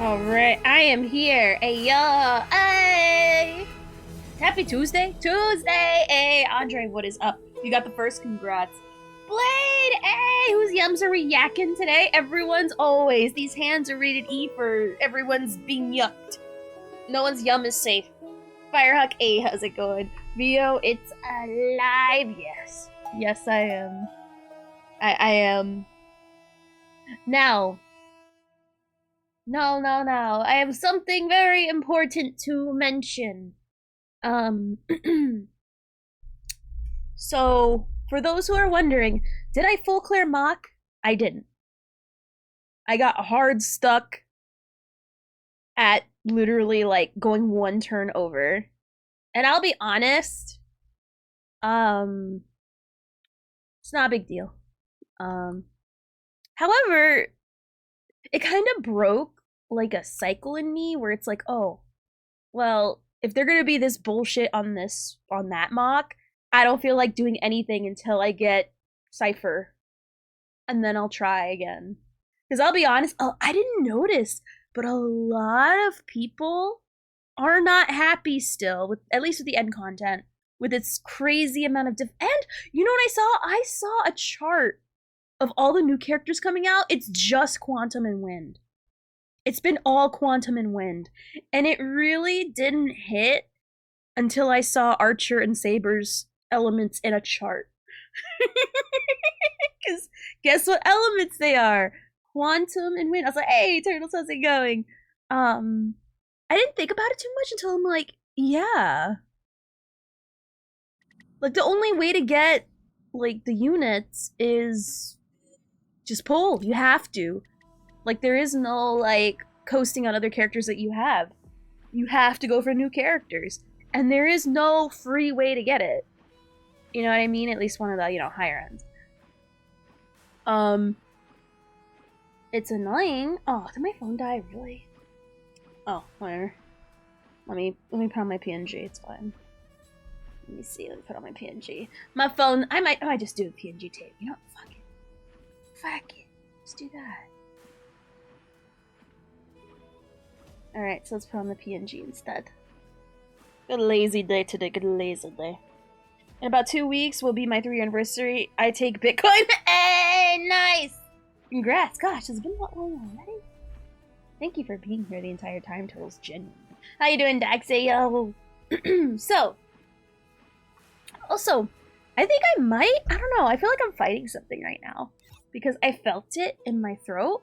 Alright, I am here. Hey, yo, hey! Happy Tuesday? Tuesday! Hey, Andre, what is up? You got the first, congrats. Blade, hey! Whose yums are we yakking today? Everyone's always. These hands are rated E for everyone's being yucked. No one's yum is safe. Firehawk, hey, how's it going? Vio, it's alive, yes. Yes, I am. I am. Now. No. I have something very important to mention. So, for those who are wondering, did I full clear mock? I didn't. I got hard stuck at literally like going one turn over. And I'll be honest, it's not a big deal. However, it kind of broke like a cycle in me where it's like, oh, well, if they're gonna be this bullshit on that mock, I don't feel like doing anything until I get Cypher. And then I'll try again. Because I'll be honest, I didn't notice, but a lot of people are not happy still, with at least with the end content, with its crazy amount of and you know what I saw? I saw a chart of all the new characters coming out. It's just Quantum and Wind. It's been all Quantum and Wind. And it really didn't hit until I saw Archer and Saber's elements in a chart. Because guess what elements they are? Quantum and Wind. I was like, hey, Turtles, how's it going? I didn't think about it too much until I'm like, yeah. Like, the only way to get, like, the units is just pull. You have to. Like, there is no, like, coasting on other characters that you have. You have to go for new characters. And there is no free way to get it. You know what I mean? At least one of the, higher ends. It's annoying. Oh, did my phone die? Really? Oh, whatever. Let me put on my PNG. It's fine. Let me see. Let me put on my PNG. My phone. I might just do a PNG tape. You know what? Fuck it. Fuck it. Let's do that. Alright, so let's put on the PNG instead. Good lazy day today. Good lazy day. In about 2 weeks will be my 3-year anniversary. I take Bitcoin. Hey, nice! Congrats. Gosh, it's been that long already. Thank you for being here the entire time, Turtles. Genuine. How you doing, Daxayo? So, also, I think I don't know, I feel like I'm fighting something right now. Because I felt it in my throat.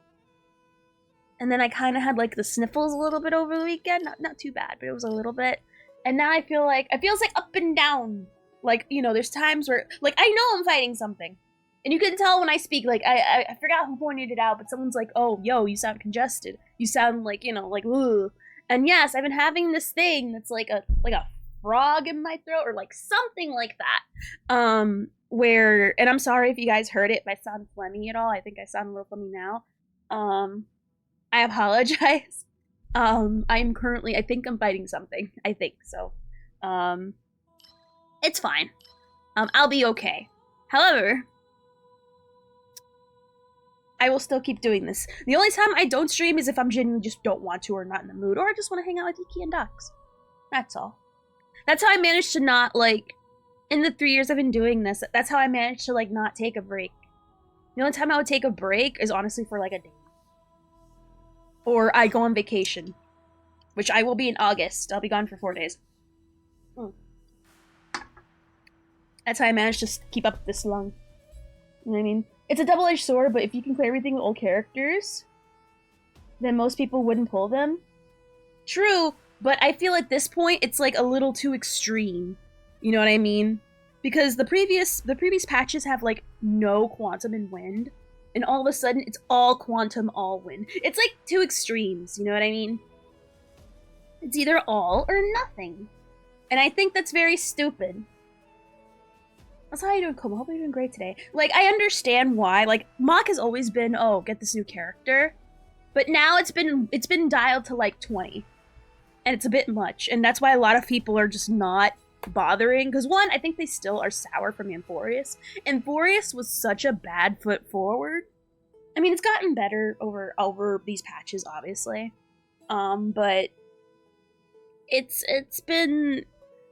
And then I kind of had, like, the sniffles a little bit over the weekend. Not too bad, but it was a little bit. And now it feels like up and down. Like, there's times where, like, I know I'm fighting something. And you can tell when I speak, like, I forgot who pointed it out, but someone's like, oh, yo, you sound congested. You sound like, like, ugh. And yes, I've been having this thing that's like a frog in my throat, or like something like that. And I'm sorry if you guys heard it, if I sound phlegmy at all. I think I sound a little phlegmy now. I apologize. I'm currently, I think I'm fighting something. I think so. It's fine. I'll be okay. However, I will still keep doing this. The only time I don't stream is if I'm genuinely just don't want to, or not in the mood, or I just want to hang out with Iki and Docs. That's all. That's how I managed to not, like, in the 3 years I've been doing this, that's how I managed to, like, not take a break. The only time I would take a break is honestly for, like, a day. Or I go on vacation. Which I will be in August. I'll be gone for 4 days. That's how I managed to keep up this long. You know what I mean? It's a double-edged sword, but if you can clear everything with old characters, then most people wouldn't pull them. True, but I feel at this point it's like a little too extreme. You know what I mean? Because the previous patches have like no Quantum and Wind, and all of a sudden it's all Quantum, all Wind. It's like two extremes, you know what I mean? It's either all or nothing. And I think that's very stupid. That's how you doing, Como? Hope you're doing great today. Like, I understand why. Like, Mock has always been, oh, get this new character. But now it's been dialed to like 20. And it's a bit much. And that's why a lot of people are just not bothering. Because one, I think they still are sour from Amphorius. Amphorius was such a bad foot forward. I mean, it's gotten better over these patches, obviously. But it's been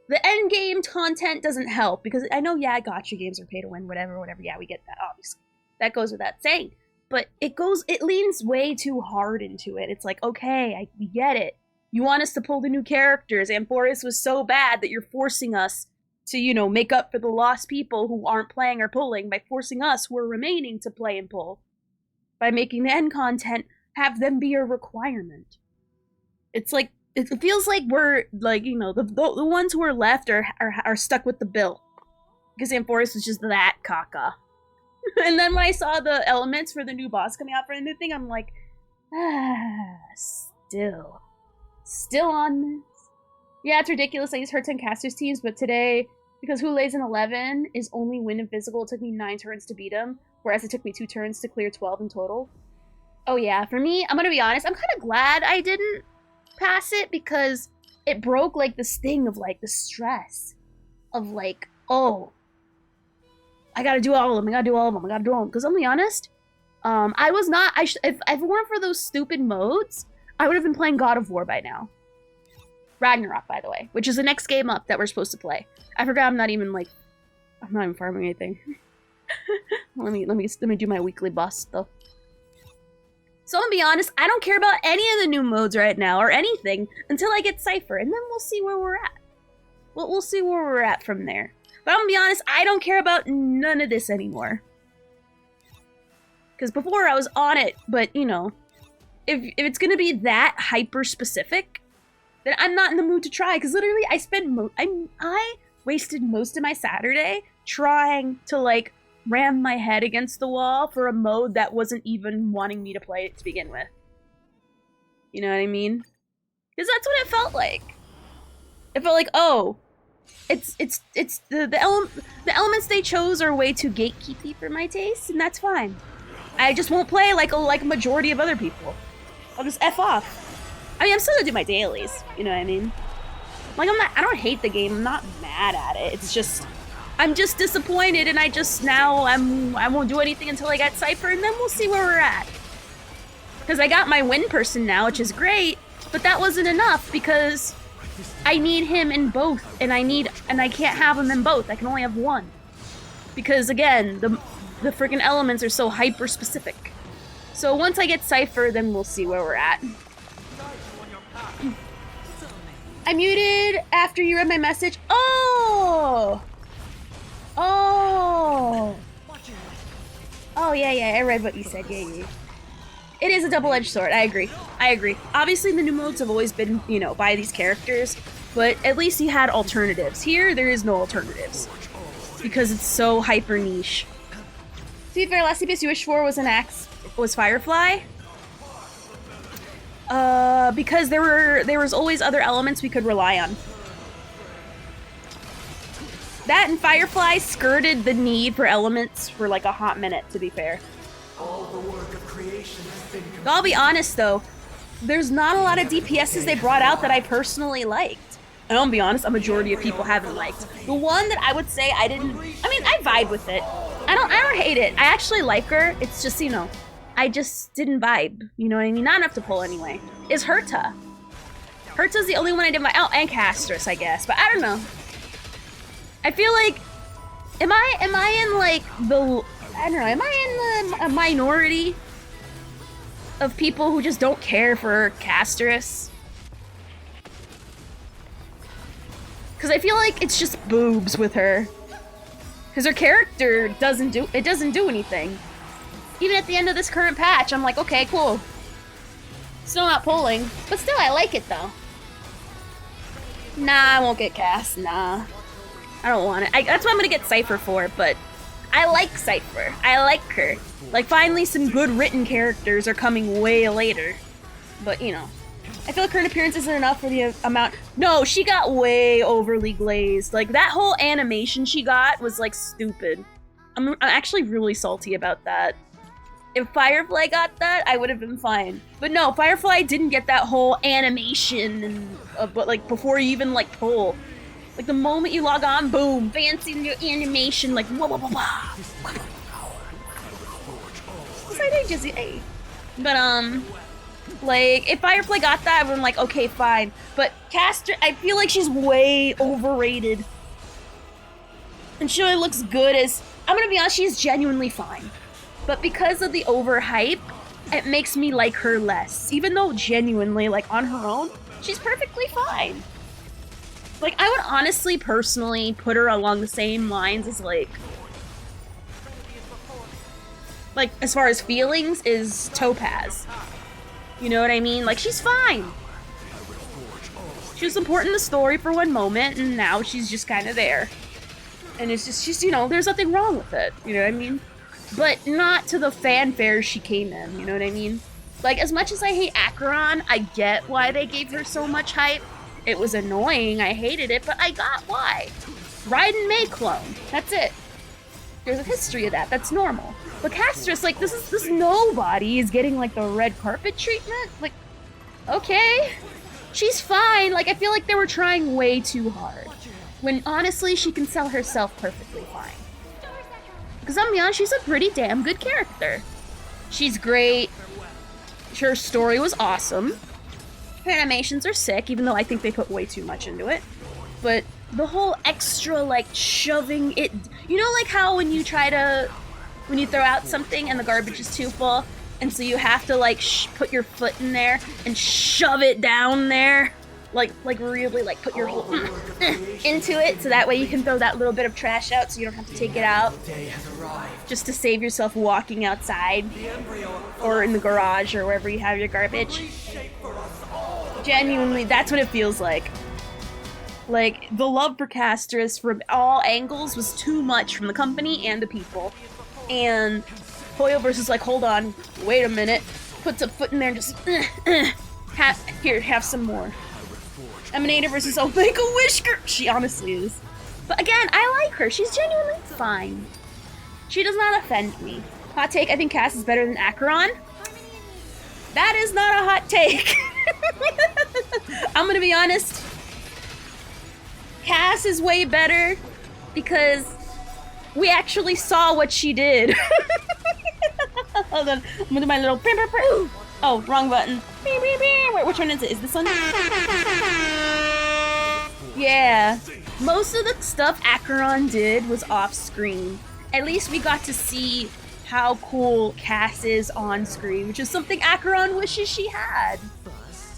the end game content doesn't help because I know, yeah, gotcha games are pay to win, whatever. Yeah, we get that, obviously. That goes without saying. But it leans way too hard into it. It's like, okay, we get it. You want us to pull the new characters. Amphoris was so bad that you're forcing us to, you know, make up for the lost people who aren't playing or pulling by forcing us who are remaining to play and pull. By making the end content have them be a requirement. It's like, it feels like we're, like, you know, the ones who are left are stuck with the bill. Because Amphoris was just that caca. And then when I saw the elements for the new boss coming out for the new thing, I'm like, still on this. Yeah, it's ridiculous. I use Hertz and casters teams, but today, because who lays in 11 is only win in physical, it took me 9 turns to beat him, whereas it took me 2 turns to clear 12 in total. Oh yeah, for me, I'm gonna be honest, I'm kind of glad I didn't pass it because it broke like this thing of like the stress of like, oh, I gotta do all of them, because I'll be honest, I was not, if it weren't for those stupid modes, I would have been playing God of War by now. Ragnarok, by the way, which is the next game up that we're supposed to play. I forgot I'm not even farming anything. let me do my weekly boss stuff. So I'm gonna be honest, I don't care about any of the new modes right now or anything until I get Cypher, and then we'll see where we're at. We'll see where we're at from there. But I'm gonna be honest, I don't care about none of this anymore. Because before I was on it, but you know, if it's gonna be that hyper specific, then I'm not in the mood to try. Because literally, I wasted most of my Saturday trying to like ram my head against the wall for a mode that wasn't even wanting me to play it to begin with. You know what I mean? Because that's what it felt like. It felt like, oh, it's the elements they chose are way too gatekeepy for my taste, and that's fine. I just won't play like a majority of other people. I'll just F off. I mean, I'm still gonna do my dailies. You know what I mean? Like, I don't hate the game. I'm not mad at it. It's just, I'm just disappointed, and I won't do anything until I get Cypher, and then we'll see where we're at. Because I got my win person now, which is great, but that wasn't enough because I need him in both, and I can't have him in both. I can only have one. Because again, the freaking elements are so hyper specific. So once I get Cypher, then we'll see where we're at. I muted after you read my message. Oh, yeah, I read what you said. Yeah. It is a double-edged sword. I agree. Obviously, the new modes have always been, you know, by these characters, but at least you had alternatives. Here, there is no alternatives because it's so hyper niche. To be fair, last CPS you wished for was Firefly. Because there was always other elements we could rely on. That and Firefly skirted the need for elements for like a hot minute, to be fair. All the work of creation has been completed. I'll be honest though, there's not a lot of DPSs they brought out that I personally liked. And I'll be honest, a majority of people haven't liked. The one that I would say I vibe with it. I don't hate it. I actually like her. It's just, you know, I just didn't vibe. You know what I mean? Not enough to pull anyway. Is Herta. Herta's the only one I did and Castress, I guess. But I don't know. I feel like, am I in like am I in a minority of people who just don't care for Castress? Because I feel like it's just boobs with her. Because her character doesn't do anything. Even at the end of this current patch, I'm like, okay, cool. Still not pulling, but still I like it though. Nah, I won't get cast, nah. I don't want it. That's what I'm gonna get Cypher for, but I like Cypher. I like her. Like, finally some good written characters are coming way later. But, you know, I feel like current appearance isn't enough for the amount. No, she got way overly glazed. Like, that whole animation she got was, like, stupid. I'm actually really salty about that. If Firefly got that, I would have been fine. But no, Firefly didn't get that whole animation, and but like before you even like pull. Like the moment you log on, boom, fancy new animation, like wah wah wah wah. But Like, if Firefly got that, I would be like, okay, fine. But Castor, I feel like she's way overrated. And she really looks good as, I'm gonna be honest, she's genuinely fine. But because of the overhype, it makes me like her less. Even though genuinely, like, on her own, she's perfectly fine. Like, I would honestly, personally, put her along the same lines as, like, as far as feelings, is Topaz. You know what I mean? Like, she's fine. She was important in the story for one moment, and now she's just kind of there. And it's just, you know, there's nothing wrong with it. You know what I mean? But not to the fanfare she came in, you know what I mean? Like, as much as I hate Acheron, I get why they gave her so much hype. It was annoying, I hated it, but I got why. Raiden May clone, that's it. There's a history of that, that's normal. But Castrus, like, this nobody is getting, like, the red carpet treatment? Like, okay. She's fine, like, I feel like they were trying way too hard. When, honestly, she can sell herself perfectly fine. Because I'm gonna be honest, she's a pretty damn good character. She's great. Her story was awesome. Her animations are sick, even though I think they put way too much into it. But the whole extra, like, shoving it... You know, like, how when you try to... When you throw out something and the garbage is too full, and so you have to, like, put your foot in there and shove it down there? Like really, like, put your whole into it, so that way you can throw that little bit of trash out so you don't have to take it out. Just to save yourself walking outside. Or in the garage, or wherever you have your garbage. Genuinely, that's what it feels like. Like, the love for Castrus from all angles was too much from the company and the people. And Hoyoverse is like, hold on, wait a minute. Puts a foot in there and just, have some more. Emanator versus Oh Make a Wish Girl. She honestly is. But again, I like her. She's genuinely fine. She does not offend me. Hot take, I think Cass is better than Acheron. That is not a hot take. I'm gonna be honest. Cass is way better because we actually saw what she did. Hold on, I'm gonna do my little... Oh, wrong button. Wait, which one is it? Is this one? Yeah. Most of the stuff Acheron did was off-screen. At least we got to see how cool Cass is on screen, which is something Acheron wishes she had.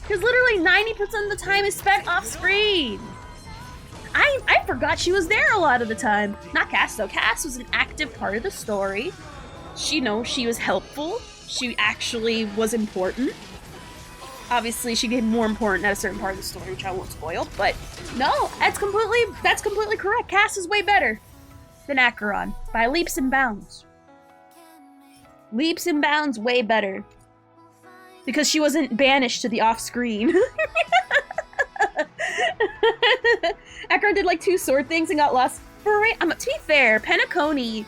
Because literally 90% of the time is spent off-screen. I forgot she was there a lot of the time. Not Cass, though. Cass was an active part of the story. She was helpful. She actually was important. Obviously, she became more important at a certain part of the story, which I won't spoil, but no, that's completely correct. Cass is way better than Acheron, by leaps and bounds. Leaps and bounds way better. Because she wasn't banished to the off-screen. Acheron did like 2 sword things and got lost. To be fair, Penacony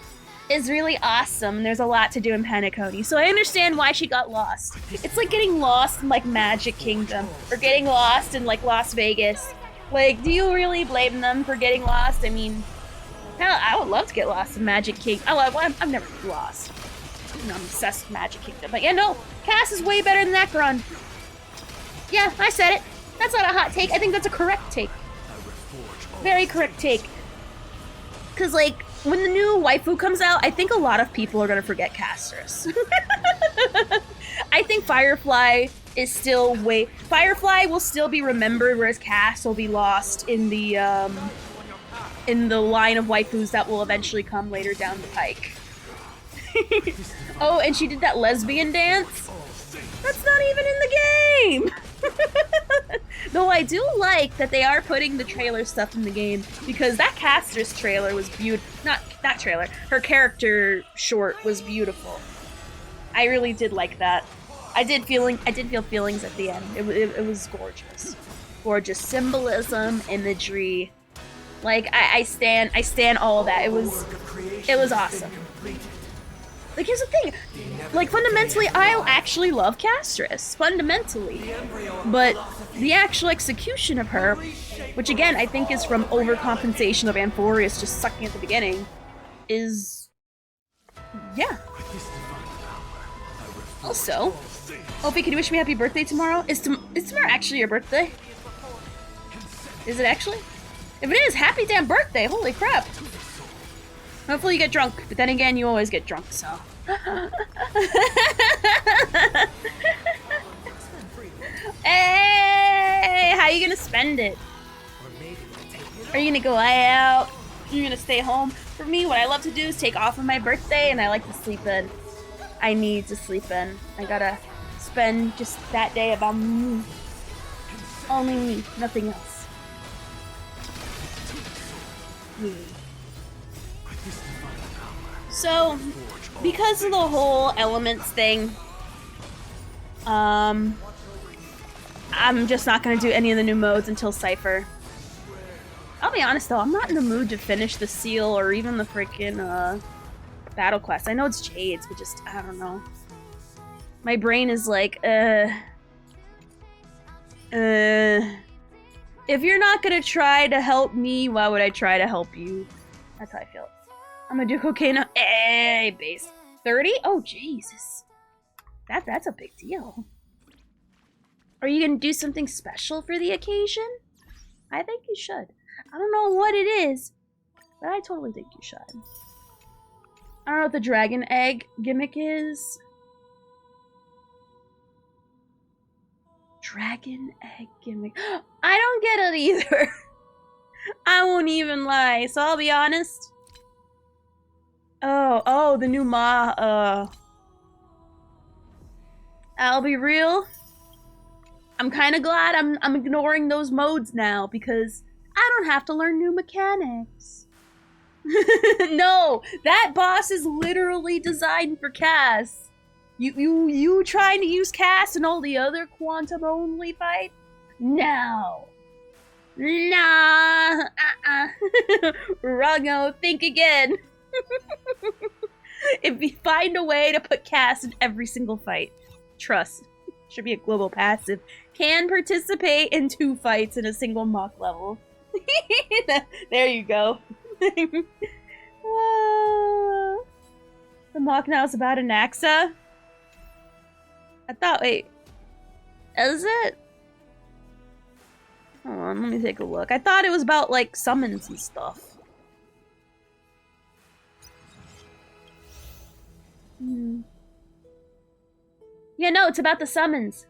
is really awesome. There's a lot to do in Penacony, so I understand why she got lost. It's like getting lost in like Magic Kingdom, or getting lost in like Las Vegas. Like, do you really blame them for getting lost? I mean, hell, I would love to get lost in Magic Kingdom. I've never lost. I'm obsessed with Magic Kingdom. But yeah, no, Cass is way better than Acheron. Yeah, I said it. That's not a hot take. I think that's a correct take. Very correct take. Because, like, when the new waifu comes out, I think a lot of people are going to forget Castrus. I think Firefly is still Firefly will still be remembered, whereas Cass will be lost in the line of waifus that will eventually come later down the pike. Oh, and she did that lesbian dance? That's not even in the game! Though I do like that they are putting the trailer stuff in the game, because that Castrus trailer was beautiful. Not trailer, her character short was beautiful. I really did like that. I did feel feelings at the end. It was gorgeous. Gorgeous symbolism, imagery. Like, I stand all of that. It was awesome. Like, here's the thing. Like, fundamentally, I actually love Castrus. Fundamentally. But the actual execution of her, which again, I think is from overcompensation of Amphorius just sucking at the beginning, is... yeah. Also, Opie, can you wish me happy birthday tomorrow? Is tomorrow actually your birthday? Is it actually? If it is, happy damn birthday! Holy crap! Hopefully you get drunk, but then again, you always get drunk, so. Hey! How are you gonna spend it? Are you gonna go out? You're gonna stay home? For me, what I love to do is take off on my birthday, and I like to sleep in. I need to sleep in. I gotta spend just that day about me. Only me, nothing else. So, because of the whole elements thing, I'm just not gonna do any of the new modes until Cypher. I'll be honest though, I'm not in the mood to finish the seal or even the freaking battle quest. I know it's Jade's, but just I don't know. My brain is like, if you're not gonna try to help me, why would I try to help you? That's how I feel. I'm gonna do cocaine. Hey, base 30? Oh Jesus, that's a big deal. Are you gonna do something special for the occasion? I think you should. I don't know what it is, but I totally think you should. I don't know what the dragon egg gimmick is. Dragon egg gimmick. I don't get it either. I won't even lie, so I'll be honest. Oh, the new I'll be real. I'm kind of glad I'm ignoring those modes now because I don't have to learn new mechanics. No, that boss is literally designed for Cass. You trying to use Cass and all the other quantum only fight? No. Nah. Wrongo, think again. If we find a way to put Cass in every single fight, trust. Should be a global passive. Can participate in 2 fights in a single mock level. There you go. The mock now is about Anaxa. I thought, wait. Is it? Hold on, let me take a look. I thought it was about, like, summons and stuff. Yeah, no, it's about the summons.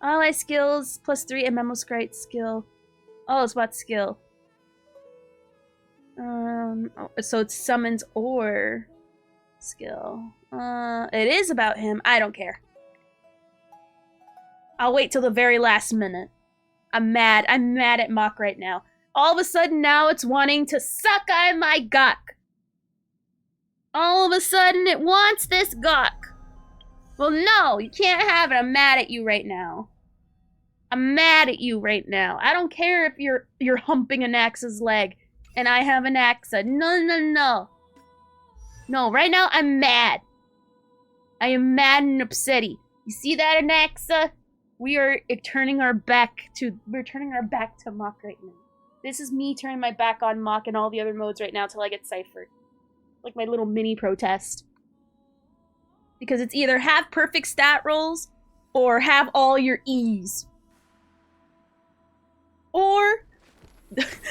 Ally skills, +3, and Memo Sprite skill. Oh, it's about skill. So it's summons or skill. It is about him. I don't care. I'll wait till the very last minute. I'm mad. I'm mad at Mock right now. All of a sudden now it's wanting to suck on my gawk. All of a sudden it wants this gawk. Well, no, you can't have it. I'm mad at you right now. I'm mad at you right now. I don't care if you're humping Anaxa's leg and I have Anaxa. No. No, right now I'm mad. I am mad and upsetty. You see that, Anaxa? We're turning our back to Mock right now. This is me turning my back on Mock and all the other modes right now till I get Cypher. Like my little mini protest. Because it's either have perfect stat rolls or have all your E's. Or,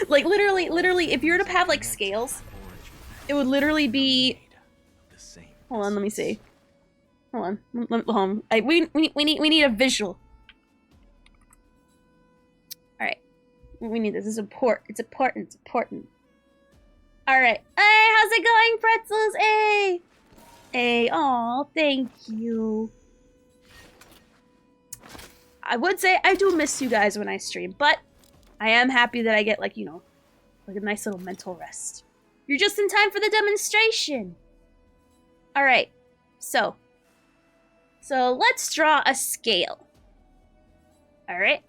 like literally, if you were to have like scales, it would literally be. Hold on, let me see. Hold on. We need a visual. All right, we need this. This is important. It's important. All right. Hey, how's it going, pretzels? Hey. Aw, thank you. I would say I do miss you guys when I stream, but I am happy that I get, like, you know, like a nice little mental rest. You're just in time for the demonstration. All right. So let's draw a scale. All right.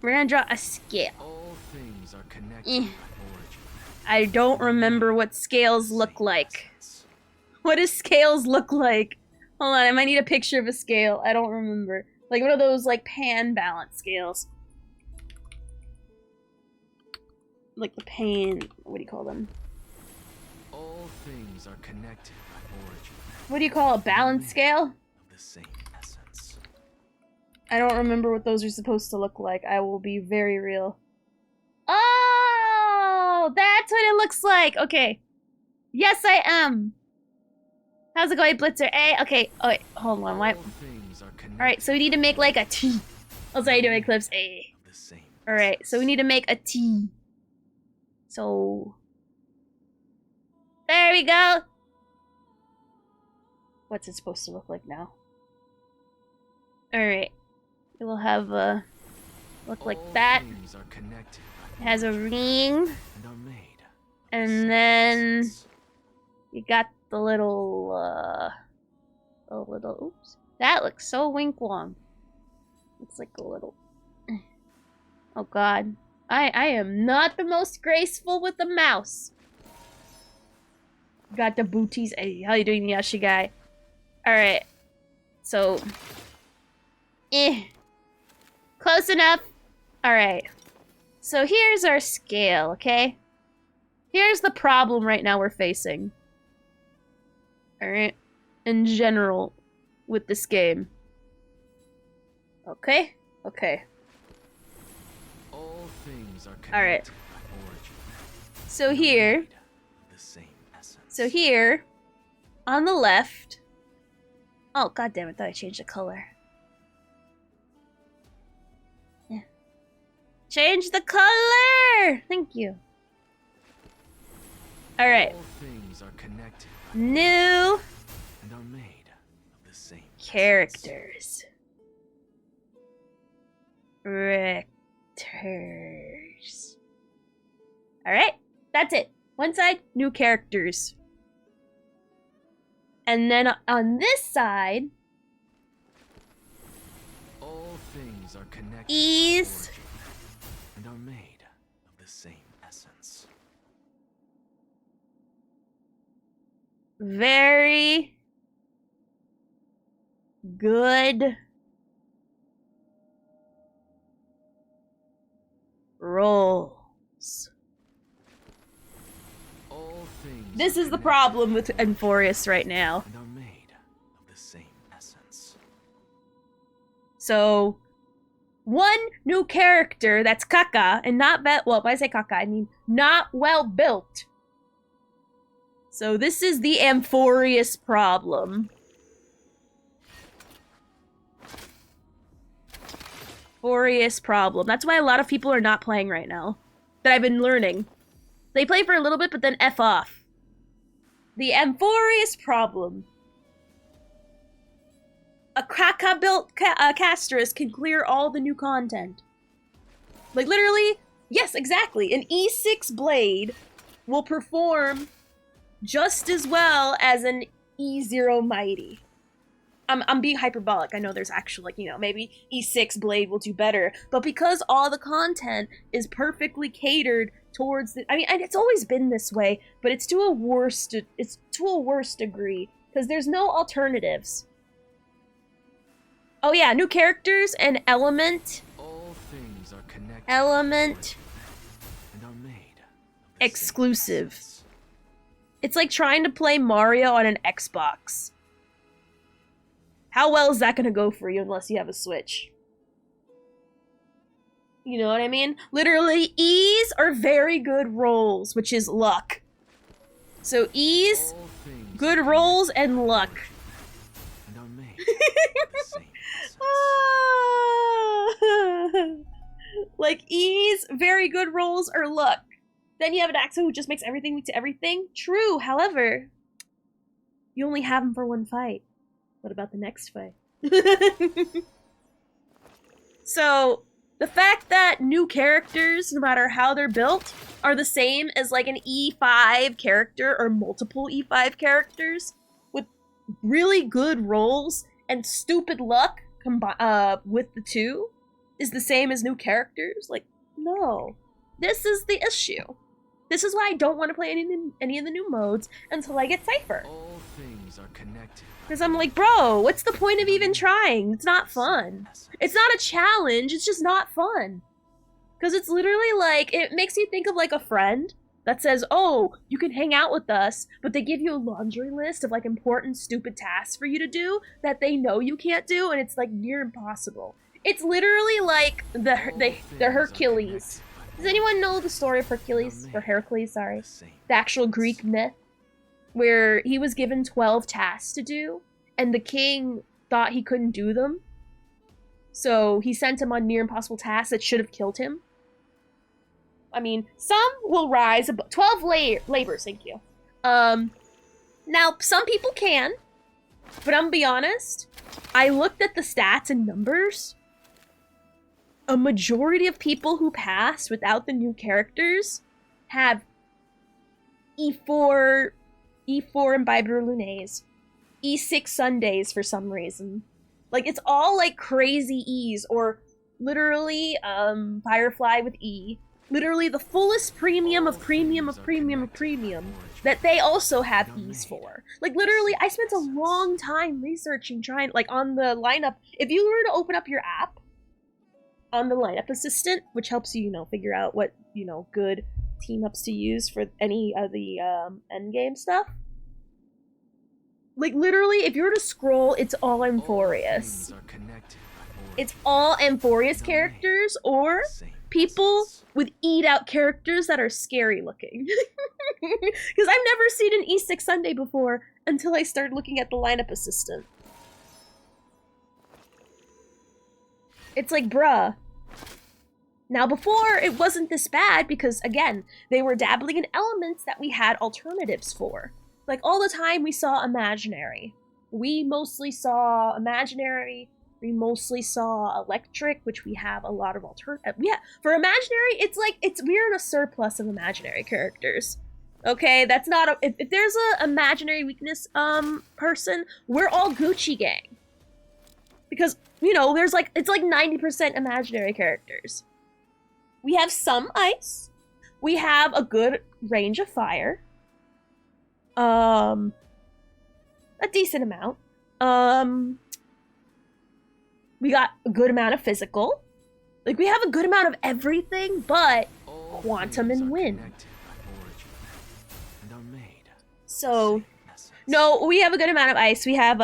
We're gonna draw a scale. All things are connected by origin. I don't remember what scales look like. What does scales look like? Hold on, I might need a picture of a scale. I don't remember. Like one of those like pan balance scales. Like the pan, what do you call them? All things are connected by origin. What do you call a balance scale? the same essence. I don't remember what those are supposed to look like. I will be very real. Oh, that's what it looks like. Okay. Yes, I am. How's it going, Blitzer? A? Okay. Oh, wait. Hold on. Why? All things are connected. Alright, so we need to make like a T. Also, how you doing, Eclipse? A. The same Alright, so we essence. need to make a T. So... There we go! What's it supposed to look like now? Alright. It will have a... look like All that. things are connected It has a ring. and are made of the And same then... essence. You got the little, oops. That looks so wink-wong. Looks like a little... Oh god. I am not the most graceful with the mouse. Got the booties. Hey, how you doing, Yashi guy? Alright. So... Close enough. Alright. So here's our scale, okay? Here's the problem right now we're facing. Alright. In general, with this game. Okay? Okay. All things are connected Alright. by origin. So and are here... made of the same essence. So here... On the left... Oh, god damn it, I thought I changed the color. Yeah. Change the color! Thank you. Alright. All things are connected New and are made of the same essence. characters. Rectors. Alright, that's it. One side, new characters. And then on this side, All things are connected Ease. by origin and are made of the same essence. very good rolls. All things This are is the connected problem with Enforius right now. and are made of the same essence. So, one new character that's caca and not well, when I say caca, I mean not well built. So this is the Amphorius problem. Amphorius problem. That's why a lot of people are not playing right now. That I've been learning. They play for a little bit, but then F off. The Amphorius problem. A caca-built castress can clear all the new content. Like, literally, yes, exactly. An E6 blade will perform just as well as an E0 mighty. I'm being hyperbolic. I know there's actually, like, you know, maybe E6 blade will do better. But because all the content is perfectly catered towards the... I mean, and it's always been this way, but it's to a worse degree. Because there's no alternatives. Oh yeah, new characters and element. All things are connected Element. and are made of the Exclusive. same essence. It's like trying to play Mario on an Xbox. How well is that gonna go for you unless you have a Switch? You know what I mean? Literally, E's are very good rolls, which is luck. So E's, All things good are rolls, connected and by luck. origin and are made of the same essence. Like E's, very good rolls, or luck. Then you have an Axo who just makes everything to everything. True, however, you only have him for one fight. What about the next fight? So, the fact that new characters, no matter how they're built, are the same as like an E5 character or multiple E5 characters with really good rolls and stupid luck with the two is the same as new characters? Like, no. This is the issue. This is why I don't want to play any of the new modes until I get Cypher. All things are connected. Because I'm like, bro, what's the point of even trying? It's not fun. It's not a challenge, it's just not fun. Because it's literally like, it makes you think of like a friend that says, oh, you can hang out with us, but they give you a laundry list of like important stupid tasks for you to do that they know you can't do, and it's like near impossible. It's literally like the Hercules. Does anyone know the story of Hercules? Or Heracles, sorry. The actual Greek myth? Where he was given 12 tasks to do, and the king thought he couldn't do them. So he sent him on near impossible tasks that should have killed him. I mean, some will rise above 12 labors, thank you. Now, some people can, but I'm gonna be honest, I looked at the stats and numbers. A majority of people who passed without the new characters have E4 Imbiber Lunes, E6 Sundays for some reason. Like, it's all like crazy E's, or literally Firefly with E. Literally the fullest premium of premium of premium of premium that they also have E's for. Like, literally, I spent a long time researching, trying, like, on the lineup. If you were to open up your app on the lineup assistant, which helps you, figure out what, good team ups to use for any of the endgame stuff. Like, literally, if you were to scroll, it's all Amphorius. It's all Amphorius characters, or people with E'd out characters that are scary looking. Because I've never seen an E6 Sunday before until I started looking at the lineup assistant. It's like, bruh. Now, before, it wasn't this bad because, again, they were dabbling in elements that we had alternatives for. Like, all the time we saw Imaginary. We mostly saw Imaginary. We mostly saw Electric, which we have a lot of alternatives. Yeah, for Imaginary, we're in a surplus of Imaginary characters. Okay, that's not a... If there's a Imaginary weakness, person, we're all Gucci gang. Because, it's like 90% Imaginary characters. We have some ice. We have a good range of fire. A decent amount. We got a good amount of physical. Like, we have a good amount of everything, but quantum and wind. So, no, we have a good amount of ice. We have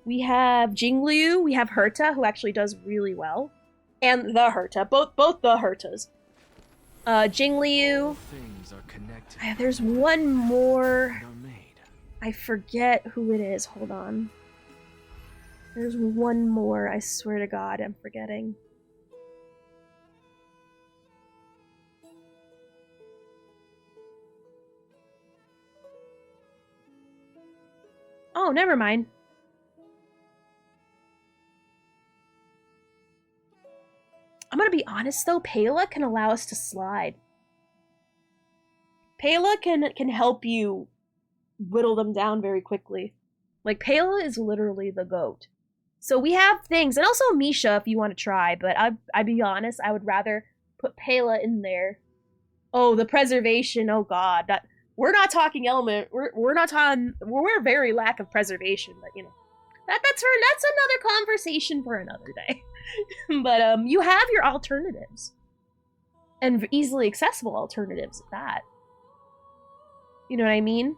Jingliu, we have Herta, who actually does really well. And the Herta, both the Hertas. Jingliu. There's one more. I forget who it is. Hold on. There's one more. I swear to God, I'm forgetting. Oh, never mind. I'm gonna be honest though, Pela can allow us to slide. Pela can help you whittle them down very quickly. Like, Pela is literally the GOAT. So we have things, and also Misha if you want to try, but I'd be honest, I would rather put Pela in there. Oh, the preservation, oh god. We're not talking element, we're not talking, we're very lack of preservation, but that's another conversation for another day. But you have your alternatives. And easily accessible alternatives at that. You know what I mean?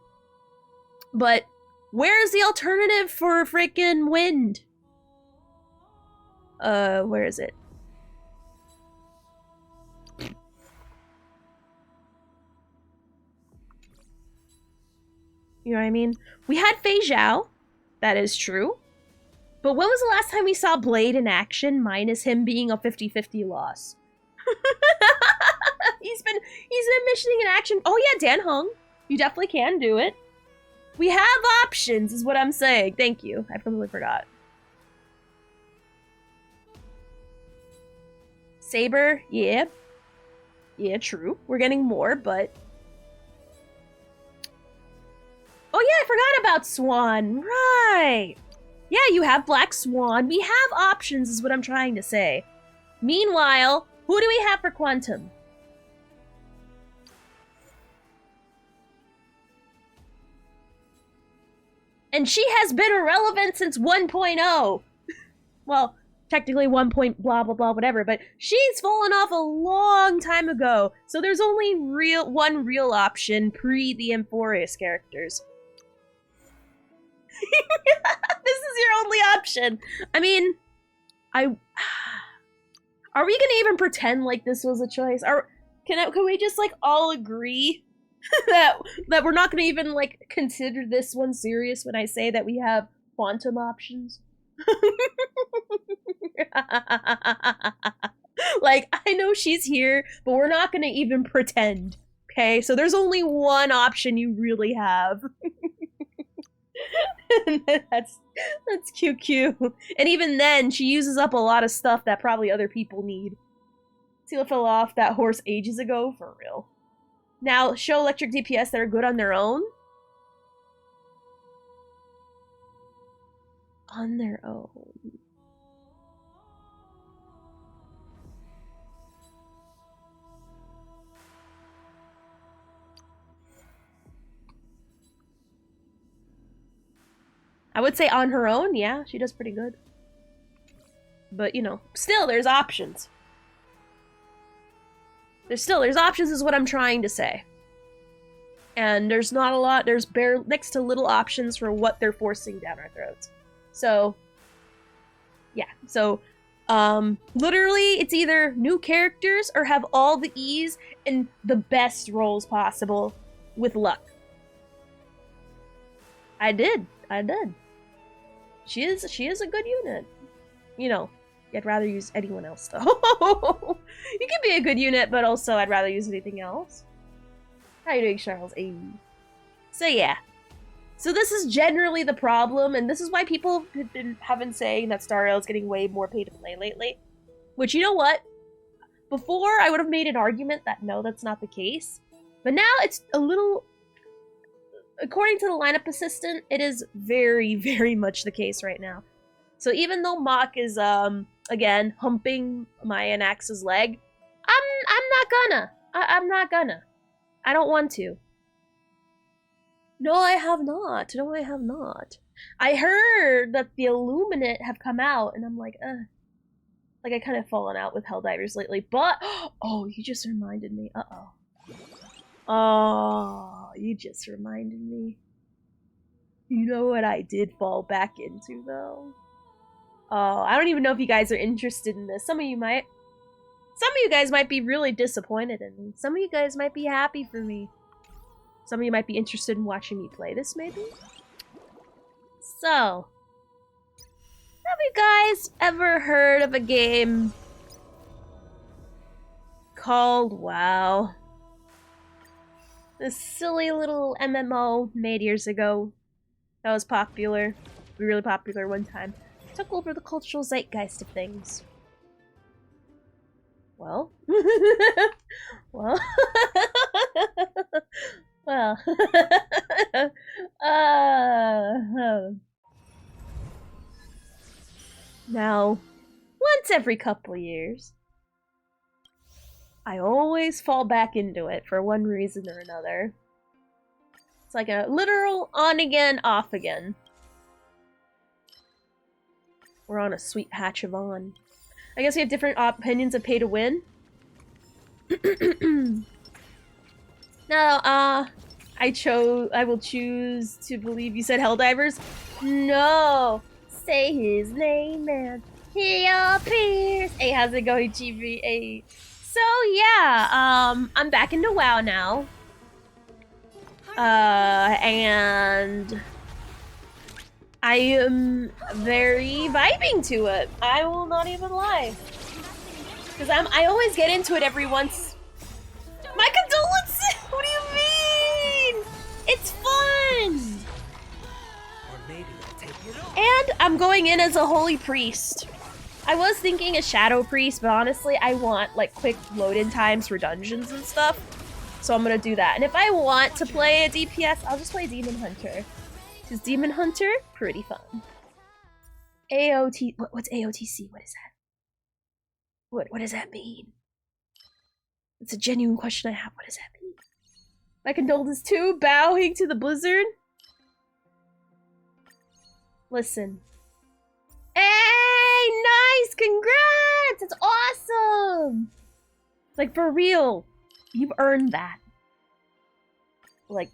But where's the alternative for freaking wind? Where is it? You know what I mean? We had Fei Zhao. That is true. But when was the last time we saw Blade in action, minus him being a 50-50 loss? He's been missioning in action. Oh yeah, Dan Hung. You definitely can do it. We have options, is what I'm saying. Thank you. I completely forgot. Saber, yeah. Yeah, true. We're getting more, but... Oh yeah, I forgot about Swan. Right. Yeah, you have Black Swan. We have options, is what I'm trying to say. Meanwhile, who do we have for Quantum? And she has been irrelevant since 1.0. Well, technically 1 point blah blah blah whatever, but she's fallen off a long time ago. So there's only one real option pre the Amphorius characters. This is your only option. I mean, are we gonna even pretend like this was a choice? Can we just like all agree that we're not gonna even like consider this one serious when I say that we have quantum options? Like, I know she's here, but we're not gonna even pretend. Okay, so there's only one option you really have. that's QQ. And even then, she uses up a lot of stuff that probably other people need. Tila fell off that horse ages ago, for real. Now, show electric DPS that are good on their own. On their own. I would say on her own, yeah, she does pretty good. But, you know, still, there's options. There's options is what I'm trying to say. And there's not a lot, there's next to little options for what they're forcing down our throats. So, yeah. So, literally, it's either new characters or have all the ease and the best roles possible with luck. I did. She is a good unit. You know, I'd rather use anyone else, though. You can be a good unit, but also I'd rather use anything else. How you doing, Charles? Hey. So yeah. So this is generally the problem, and this is why people have been saying that Star Rail is getting way more pay to play lately. Which, you know what? Before, I would have made an argument that no, that's not the case. But now it's a little... According to the lineup assistant, it is very, very much the case right now. So even though Mach is, again, humping Maya and Axe's leg, I'm not gonna. I don't want to. No, I have not. I heard that the Illuminate have come out, and I'm like, Like, I kind of fallen out with Helldivers lately, but... Oh, you just reminded me. Uh-oh. Oh, you just reminded me. You know what I did fall back into, though? Oh, I don't even know if you guys are interested in this. Some of you guys might be really disappointed in me. Some of you guys might be happy for me. Some of you might be interested in watching me play this, maybe? So, have you guys ever heard of a game called WoW? This silly little MMO made years ago that was popular, really popular one time. Took over the cultural zeitgeist of things. Well, well, well, now, once every couple years, I always fall back into it for one reason or another. It's like a literal on again, off again. We're on a sweet patch of on. I guess we have different opinions of pay to win. Now, I will choose to believe you said Helldivers. No! Say his name, man. He appears. Hey, how's it going, GB? Hey. So, yeah, I'm back into WoW now. And I am very vibing to it. I will not even lie. Because I always get into it every once. My condolences! What do you mean? It's fun! And I'm going in as a holy priest. I was thinking a shadow priest, but honestly, I want like quick load-in times for dungeons and stuff. So I'm gonna do that. And if I want to play a DPS, I'll just play Demon Hunter. Because Demon Hunter, pretty fun. AOT, what's AOTC? What is that? What does that mean? It's a genuine question I have. What does that mean? My condolences too, bowing to the blizzard. Listen. Hey, nice! awesome. Like, for real. You've earned that. Like,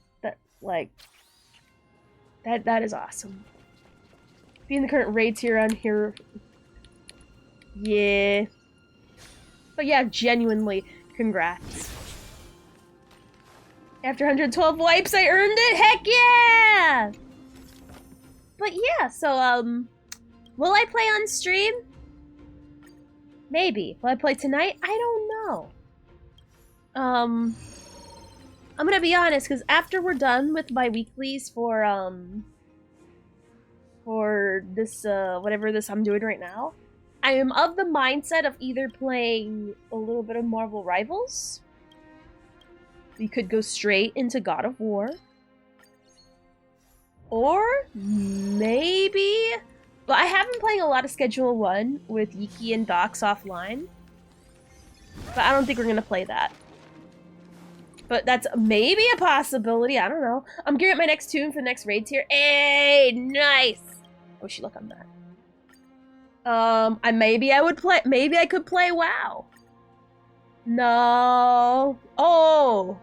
that is awesome. Being the current raid tier on here. Yeah. But yeah, genuinely, congrats. After 112 wipes, I earned it? Heck yeah! But yeah, so, will I play on stream? Maybe. Will I play tonight? I don't know. I'm gonna be honest, because after we're done with my weeklies for this, whatever this I'm doing right now, I am of the mindset of either playing a little bit of Marvel Rivals. We could go straight into God of War. Or maybe... Well, I have been playing a lot of Schedule 1 with Yiki and Docs offline. But I don't think we're going to play that. But that's maybe a possibility. I don't know. I'm gearing up my next tune for the next raid tier. Hey, nice! Oh, she look on that. Maybe I could play WoW. No. Oh.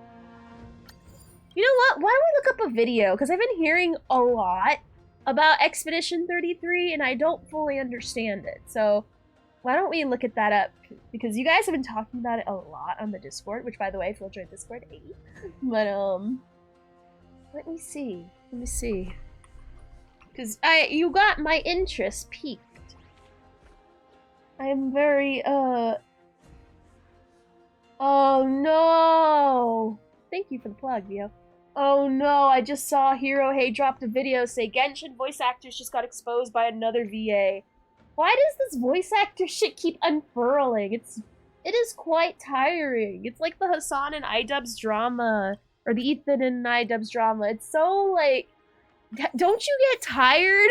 You know what? Why don't we look up a video? Because I've been hearing a lot about Expedition 33, and I don't fully understand it. So why don't we look at that up? Because you guys have been talking about it a lot on the Discord, which, by the way, if you'll join Discord, 8. But, let me see. Let me see. Because you got my interest piqued. I'm very, Oh, no! Thank you for the plug, Vio. Oh, no, I just saw Hero Hey dropped a video say Genshin voice actors just got exposed by another VA. Why does this voice actor shit keep unfurling? It is quite tiring. It's like the Hassan and iDubbbz drama, or the Ethan and iDubbbz drama. It's so, like, don't you get tired?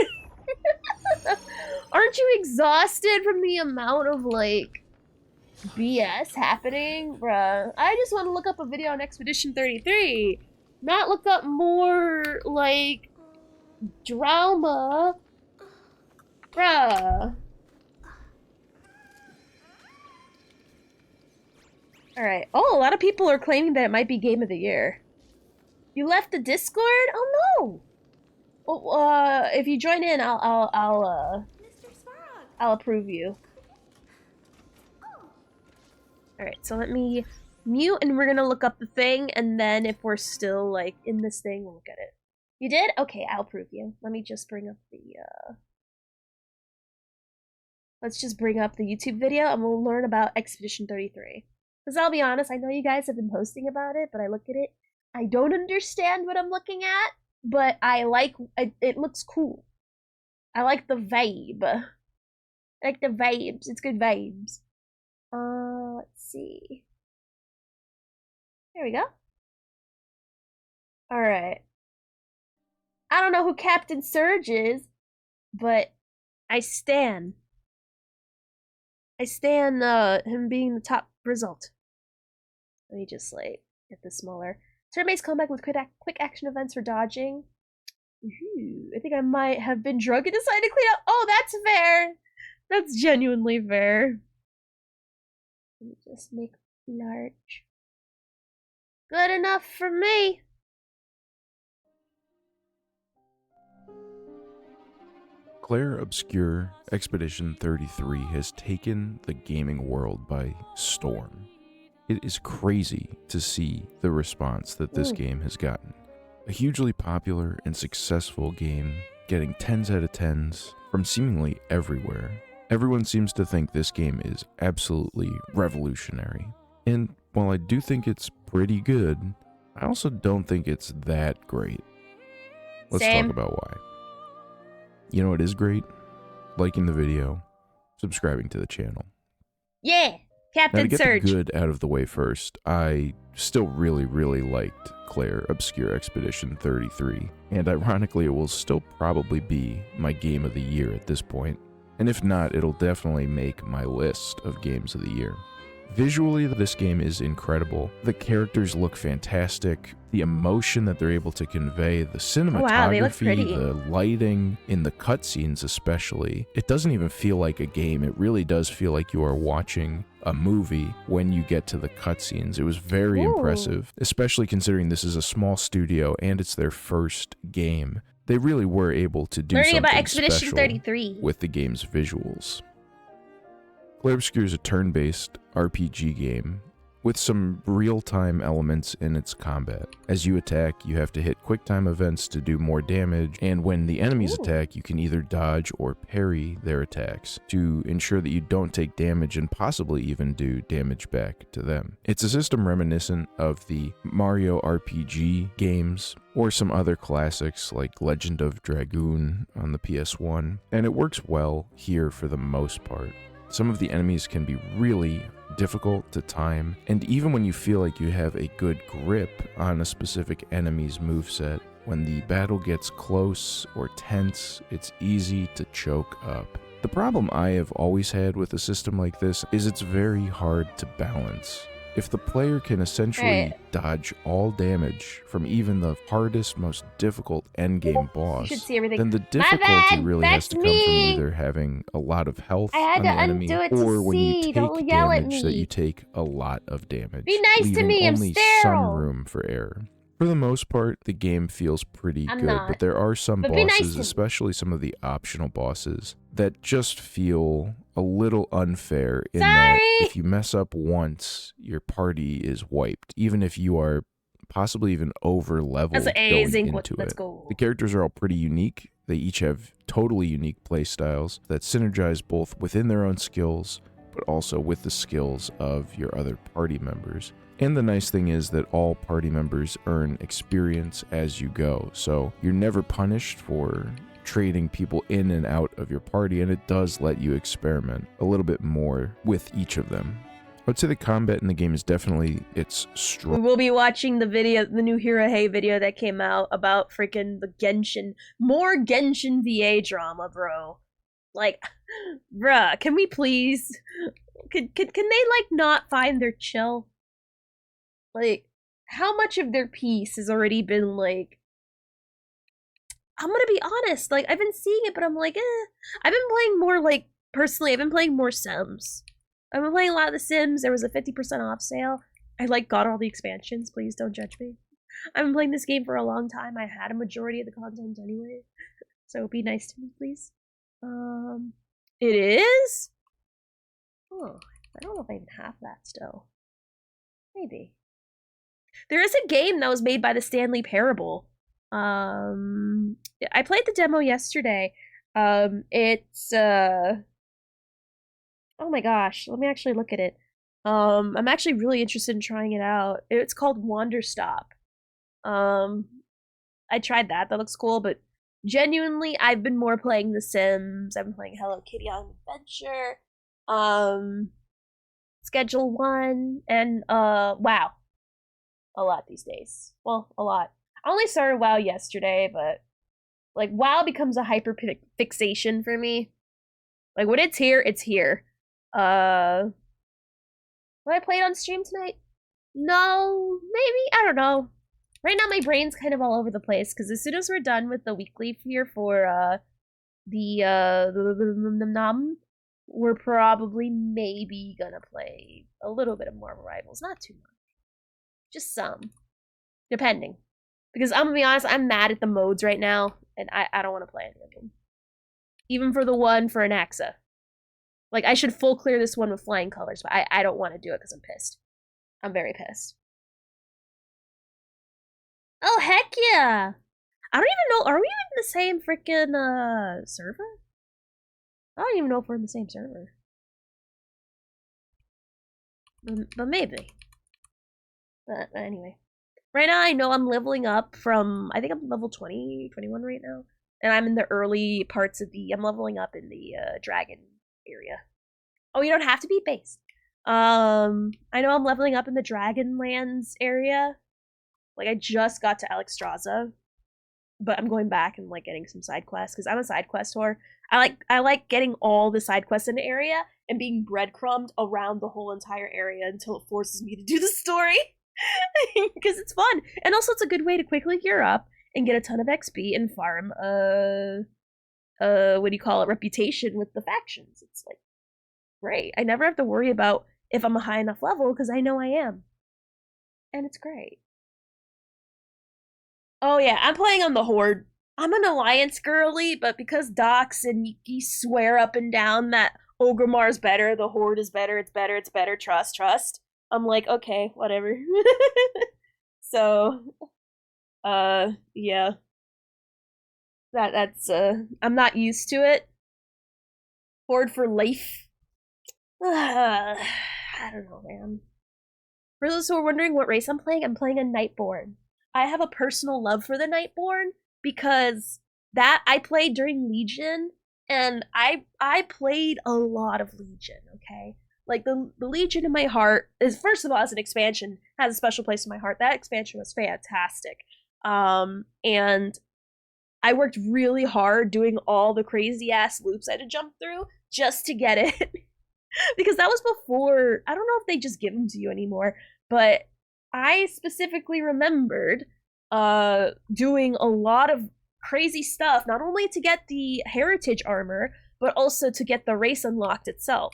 Aren't you exhausted from the amount of, like, BS happening? Bruh, I just want to look up a video on Expedition 33. Not look up more, like, drama. Bruh. Alright. Oh, a lot of people are claiming that it might be Game of the Year. You left the Discord? Oh, no! Well, if you join in, I'll approve you. Alright, so let me mute, and we're gonna look up the thing, and then if we're still, like, in this thing, we'll look at it. You did? Okay, I'll prove you. Let me just bring up the, Let's just bring up the YouTube video, and we'll learn about Expedition 33. Because I'll be honest, I know you guys have been posting about it, but I look at it, I don't understand what I'm looking at, but I like, it looks cool. I like the vibe. I like the vibes. It's good vibes. Let's see. There we go. Alright. I don't know who Captain Surge is, but I stan. I stan, him being the top result. Let me just, like, get this smaller. Turn-based comeback with quick action events for dodging. Ooh, I think I might have been drunk and decided to clean up. Oh, that's fair. That's genuinely fair. Let me just make large. Good enough for me. Claire Obscure Expedition 33 has taken the gaming world by storm. It is crazy to see the response that this game has gotten. A hugely popular and successful game, getting 10s out of 10s from seemingly everywhere. Everyone seems to think this game is absolutely revolutionary. And while I do think it's pretty good, I also don't think it's that great. Let's talk about why. You know what is great? Liking the video, subscribing to the channel. Yeah, Captain Now, to get Surge. the good out of the way first, I still really, really liked Claire Obscure Expedition 33, and ironically it will still probably be my game of the year at this point. And if not, it'll definitely make my list of games of the year. Visually, this game is incredible. The characters look fantastic. The emotion that they're able to convey, the cinematography, they look pretty. the lighting, in the cutscenes especially. It doesn't even feel like a game. It really does feel like you are watching a movie when you get to the cutscenes. It was very Ooh. impressive, especially considering this is a small studio and it's their first game. They really were able to do Learning about something Expedition special 33. with the game's visuals. Clair Obscur is a turn-based RPG game with some real-time elements in its combat. As you attack, you have to hit quick-time events to do more damage, and when the enemies Ooh. attack, you can either dodge or parry their attacks to ensure that you don't take damage and possibly even do damage back to them. It's a system reminiscent of the Mario RPG games or some other classics like Legend of Dragoon on the PS1, and it works well here for the most part. Some of the enemies can be really difficult to time, and even when you feel like you have a good grip on a specific enemy's moveset, when the battle gets close or tense, it's easy to choke up. The problem I have always had with a system like this is it's very hard to balance. If the player can essentially dodge all damage from even the hardest, most difficult endgame boss, You should see everything. then the difficulty really has to come from either having a lot of health on the enemy, or when you take damage that you take a lot of damage, Be nice to leaving me, I'm only sterile. some room for error. For the most part, the game feels pretty I'm good, not. but there are some But be nice bosses, to me. especially some of the optional bosses, that just feel a little unfair in Sorry. that if you mess up once, your party is wiped, even if you are possibly even over leveled That's going amazing. into Let's it. go. The characters are all pretty unique. They each have totally unique play styles that synergize both within their own skills, but also with the skills of your other party members. And the nice thing is that all party members earn experience as you go, so you're never punished for trading people in and out of your party, and it does let you experiment a little bit more with each of them. I would say the combat in the game is definitely its We strong. will be watching the new Hirohei video that came out about freaking the Genshin. More Genshin VA drama, bro. Like, bruh, can we please? Can they, like, not find their chill? Like, how much of their piece has already been, like... I'm gonna be honest, like, I've been seeing it, but I'm like, I've been playing more, like, personally, I've been playing more Sims. I've been playing a lot of the Sims. There was a 50% off sale. I, like, got all the expansions. Please don't judge me. I've been playing this game for a long time. I had a majority of the content anyway. So be nice to me, please. It is? Oh, I don't know if I even have that still. Maybe. There is a game that was made by the Stanley Parable. I played the demo yesterday. It's oh my gosh, let me actually look at it. I'm actually really interested in trying it out. It's called Wanderstop. I tried that. That looks cool, but genuinely, I've been more playing The Sims. I've been playing Hello Kitty on Adventure. Schedule 1, and WoW. A lot these days. Well, a lot. I only started WoW yesterday, but like WoW becomes a hyper fixation for me. Like when it's here, it's here. Will I play it on stream tonight? No, maybe, I don't know. Right now my brain's kind of all over the place because as soon as we're done with the weekly here for the we're probably maybe gonna play a little bit of Marvel Rivals, not too much. Just some. Depending. Because I'm gonna be honest, I'm mad at the modes right now, and I don't want to play any of them. Even for the one for Anaxa. Like, I should full clear this one with flying colors, but I don't want to do it because I'm pissed. I'm very pissed. Oh, heck yeah! I don't even know, are we in the same freaking, server? I don't even know if we're in the same server. But maybe. But anyway. Right now, I know I'm leveling up from, I think I'm level 20, 21 right now. And I'm in the early parts of I'm leveling up in the dragon area. Oh, you don't have to be based. I know I'm leveling up in the Dragonlands area. Like, I just got to Alexstrasza. But I'm going back and, like, getting some side quests, because I'm a side quest whore. I like getting all the side quests in the area and being breadcrumbed around the whole entire area until it forces me to do the story. Because it's fun. And also it's a good way to quickly gear up and get a ton of XP and farm what do you call it, reputation with the factions. It's like great. I never have to worry about if I'm a high enough level, because I know I am. And it's great. Oh yeah, I'm playing on the Horde. I'm an Alliance girly, but because Dox and Yuki swear up and down that Ogrimar's better, the Horde is better, it's better, it's better, trust. I'm like, okay, whatever. So, yeah. That's I'm not used to it. Horde for life. I don't know, man. For those who are wondering what race I'm playing a Nightborn. I have a personal love for the Nightborn because that I played during Legion, and I played a lot of Legion, okay? Like the Legion in my heart is, first of all, as an expansion, has a special place in my heart. That expansion was fantastic. And I worked really hard doing all the crazy ass loops I had to jump through just to get it. Because that was before, I don't know if they just give them to you anymore, but I specifically remembered doing a lot of crazy stuff, not only to get the heritage armor, but also to get the race unlocked itself.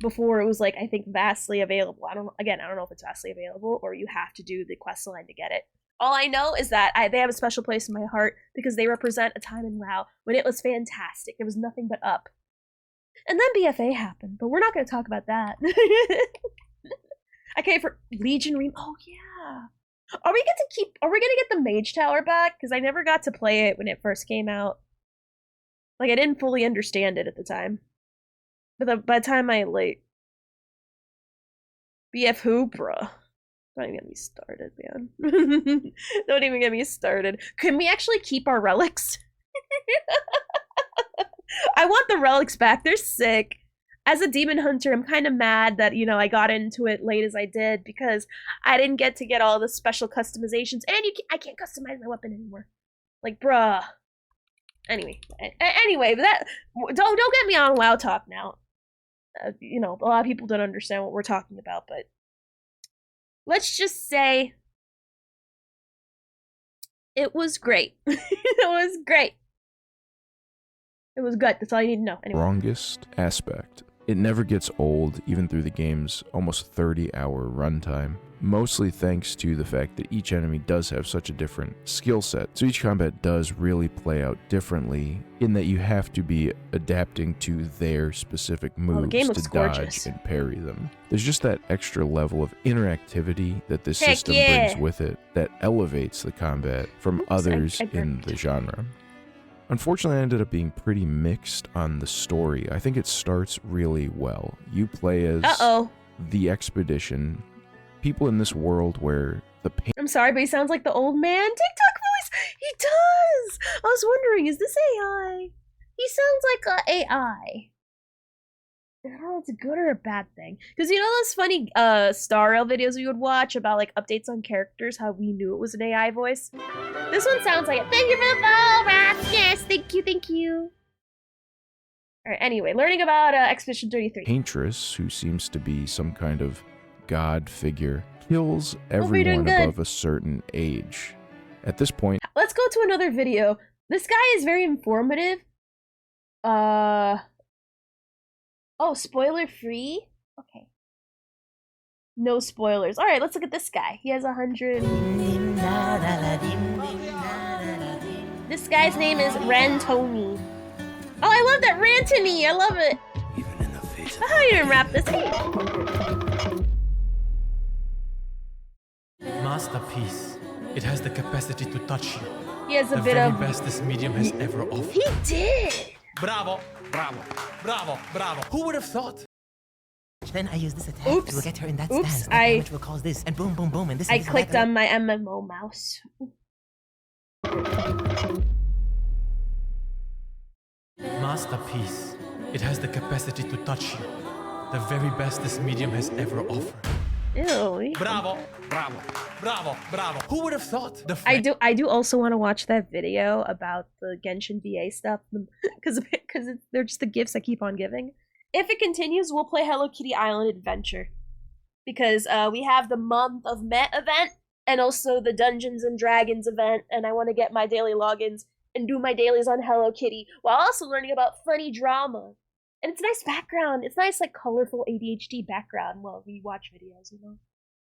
Before it was like, I think, vastly available. I don't know if it's vastly available or you have to do the quest line to get it. All I know is that they have a special place in my heart because they represent a time in WoW when it was fantastic. There was nothing but up. And then BFA happened, but we're not going to talk about that. Okay, for Legion oh yeah. Are we going to get the Mage Tower back? Because I never got to play it when it first came out. Like, I didn't fully understand it at the time. But by the time I, like... BF who, bruh? Don't even get me started, man. Don't even get me started. Can we actually keep our relics? I want the relics back. They're sick. As a demon hunter, I'm kind of mad that, you know, I got into it late as I did because I didn't get all the special customizations, and I can't customize my weapon anymore. Like, bruh. Anyway, but that don't get me on WoW talk now. You know, a lot of people don't understand what we're talking about, but let's just say it was great. It was great. It was good. That's all you need to know. Anyway. Strongest aspect. It never gets old, even through the game's almost 30-hour runtime, mostly thanks to the fact that each enemy does have such a different skill set. So each combat does really play out differently in that you have to be adapting to their specific moves to dodge and parry them. There's just that extra level of interactivity that this system brings with it that elevates the combat from others in the genre. Unfortunately, I ended up being pretty mixed on the story. I think it starts really well. You play as the expedition, people in this world where the pain... I'm sorry, but he sounds like the old man TikTok voice. He does. I was wondering, is this AI? He sounds like a AI. I don't know if it's a good or a bad thing. Because you know those funny Star Rail videos we would watch about like updates on characters, how we knew it was an AI voice? This one sounds like it. Thank you for the follow, Raph. Yes, thank you. Alright, anyway, learning about Expedition 33. Paintress, who seems to be some kind of god figure, kills everyone above a certain age. At this point... Let's go to another video. This guy is very informative. Oh, spoiler free? Okay. No spoilers. Alright, let's look at this guy. He has 100... This guy's name is Rantoni. Oh, I love that! Rantoni! I love it! Even in the face of How you didn't wrap this? Hey. Masterpiece. It has the capacity to touch you. He has a the bit very of... best this medium has ever offered. He did! Bravo! Bravo! Who would have thought? Then I use this attack to get her in that stance. That damage will cause this, and boom, and this. I clicked on my MMO mouse. Masterpiece. It has the capacity to touch you. The very best this medium has ever offered. Ew. Bravo! Who would have thought? I do also want to watch that video about the Genshin VA stuff because they're just the gifts I keep on giving. If it continues, we'll play Hello Kitty Island Adventure because we have the Month of Met event and also the Dungeons and Dragons event, and I want to get my daily logins and do my dailies on Hello Kitty while also learning about funny drama. And it's a nice background. It's nice, like, colorful ADHD background while we watch videos, you know?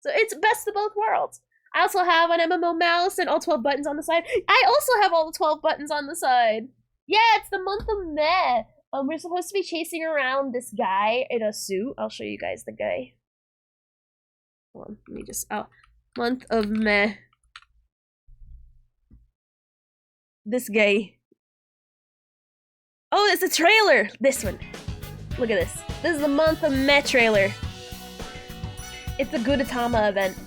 So it's best of both worlds. I also have an MMO mouse and all 12 buttons on the side. I also have all the 12 buttons on the side. Yeah, it's the month of Meh. We're supposed to be chasing around this guy in a suit. I'll show you guys the guy. Hold on, let me just, oh. Month of Meh. This guy. Oh, it's a trailer! This one. Look at this. This is the month of Meh trailer. It's a Gudetama event.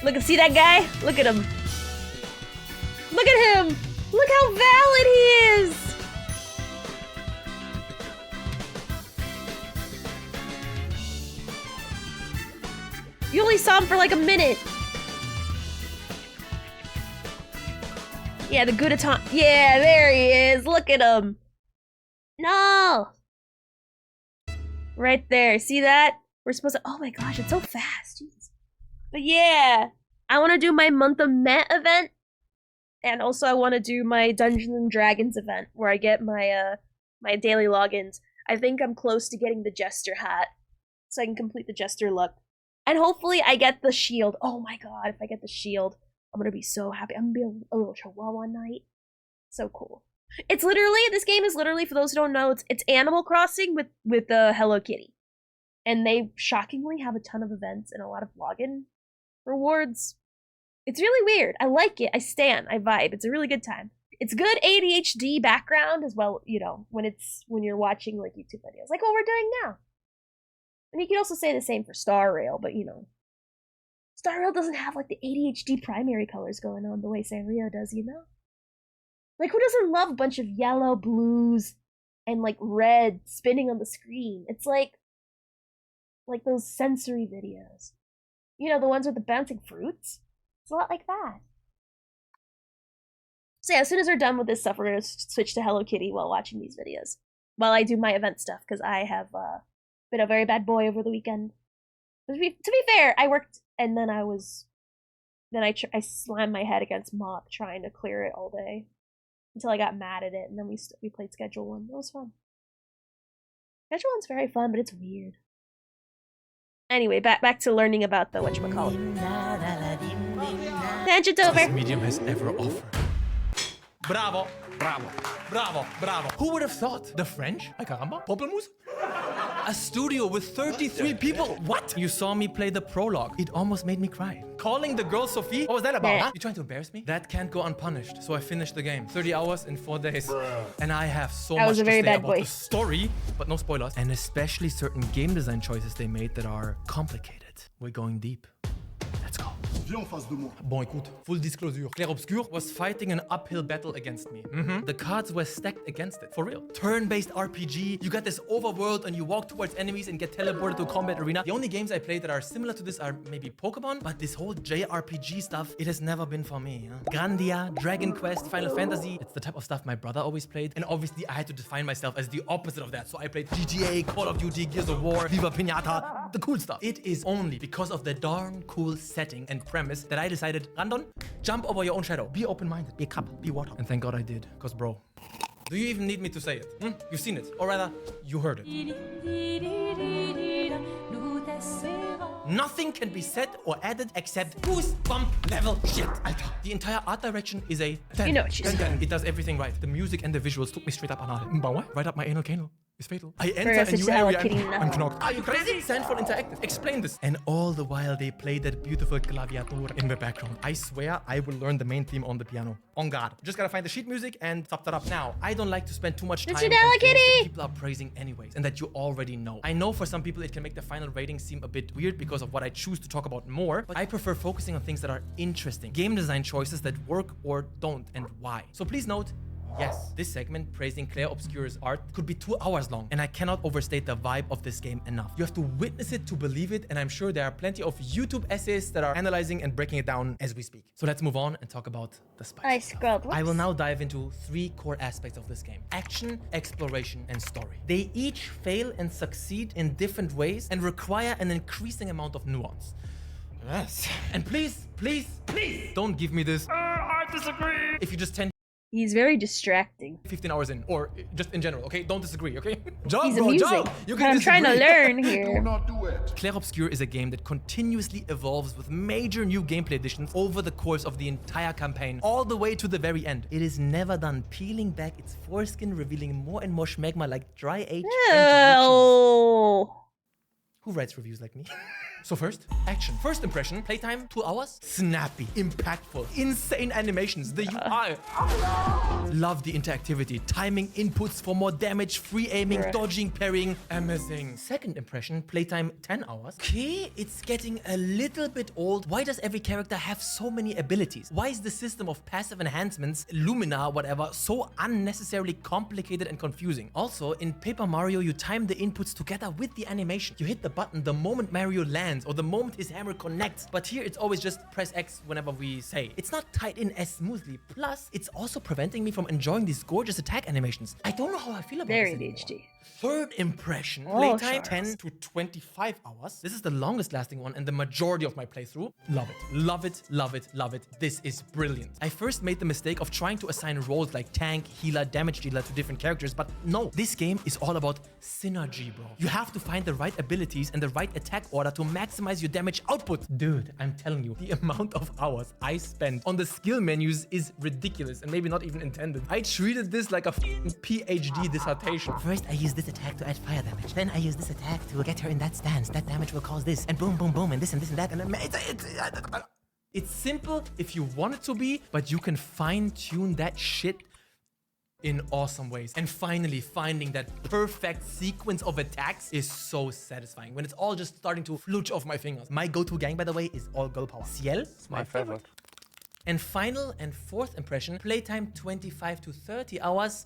Look, see that guy? Look at him. Look at him! Look how valid he is! You only saw him for like a minute. Yeah, the Gudetama. Yeah, there he is. Look at him. No! Right there. See that? We're supposed to. Oh my gosh, it's so fast. Jeez. But yeah, I want to do my month of Met event. And also I want to do my Dungeons and Dragons event where I get my my daily logins. I think I'm close to getting the Jester hat. So I can complete the Jester look. And hopefully I get the shield. Oh my god, if I get the shield, I'm gonna be so happy. I'm gonna be a little Chihuahua Knight. So cool. It's literally, this game is literally, for those who don't know, it's Animal Crossing with Hello Kitty. And they shockingly have a ton of events and a lot of login rewards. It's really weird. I like it. I vibe. It's a really good time. It's good ADHD background as well, you know, when you're watching like YouTube videos, like what we're doing now. And you can also say the same for Star Rail, but you know, Star Rail doesn't have like the ADHD primary colors going on the way Sanrio does, you know? Like who doesn't love a bunch of yellow, blues, and like red spinning on the screen? It's like those sensory videos. You know, the ones with the bouncing fruits? It's a lot like that. So yeah, as soon as we're done with this stuff, we're going to switch to Hello Kitty while watching these videos. While I do my event stuff, because I have been a very bad boy over the weekend. To be fair, I worked, and then I slammed my head against Mop trying to clear it all day. Until I got mad at it, and then we played Schedule 1. It was fun. Schedule 1's very fun, but it's weird. Anyway, back to learning about the whatchamacallit. Tangent over! This medium has ever offered. Bravo! Bravo! Bravo! Bravo! Who would have thought? The French? Ay caramba! Pamplemousse? A studio with 33 people? What? You saw me play the prologue. It almost made me cry. Calling the girl Sophie? What was that about, huh? You trying to embarrass me? That can't go unpunished. So I finished the game. 30 hours in 4 days. And I have so much to say about the story, but no spoilers. And especially certain game design choices they made that are complicated. We're going deep. Let's go. Bon, écoute, full disclosure. Clair Obscur was fighting an uphill battle against me. The cards were stacked against it, for real. Turn-based RPG, you got this overworld and you walk towards enemies and get teleported to a combat arena. The only games I played that are similar to this are maybe Pokemon, but this whole JRPG stuff, it has never been for me. Huh? Grandia, Dragon Quest, Final Fantasy, it's the type of stuff my brother always played. And obviously I had to define myself as the opposite of that. So I played GTA, Call of Duty, Gears of War, Viva Pinata, the cool stuff. It is only because of the darn cool setting and premise that I decided, Randon, jump over your own shadow. Be open-minded, be a cup, be water. And thank God I did, cause bro, do you even need me to say it? You've seen it, or rather, you heard it. Nothing can be said or added except goosebump level shit. Alter. The entire art direction is a 10. You know what she's saying. It does everything right. The music and the visuals took me straight up anal. Right up my anal canal. It's fatal. I enter a new area. I'm knocked. Are you crazy? Sandford Interactive. Explain this. And all the while they play that beautiful claviatura in the background. I swear I will learn the main theme on the piano. On guard. Just gotta find the sheet music and top that up. Now, I don't like to spend too much time on things that people are praising anyways and that you already know. I know for some people it can make the final rating seem a bit weird because of what I choose to talk about more, but I prefer focusing on things that are interesting. Game design choices that work or don't and why. So please note, yes, this segment praising Clair Obscur's art could be 2 hours long, and I cannot overstate the vibe of this game enough. You have to witness it to believe it, and I'm sure there are plenty of YouTube essays that are analyzing and breaking it down as we speak. So let's move on and talk about the spice. I will now dive into 3 core aspects of this game: action, exploration, and story. They each fail and succeed in different ways and require an increasing amount of nuance. Yes. And please, please, please don't give me this, I disagree. If you just tend He's very distracting. 15 hours in, or just in general, okay? Don't disagree, okay? Jump, He's bro, amusing. jump! You But can I'm trying to disagree. learn here. Clair Obscur is a game that continuously evolves with major new gameplay additions over the course of the entire campaign, all the way to the very end. It is never done peeling back its foreskin, revealing more and more schmegma like dry-aged French blue cheese. Oh. Who writes reviews like me? So first, action. First impression, playtime, 2 hours. Snappy, impactful, insane animations, the UI. Love the interactivity, timing inputs for more damage, free aiming, dodging, parrying, amazing. Second impression, playtime, 10 hours. Okay, it's getting a little bit old. Why does every character have so many abilities? Why is the system of passive enhancements, Lumina, whatever, so unnecessarily complicated and confusing? Also, in Paper Mario, you time the inputs together with the animation. You hit the button the moment Mario lands or the moment his hammer connects. But here it's always just press X whenever we say. It's not tied in as smoothly. Plus, it's also preventing me from enjoying these gorgeous attack animations. I don't know how I feel about Very this anymore. HD. Third impression, Oh, playtime sure. 10 to 25 hours. This is the longest lasting one and the majority of my playthrough. Love it, love it, love it, love it. This is brilliant. I first made the mistake of trying to assign roles like tank, healer, damage dealer to different characters, but no, this game is all about synergy, bro. You have to find the right abilities and the right attack order to maximize your damage output. Dude, I'm telling you, the amount of hours I spent on the skill menus is ridiculous and maybe not even intended. I treated this like a PhD dissertation. First, I use this attack to add fire damage. Then I use this attack to get her in that stance. That damage will cause this. And boom, boom, boom, and this and this and that. And then It's simple if you want it to be, but you can fine-tune that shit in awesome ways. And finally, finding that perfect sequence of attacks is so satisfying when it's all just starting to flutch off my fingers. My go-to gang, by the way, is all girl power. Ciel, it's my favorite. And final and fourth impression, playtime 25 to 30 hours.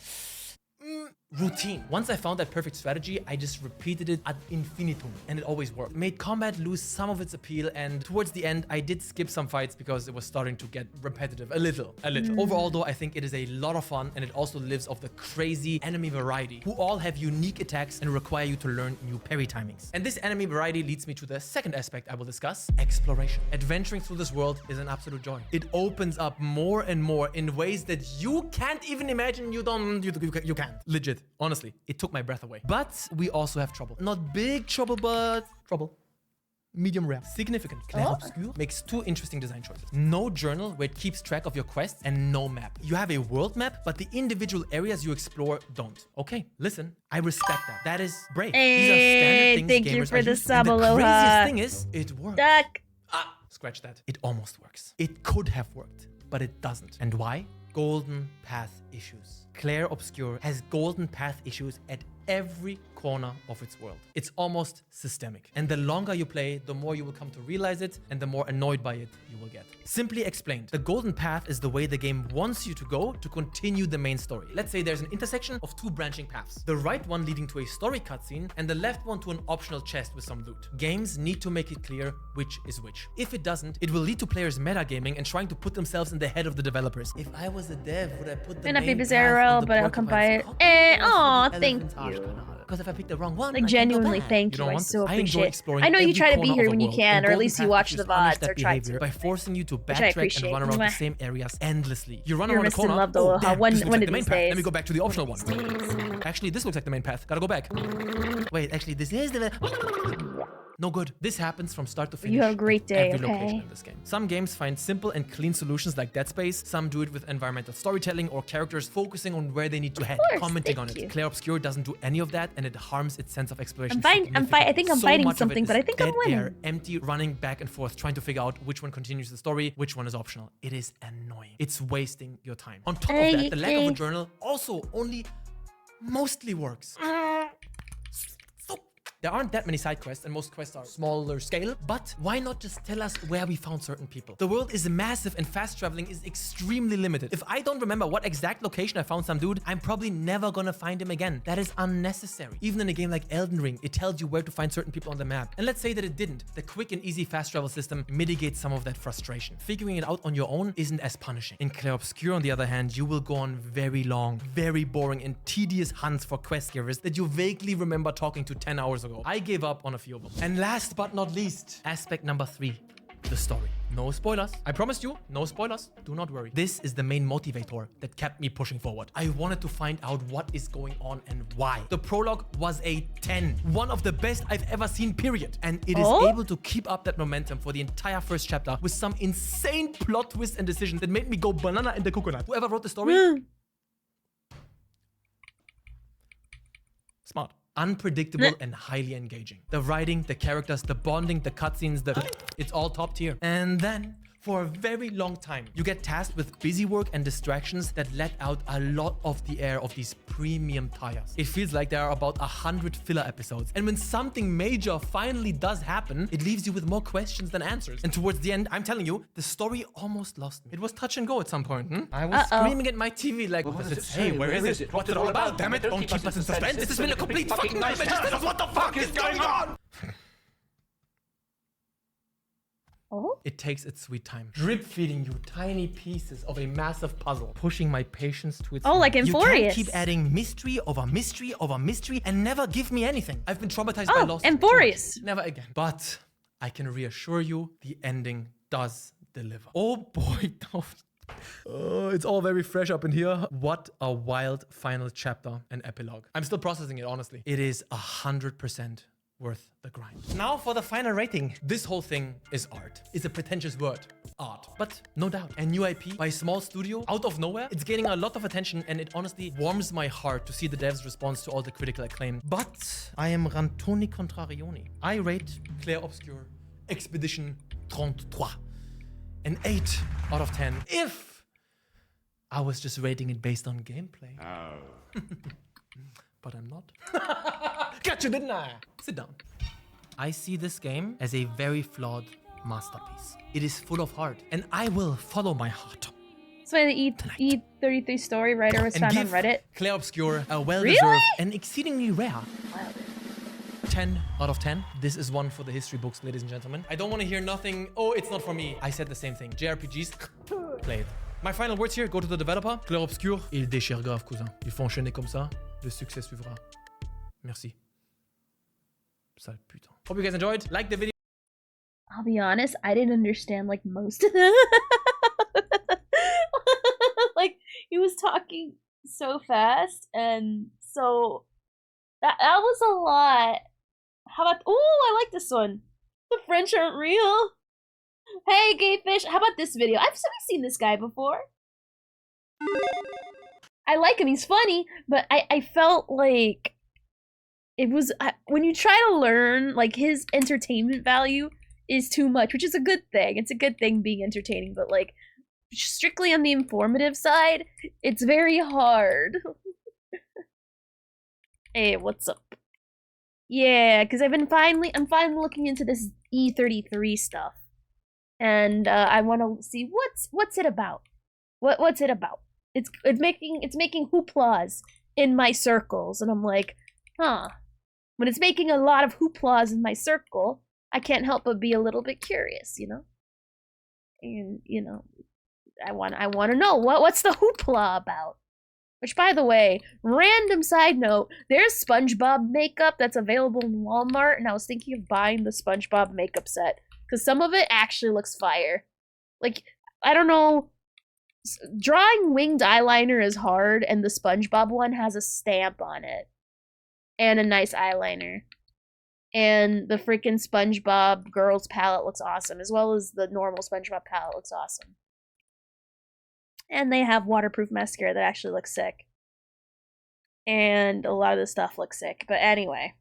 Routine. Once I found that perfect strategy, I just repeated it ad infinitum, and it always worked. Made combat lose some of its appeal, and towards the end, I did skip some fights because it was starting to get repetitive a little. Overall, though, I think it is a lot of fun, and it also lives off the crazy enemy variety, who all have unique attacks and require you to learn new parry timings. And this enemy variety leads me to the second aspect I will discuss: exploration. Adventuring through this world is an absolute joy. It opens up more and more in ways that you can't even imagine. You can't. Legit. Honestly, it took my breath away. But we also have trouble. Not big trouble, but trouble. Medium rare. Significant. Clair Obscur makes two interesting design choices. No journal where it keeps track of your quests, and no map. You have a world map, but the individual areas you explore don't. Okay, listen, I respect that. That is brave. These are standard things thank gamers you for are the used to. And sub, the craziest aloha. thing is, it works. Duck. Scratch that. It almost works. It could have worked, but it doesn't. And why? Golden path issues. Clair Obscur has golden path issues at every corner of its world. It's almost systemic. And the longer you play, the more you will come to realize it, and the more annoyed by it you will get. Simply explained, the golden path is the way the game wants you to go to continue the main story. Let's say there's an intersection of two branching paths. The right one leading to a story cutscene, and the left one to an optional chest with some loot. Games need to make it clear which is which. If it doesn't, it will lead to players metagaming and trying to put themselves in the head of the developers. If I was a dev, would I put the May not be main path Bizarro, on the but I'll come porcupine? by it. Aw, Elephant thank arch you. canal. Because if I pick the wrong one, Like, I genuinely, can go back. thank You you. don't I want so this. I enjoy appreciate it. exploring I know you every try to be corner here of when the you world, can, and or at golden least you path watch the issues punish VODs, that or try behavior to. by forcing you to I backtrack and appreciate. run around the Mwah. same areas endlessly. You run You're around the missing corner. love, Oh, Aloha. damn, One- this looks one like of the main these path. days. Let me go back to the optional one. Actually, this looks like the main path. Gotta go back. Wait, actually, this is the... No good. This happens from start to finish. You have a great day, Every location okay? in this game. Some games find simple and clean solutions like Dead Space. Some do it with environmental storytelling or characters focusing on where they need to head, course, commenting on thank you. it. Clair Obscur doesn't do any of that, and it harms its sense of exploration. I think I'm significantly. fighting much of it something, is but I think I'm dead winning. air, empty, running back and forth, trying to figure out which one continues the story, which one is optional. It is annoying. It's wasting your time. On top of that, the lack of a journal also only mostly works. There aren't that many side quests, and most quests are smaller scale, but why not just tell us where we found certain people? The world is massive and fast traveling is extremely limited. If I don't remember what exact location I found some dude, I'm probably never gonna find him again. That is unnecessary. Even in a game like Elden Ring, it tells you where to find certain people on the map. And let's say that it didn't. The quick and easy fast travel system mitigates some of that frustration. Figuring it out on your own isn't as punishing. In Clair Obscur, on the other hand, you will go on very long, very boring and tedious hunts for quest givers that you vaguely remember talking to 10 hours ago. I gave up on a few of them. And last but not least, aspect number 3. The story. No spoilers. I promised you, no spoilers. Do not worry. This is the main motivator that kept me pushing forward. I wanted to find out what is going on and why. The prologue was a 10. One of the best I've ever seen, period. And it is able to keep up that momentum for the entire first chapter with some insane plot twists and decisions that made me go banana in the coconut. Whoever wrote the story? Smart. Unpredictable and highly engaging. The writing, the characters, the bonding, the cutscenes, it's all top tier. And then, for a very long time, you get tasked with busy work and distractions that let out a lot of the air of these premium tires. It feels like there are about 100 filler episodes. And when something major finally does happen, it leaves you with more questions than answers. And towards the end, I'm telling you, the story almost lost me. It was touch and go at some point. I was screaming at my TV like, what does it say? Where is it? What's it all about? Damn it, don't keep us in suspense. This has been a complete fucking nightmare. What the fuck is going on? It takes its sweet time, drip feeding you tiny pieces of a massive puzzle, pushing my patience to its limit. like Inforious. You can't keep adding mystery over mystery over mystery and never give me anything. I've been traumatized by Lost. Inforious. Never again. But I can reassure you, the ending does deliver. Oh boy, it's all very fresh up in here. What a wild final chapter and epilogue. I'm still processing it, honestly. It is 100% worth the grind. Now for the final rating. This whole thing is art. It's a pretentious word. Art. But no doubt, a new IP by a small studio out of nowhere. It's getting a lot of attention and it honestly warms my heart to see the devs' response to all the critical acclaim. But I am Rantoni Contrarioni. I rate Clair Obscur Expedition 33 an 8 out of 10 if I was just rating it based on gameplay. But I'm not. Got you, didn't I? Sit down. I see this game as a very flawed masterpiece. It is full of heart, and I will follow my heart. That's why the E33 story writer was found on Reddit. Clair Obscur a well-deserved and exceedingly rare 10 out of 10. This is one for the history books, ladies and gentlemen. I don't want to hear nothing. Oh, it's not for me. I said the same thing. JRPGs, play it. My final words here go to the developer. Clair Obscur, il déchire grave, cousin. Il faut enchaîner comme ça. Le succès suivra. Merci. Sale putain. Hope you guys enjoyed. Like the video. I'll be honest, I didn't understand like most of them. Like he was talking so fast and so that was a lot. How about I like this one. The French aren't real. Hey, gay fish. How about this video? I've seen this guy before. I like him. He's funny, but I felt like it was when you try to learn, like his entertainment value is too much, which is a good thing. It's a good thing being entertaining, but like strictly on the informative side, it's very hard. Hey, what's up? Yeah, because I'm finally looking into this E33 stuff, and I want to see what's it about. What's it about? It's making hooplas in my circles, and I'm like, huh. When it's making a lot of hooplas in my circle, I can't help but be a little bit curious, you know. And you know, I want to know what's the hoopla about. Which, by the way, random side note, there's SpongeBob makeup that's available in Walmart, and I was thinking of buying the SpongeBob makeup set because some of it actually looks fire. Like, I don't know, drawing winged eyeliner is hard, and the SpongeBob one has a stamp on it and a nice eyeliner. And the freaking SpongeBob girls palette looks awesome, as well as the normal SpongeBob palette looks awesome. And they have waterproof mascara that actually looks sick. And a lot of the stuff looks sick. But anyway,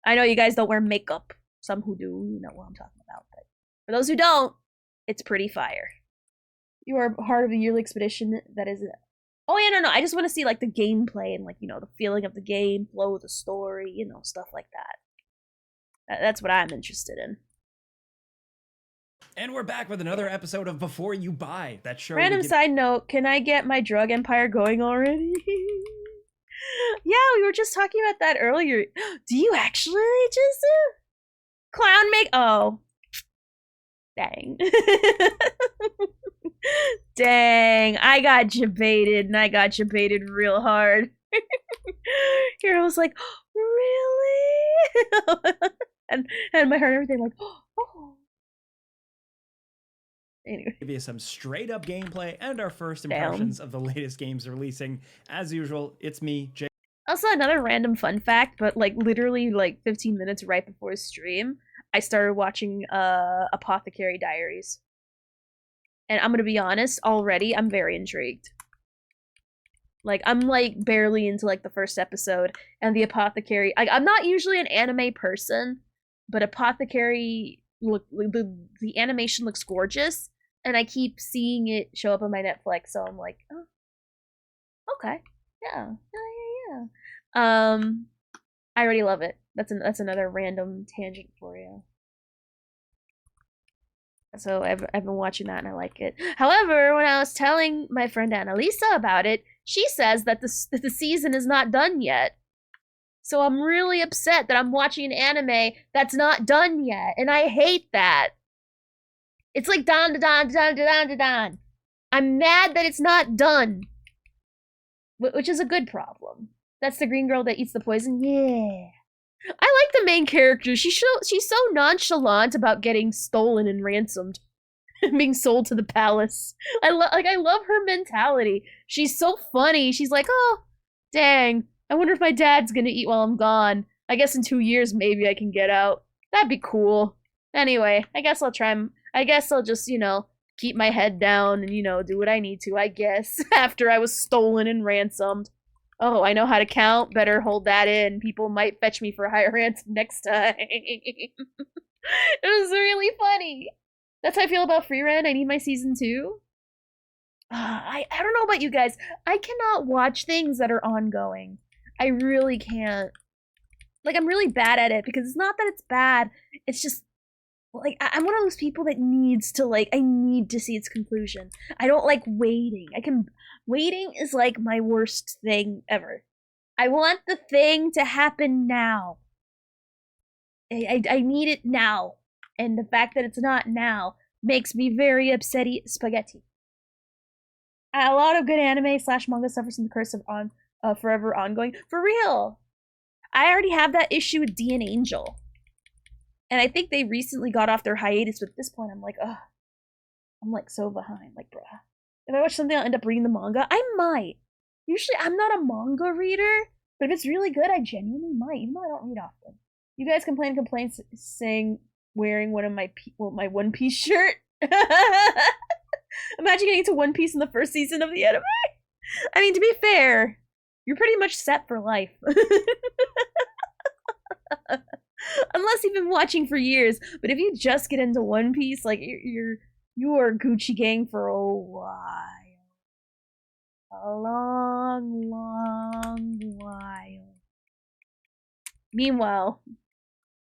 I know you guys don't wear makeup. Some who do, you know what I'm talking about. But for those who don't, it's pretty fire. You are part of a yearly expedition that is... Oh yeah, no, I just want to see like the gameplay and like, you know, the feeling of the game, flow of the story, you know, stuff like that. That's what I'm interested in. And we're back with another episode of Before You Buy. That show. Random side note, can I get my drug empire going already? Yeah, we were just talking about that earlier. Do you actually just clown make? Oh, dang. Dang, I got you baited, and I got you baited real hard. Here I was like, really? and my heart and everything like, oh. Anyway. Give you some straight up gameplay and our first impressions of the latest games releasing. As usual, it's me, Jake. Also, another random fun fact, but like literally like 15 minutes right before stream, I started watching Apothecary Diaries. And I'm gonna be honest, already I'm very intrigued. Like, I'm like barely into like the first episode, and the Apothecary, I'm not usually an anime person, but Apothecary, the animation looks gorgeous, and I keep seeing it show up on my Netflix, so I'm like, oh, okay, yeah. I already love it. That's another random tangent for you. So I've been watching that and I like it. However, when I was telling my friend Annalisa about it, she says that the season is not done yet. So I'm really upset that I'm watching an anime that's not done yet, and I hate that. It's like don. I'm mad that it's not done, which is a good problem. That's the green girl that eats the poison. Yeah. I like the main character. She's so nonchalant about getting stolen and ransomed, being sold to the palace. I love her mentality. She's so funny. She's like, oh, dang. I wonder if my dad's gonna eat while I'm gone. I guess in 2 years maybe I can get out. That'd be cool. Anyway, I guess I'll just, keep my head down and, do what I need to, I guess, after I was stolen and ransomed. Oh, I know how to count. Better hold that in. People might fetch me for a higher ransom next time. It was really funny. That's how I feel about Free Rent. I need my season 2. I don't know about you guys. I cannot watch things that are ongoing. I really can't. Like, I'm really bad at it because it's not that it's bad. It's just, like, I'm one of those people that needs to, like, I need to see its conclusion. I don't like waiting. Waiting is like my worst thing ever. I want the thing to happen now. I need it now. And the fact that it's not now makes me very upsetty spaghetti. A lot of good anime / manga suffers from the curse of forever ongoing. For real. I already have that issue with D and Angel. And I think they recently got off their hiatus, but at this point I'm like, ugh. I'm like so behind. Like, bruh. If I watch something, I'll end up reading the manga. I might. Usually, I'm not a manga reader, but if it's really good, I genuinely might, even though I don't read often. You guys complain complaints saying wearing one of my One Piece shirt. Imagine getting into One Piece in the first season of the anime. I mean, to be fair, you're pretty much set for life. Unless you've been watching for years. But if you just get into One Piece, like you are Gucci Gang for a while. A long, long while. Meanwhile,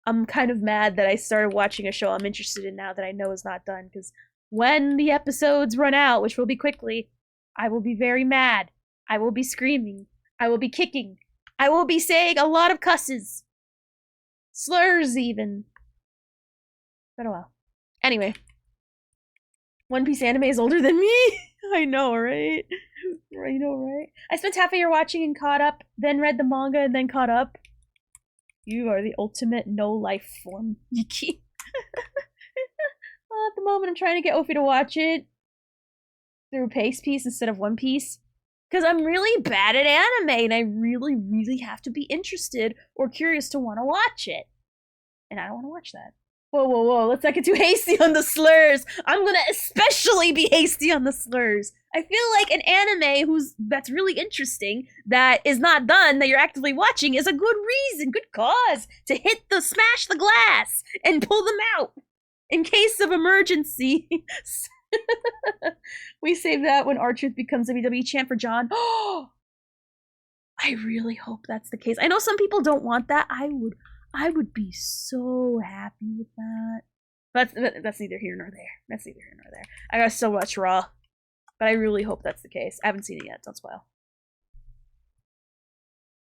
I'm kind of mad that I started watching a show I'm interested in now that I know is not done, because when the episodes run out, which will be quickly, I will be very mad. I will be screaming. I will be kicking. I will be saying a lot of cusses. Slurs, even. But oh well. Anyway. One Piece anime is older than me. I know, right? I know, right? I spent half a year watching and caught up, then read the manga and then caught up. You are the ultimate no-life form, Yiki. At the moment, I'm trying to get Ophi to watch it through Pace Piece instead of One Piece. Because I'm really bad at anime, and I really, really have to be interested or curious to want to watch it. And I don't want to watch that. Whoa, let's not get too hasty on the slurs. I'm gonna especially be hasty on the slurs. I feel like an anime that's really interesting, that is not done, that you're actively watching, is a good reason, good cause to smash the glass and pull them out in case of emergency. We save that when R-Truth becomes WWE champ for John. Oh, I really hope that's the case. I know some people don't want that. I would be so happy with that. But that's neither here nor there. I got so much Raw. But I really hope that's the case. I haven't seen it yet. Don't spoil.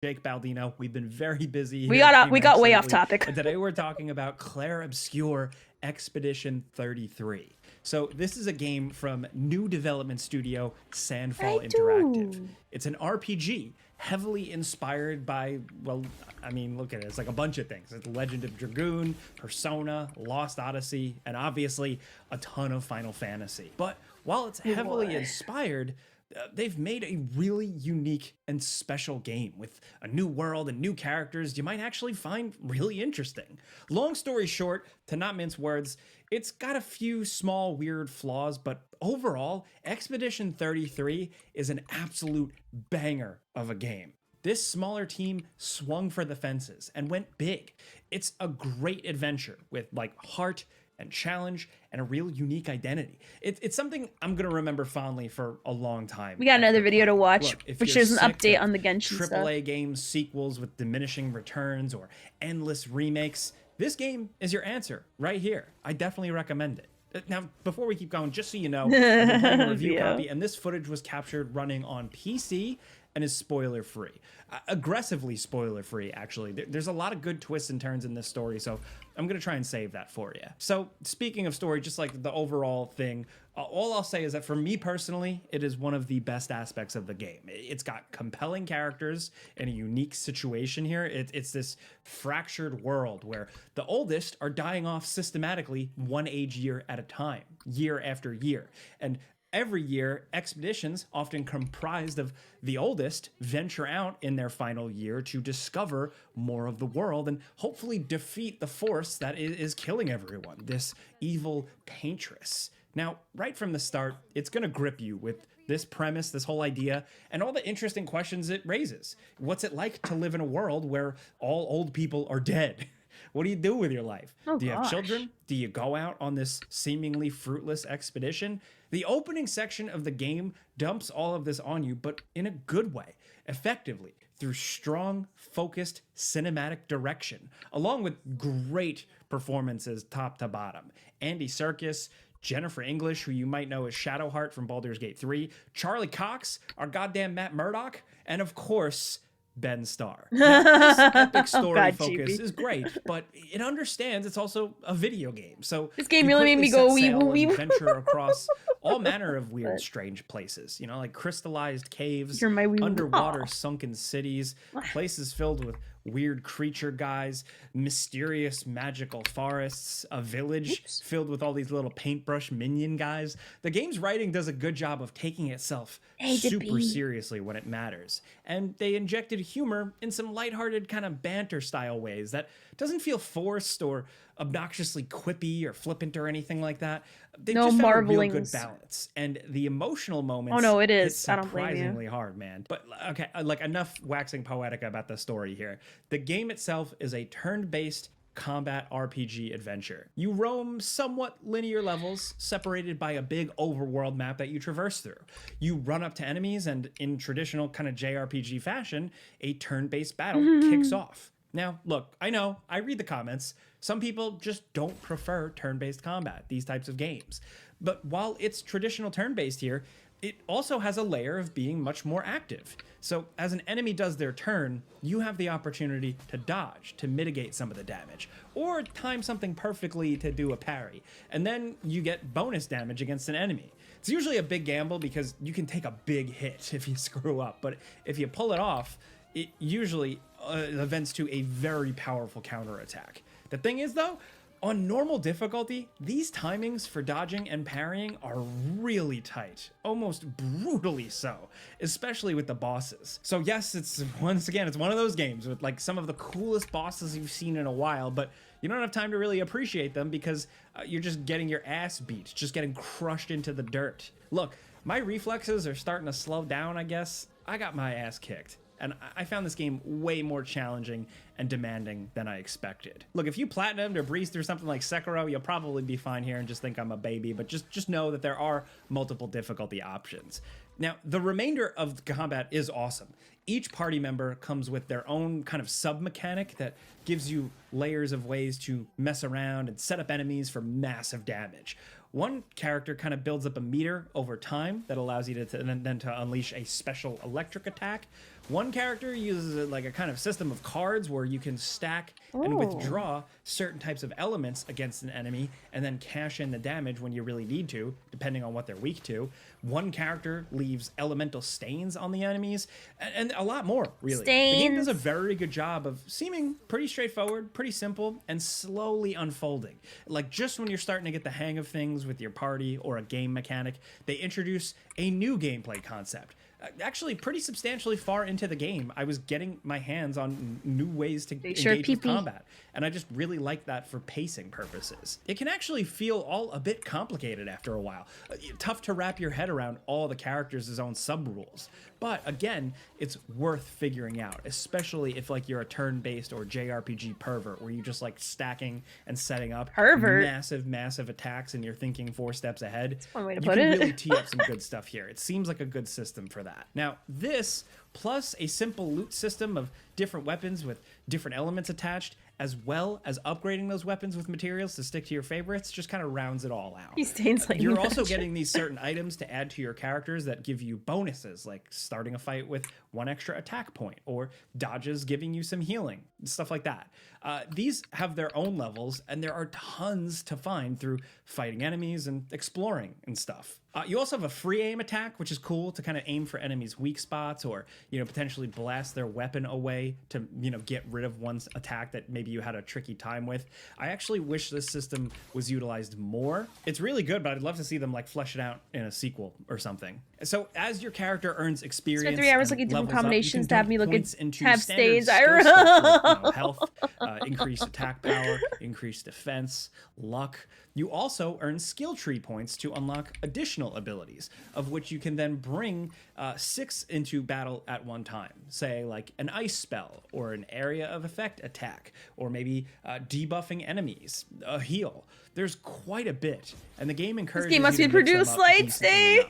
Jake Baldino, we've been very busy. We got way off topic. And today we're talking about Clair Obscur Expedition 33. So this is a game from new development studio Sandfall Interactive. It's an RPG heavily inspired by, well, I mean, look at it. It's like a bunch of things. It's Legend of Dragoon, Persona, Lost Odyssey, and obviously a ton of Final Fantasy. But while it's heavily inspired, they've made a really unique and special game with a new world and new characters you might actually find really interesting. Long story short, to not mince words, it's got a few small weird flaws, but overall, Expedition 33 is an absolute banger of a game. This smaller team swung for the fences and went big. It's a great adventure with like heart and challenge and a real unique identity. It's something I'm gonna remember fondly for a long time. We got another video to watch, Look, if which you're is an sick update of on the Genshin stuff. AAA games, sequels with diminishing returns, or endless remakes, this game is your answer right here. I definitely recommend it. Now, before we keep going, just so you know, I've been playing a review copy, and this footage was captured running on PC and is spoiler-free. Aggressively spoiler-free, actually. There's a lot of good twists and turns in this story, so I'm going to try and save that for you. So, speaking of story, just like the overall thing, all I'll say is that for me personally, it is one of the best aspects of the game. It's got compelling characters in a unique situation here. It's this fractured world where the oldest are dying off systematically one age year at a time, year after year. And every year, expeditions, often comprised of the oldest, venture out in their final year to discover more of the world and hopefully defeat the force that is killing everyone, this evil paintress. Now, right from the start, it's going to grip you with this premise, this whole idea, and all the interesting questions it raises. What's it like to live in a world where all old people are dead? What do you do with your life? Do you have children? Do you go out on this seemingly fruitless expedition? The opening section of the game dumps all of this on you, but in a good way, effectively, through strong, focused cinematic direction, along with great performances top to bottom. Andy Serkis, Jennifer English, who you might know as Shadowheart from Baldur's Gate 3, Charlie Cox, our goddamn Matt Murdock, and of course, Ben Starr. Now, this epic story focus is great, but it understands it's also a video game. So this game really made me go wee woo wee woo. Venture across all manner of weird, strange places. You know, like crystallized caves, underwater sunken cities, places filled with weird creature guys, mysterious magical forests, a village filled with all these little paintbrush minion guys. The game's writing does a good job of taking itself super seriously when it matters. And they injected humor in some lighthearted kind of banter style ways that doesn't feel forced or obnoxiously quippy or flippant or anything like that. They just found a real good balance. And the emotional moments hit surprisingly hard, man. But okay, like enough waxing poetic about the story here. The game itself is a turn-based combat RPG adventure. You roam somewhat linear levels separated by a big overworld map that you traverse through. You run up to enemies and in traditional kind of JRPG fashion, a turn-based battle kicks off. Now, look, I know, I read the comments. Some people just don't prefer turn-based combat, these types of games. But while it's traditional turn-based here, it also has a layer of being much more active. So as an enemy does their turn, you have the opportunity to dodge, to mitigate some of the damage, or time something perfectly to do a parry. And then you get bonus damage against an enemy. It's usually a big gamble because you can take a big hit if you screw up, but if you pull it off, it usually events to a very powerful counterattack. The thing is though, on normal difficulty, these timings for dodging and parrying are really tight, almost brutally so, especially with the bosses. So yes, it's once again, it's one of those games with like some of the coolest bosses you've seen in a while, but you don't have time to really appreciate them because you're just getting your ass beat, just getting crushed into the dirt. Look, my reflexes are starting to slow down, I guess. I got my ass kicked. And I found this game way more challenging and demanding than I expected. Look, if you platinumed or breezed through something like Sekiro, you'll probably be fine here and just think I'm a baby, but just know that there are multiple difficulty options. Now, the remainder of the combat is awesome. Each party member comes with their own kind of sub-mechanic that gives you layers of ways to mess around and set up enemies for massive damage. one character kind of builds up a meter over time that allows you to then to unleash a special electric attack. One character uses like a kind of system of cards where you can stack and withdraw certain types of elements against an enemy and then cash in the damage when you really need to, depending on what they're weak to. One character leaves elemental stains on the enemies, and a lot more, really. Stains. The game does a very good job of seeming pretty straightforward, pretty simple, and slowly unfolding. Like just when you're starting to get the hang of things with your party or a game mechanic, they introduce a new gameplay concept. Actually, pretty substantially far into the game, I was getting my hands on new ways to engage with combat, and I just really like that for pacing purposes. It can actually feel all a bit complicated after a while. Tough to wrap your head around all the characters' own sub-rules. But again, it's worth figuring out, especially if like you're a turn-based or JRPG pervert where you just like stacking and setting up massive attacks and you're thinking 4 steps ahead. That's one way to you put can it. really tee up some good stuff here. It seems like a good system for that. Now, this plus a simple loot system of different weapons with different elements attached, as well as upgrading those weapons with materials to stick to your favorites, just kind of rounds it all out. You're also getting these certain items to add to your characters that give you bonuses, like starting a fight with 1 extra attack point, or dodges giving you some healing, stuff like that. These have their own levels, and there are tons to find through fighting enemies and exploring and stuff. You also have a free aim attack, which is cool to kind of aim for enemies' weak spots, or potentially blast their weapon away to get rid of one's attack that maybe you had a tricky time with. I actually wish this system was utilized more. It's really good, but I'd love to see them like flesh it out in a sequel or something. So as your character earns experience, spent 3 hours looking at different combinations to have me look at have stains. Health, increased attack power, increased defense, luck. You also earn skill tree points to unlock additional abilities, of which you can then bring 6 into battle at one time. Say like an ice spell, or an area of effect attack, or maybe debuffing enemies, a heal. There's quite a bit, and the game encourages this game must be produced late, Steve.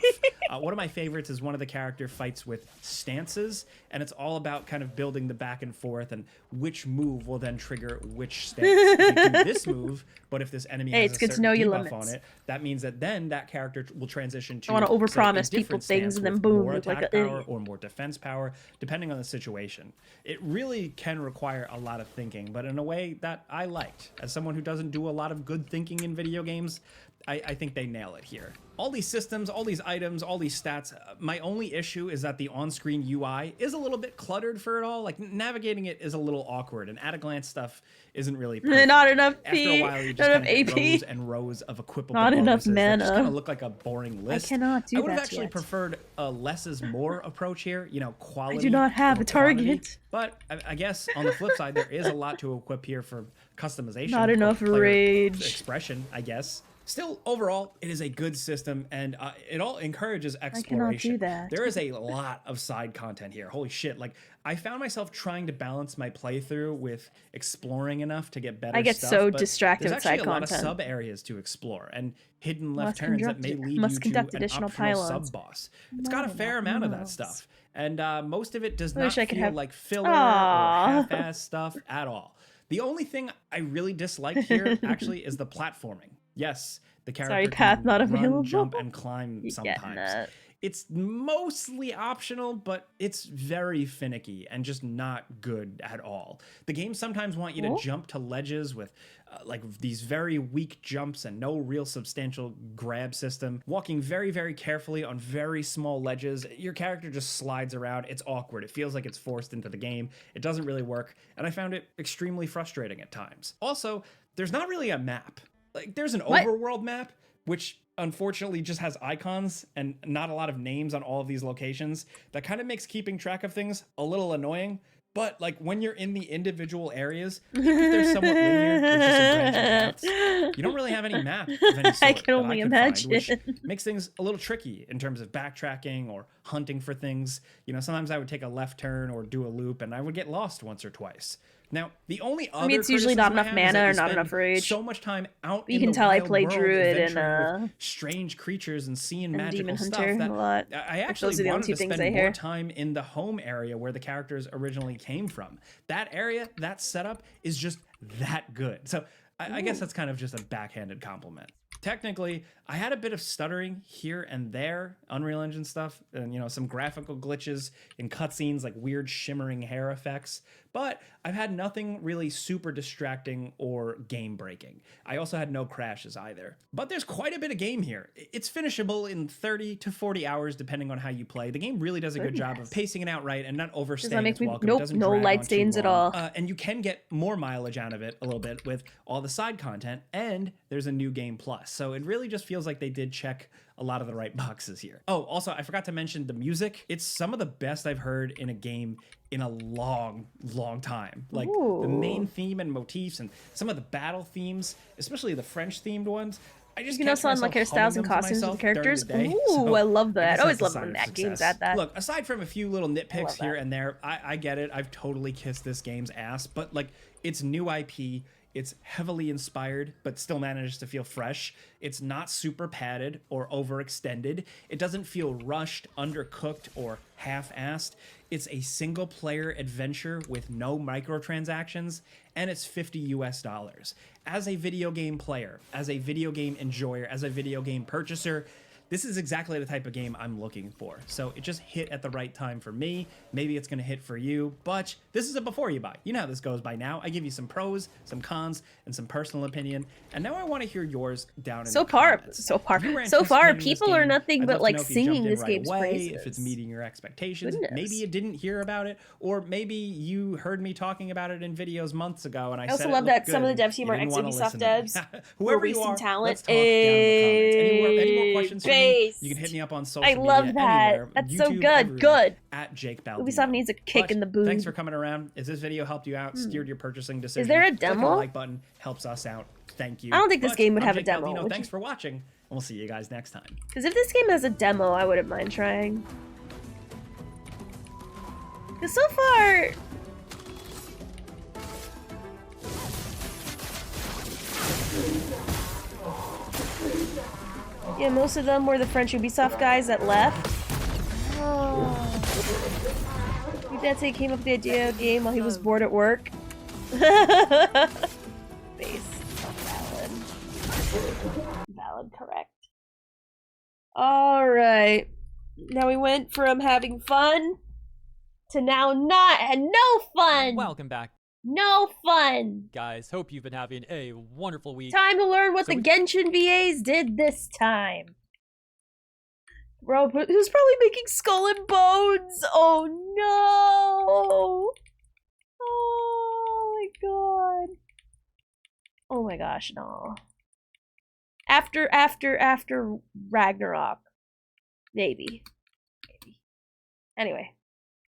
One of my favorites is one of the character fights with stances, and it's all about kind of building the back and forth and which move will then trigger which stance. If you do this move, but if this enemy has a certain debuff on it, that means that then that character will transition to I want to overpromise people things and then boom, more look like attack an power idiot. or more defense power, depending on the situation. It really can require a lot of thinking, but in a way that I liked. As someone who doesn't do a lot of good thinking in video games, I think they nail it here. All these systems, all these items, all these stats, my only issue is that the on-screen UI is a little bit cluttered for it all. Like, navigating it is a little awkward, and at-a-glance stuff isn't really perfect. Not enough After a while, you just not kind enough of AP. rows and rows of equipable Not enough bonuses that just mana. kind of look like a boring list. I cannot do I would have that actually yet. preferred a less is more approach here, quality. I do not have over a target. quantity. But I guess on the flip side, there is a lot to equip here for customization. Not or enough player rage. expression, I guess. Still, overall, it is a good system, and it all encourages exploration. cannot do that. There is a lot of side content here. Holy shit. Like, I found myself trying to balance my playthrough with exploring enough to get better I get stuff, so but distracted there's with side actually a lot of content. sub-areas to explore, and hidden left Must turns that may conduct- lead must you to conduct an additional optional pylons. sub-boss. It's got a fair amount of that stuff, and most of it does I not wish I could feel have- like filler Aw. or half-ass stuff at all. The only thing I really dislike here actually is the platforming. Yes, the character Sorry, can path not run, available. jump, and climb You getting sometimes. that. It's mostly optional, but it's very finicky and just not good at all. The game sometimes want you to jump to ledges with like these very weak jumps and no real substantial grab system. Walking very, very carefully on very small ledges. Your character just slides around. It's awkward. It feels like it's forced into the game. It doesn't really work, and I found it extremely frustrating at times. Also, there's not really a map. Like, there's an overworld map, which unfortunately just has icons and not a lot of names on all of these locations. That kind of makes keeping track of things a little annoying. But like when you're in the individual areas, even if they're somewhat linear, with just some branching paths, you don't really have any map of any sort I can that only could find, which imagine. makes things a little tricky in terms of backtracking or hunting for things. Sometimes I would take a left turn or do a loop, and I would get lost once or twice. Now, the only other it's usually not criticism I enough have is that mana you or not spend enough rage. so much time out You in can the tell I wild played world Druid and, adventuring with strange creatures and seeing magical Demon stuff Hunter that a lot. I Like, actually those are the only wanted two to things spend I more hear. time in the home area where the characters originally came from. That area, that setup is just that good. So I guess that's kind of just a backhanded compliment. Technically, I had a bit of stuttering here and there, Unreal Engine stuff, and some graphical glitches in cutscenes, like weird shimmering hair effects, but I've had nothing really super distracting or game breaking. I also had no crashes either. But there's quite a bit of game here. It's finishable in 30 to 40 hours depending on how you play. The game really does a good job of pacing it out right and not overstaying its welcome. Nope, it doesn't no drag light on too stains at long. all. And you can get more mileage out of it a little bit with all the side content, and there's a new game plus. So it really just feels like they did check a lot of the right boxes here. Oh, also, I forgot to mention the music. It's some of the best I've heard in a game in a long time. Like the main theme and motifs and some of the battle themes, especially the French themed ones. I just on like hairstyles and costumes of the characters. Ooh, I love that. I always love when games add that. Look, aside from a few little nitpicks here and there, I get it. I've totally kissed this game's ass, but like it's new IP. It's heavily inspired, but still manages to feel fresh. It's not super padded or overextended. It doesn't feel rushed, undercooked, or half-assed. It's a single-player adventure with no microtransactions, and it's $50 US. As a video game player, as a video game enjoyer, as a video game purchaser, this is exactly the type of game I'm looking for. So it just hit at the right time for me. Maybe it's gonna hit for you, but this is a before you buy. You know how this goes by now. I give you some pros, some cons, and some personal opinion. And now I wanna hear yours down in the comments. So far, people are nothing but like singing this game's praises. If it's meeting your expectations. Goodness. Maybe you didn't hear about it, or maybe you heard me talking about it in videos months ago and I also said love it that looked some of the good. dev team You are didn't wanna ex-Ubisoft listen to me. devs. Whoever you recent are, talent. let's talk down in the comments. Any more questions for me? Grace. You can hit me up on social I media love that. anywhere, That's so YouTube, good. everywhere, Good. at Jake Baldino. Ubisoft needs a kick But in the boob. Thanks for coming around. If this video helped you out, steered your purchasing decision, there a clicking the demo? like button helps us out. Thank you. I don't think this game would I'm have a Jake demo, Baldino. would Thanks you? for watching, and we'll see you guys next time. Because if this game has a demo, I wouldn't mind trying. Because so far... Yeah, most of them were the French Ubisoft guys that left. Oh. Your dad said he came up with the idea of the game while he was bored at work. Base. Valid. Valid, correct. Alright. Now we went from having fun to now not and no fun! Welcome back, No fun! guys. Hope you've been having a wonderful week. Time to learn what So the we- Genshin VAs did this time. Bro, who's probably making Skull and Bones? Oh no! Oh my god. Oh my gosh, no. After Ragnarok. Maybe. Anyway.